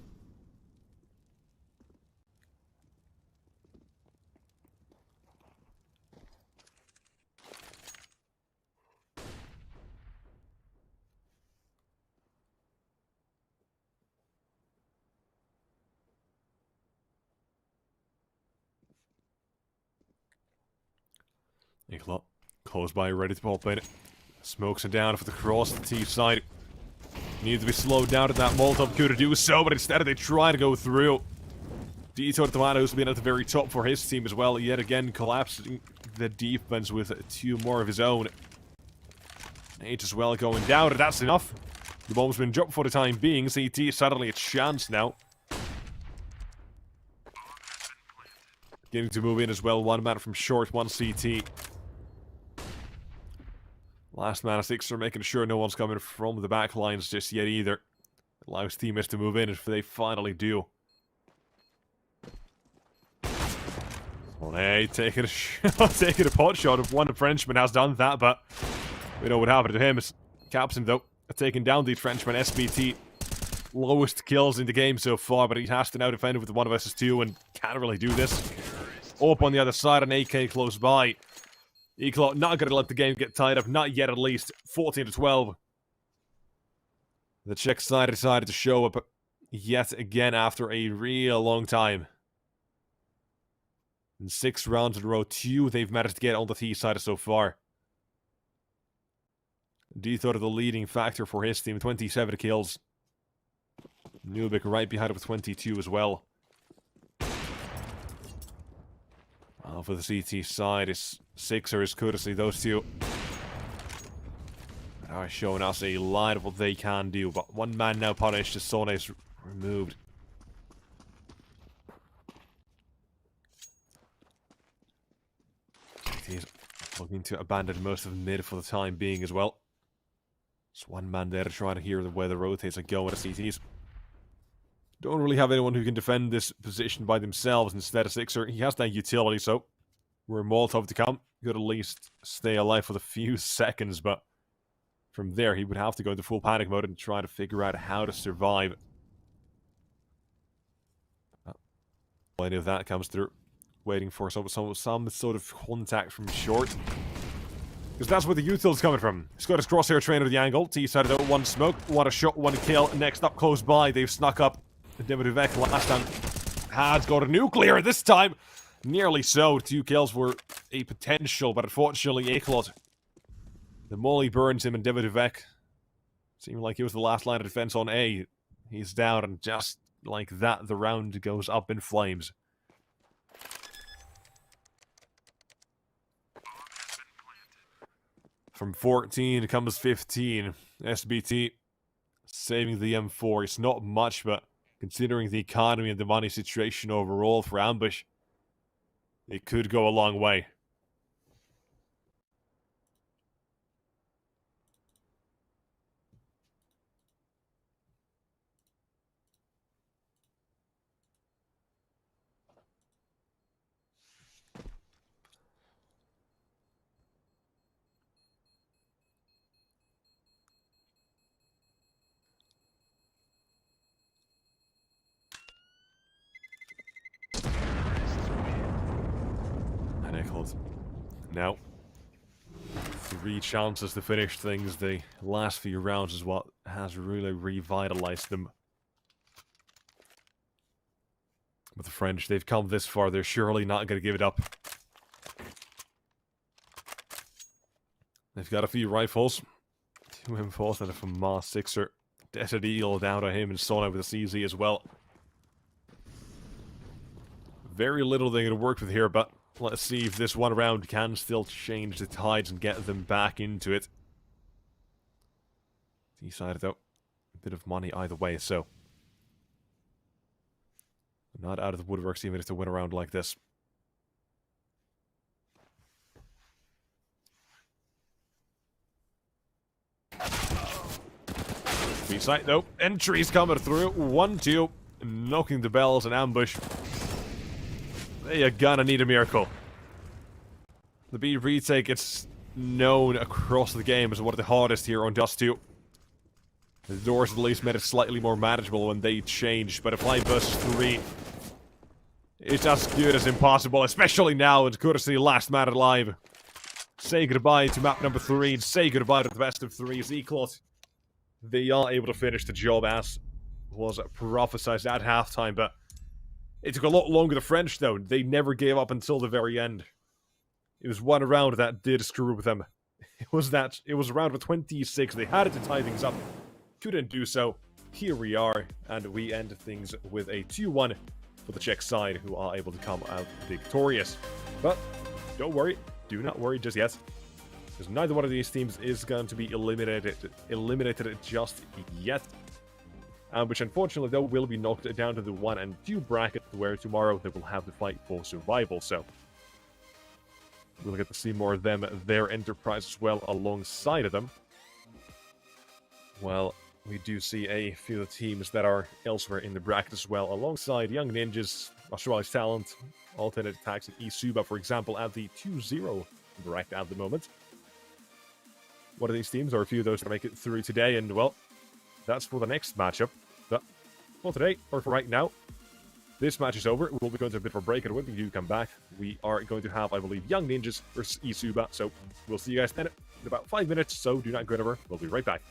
ECLOT, close by, ready to pop in it. Smokes it down for the cross to the T side. Needs to be slowed down, and that Molotov could do so, but instead they try to go through. Dito Tomato's been at the very top for his team as well, yet again collapsing the defense with 2 more of his own. H as well going down, and that's enough. The bomb's been dropped for the time being. CT suddenly a chance now. Getting to move in as well. 1 man from short, 1 CT. Last man of 6 are making sure no one's coming from the back lines just yet either. Allows teammates to move in if they finally do. Well, hey, taking a pot shot of one Frenchman has done that, but we know what happened to him. It's Captain, though, taking down the Frenchman. SBT, lowest kills in the game so far, but he has to now defend it with the 1 vs 2 and can't really do this. Up on the other side, an AK close by. ECLOT not going to let the game get tied up, not yet at least. 14-12. The Czech side decided to show up yet again after a real long time. In 6 rounds in a row, 2 they've managed to get on the T side so far. Dito the leading factor for his team, 27 kills. Nubik right behind with 22 as well. Well, for the CT side, it's Sixers courtesy, those 2 are showing us a lot of what they can do, but 1 man now punished as Sone is removed. He's looking to abandon most of mid for the time being as well. There's 1 man there to try to hear where the rotates are going with the CTs. Don't really have anyone who can defend this position by themselves. Instead of Sixer, he has that utility, so we're Molotov to come. Could at least stay alive for the few seconds, but from there he would have to go into full panic mode and try to figure out how to survive. Any of that comes through. Waiting for some sort of contact from short. Because that's where the util's coming from. He's got his crosshair trainer at the angle. T-side of 1 smoke, 1 a shot, 1 kill. Next up, close by, they've snuck up. Dimiduvek last time had got a nuclear. This time, nearly so. 2 kills were a potential, but unfortunately, ECLOT. The molly burns him, and Dimiduvek seemed like he was the last line of defense on A. He's down, and just like that, the round goes up in flames. From 14 comes 15. SBT saving the M4. It's not much, but considering the economy and the money situation overall for ambush, it could go a long way. Now, 3 chances to finish things. The last few rounds is what has really revitalized them. With the French, they've come this far. They're surely not going to give it up. They've got a few rifles. 2 M4s and a FAMAS 6er. Desert Eagle down to him and Sona with a CZ as well. Very little they're going to work with here, but Let's see if this one round can still change the tides and get them back into it. Decided though, a bit of money either way, so not out of the woodworks even if to win a round like this. B-side, nope. Entries coming through. 1-2. Knocking the bells and ambush. You're gonna need a miracle. The B retake, it's known across the game as one of the hardest here on Dust 2. The doors at least made it slightly more manageable when they changed, but a 5 versus 3 is as good as impossible, especially now in courtesy Last Man Alive. Say goodbye to map number 3 and say goodbye to the best of 3's ECLOT. They are able to finish the job as was prophesized at halftime, but it took a lot longer. The French, though, they never gave up until the very end. It was one round that did screw with them. It was around with 26. They had it to tie things up. Couldn't do so. Here we are, and we end things with a 2-1 for the Czech side, who are able to come out victorious. But don't worry. Do not worry just yet. Because neither one of these teams is going to be eliminated just yet. Which unfortunately, though, will be knocked down to the 1 and 2 bracket, where tomorrow they will have to fight for survival. So we'll get to see more of them, their enterprise as well, alongside of them. Well, we do see a few of the teams that are elsewhere in the bracket as well, alongside Young Ninjas, Australia's Talent, Alternate Attacks, and Isuba, for example, at the 2-0 bracket at the moment. One of these teams, or a few of those that make it through today, and well, that's for the next matchup. But for today, or for right now, this match is over. We'll be going to a bit of a break, and when we do come back, we are going to have, I believe, Young Ninjas versus Isuba. So we'll see you guys then in about 5 minutes, so do not go anywhere. We'll be right back.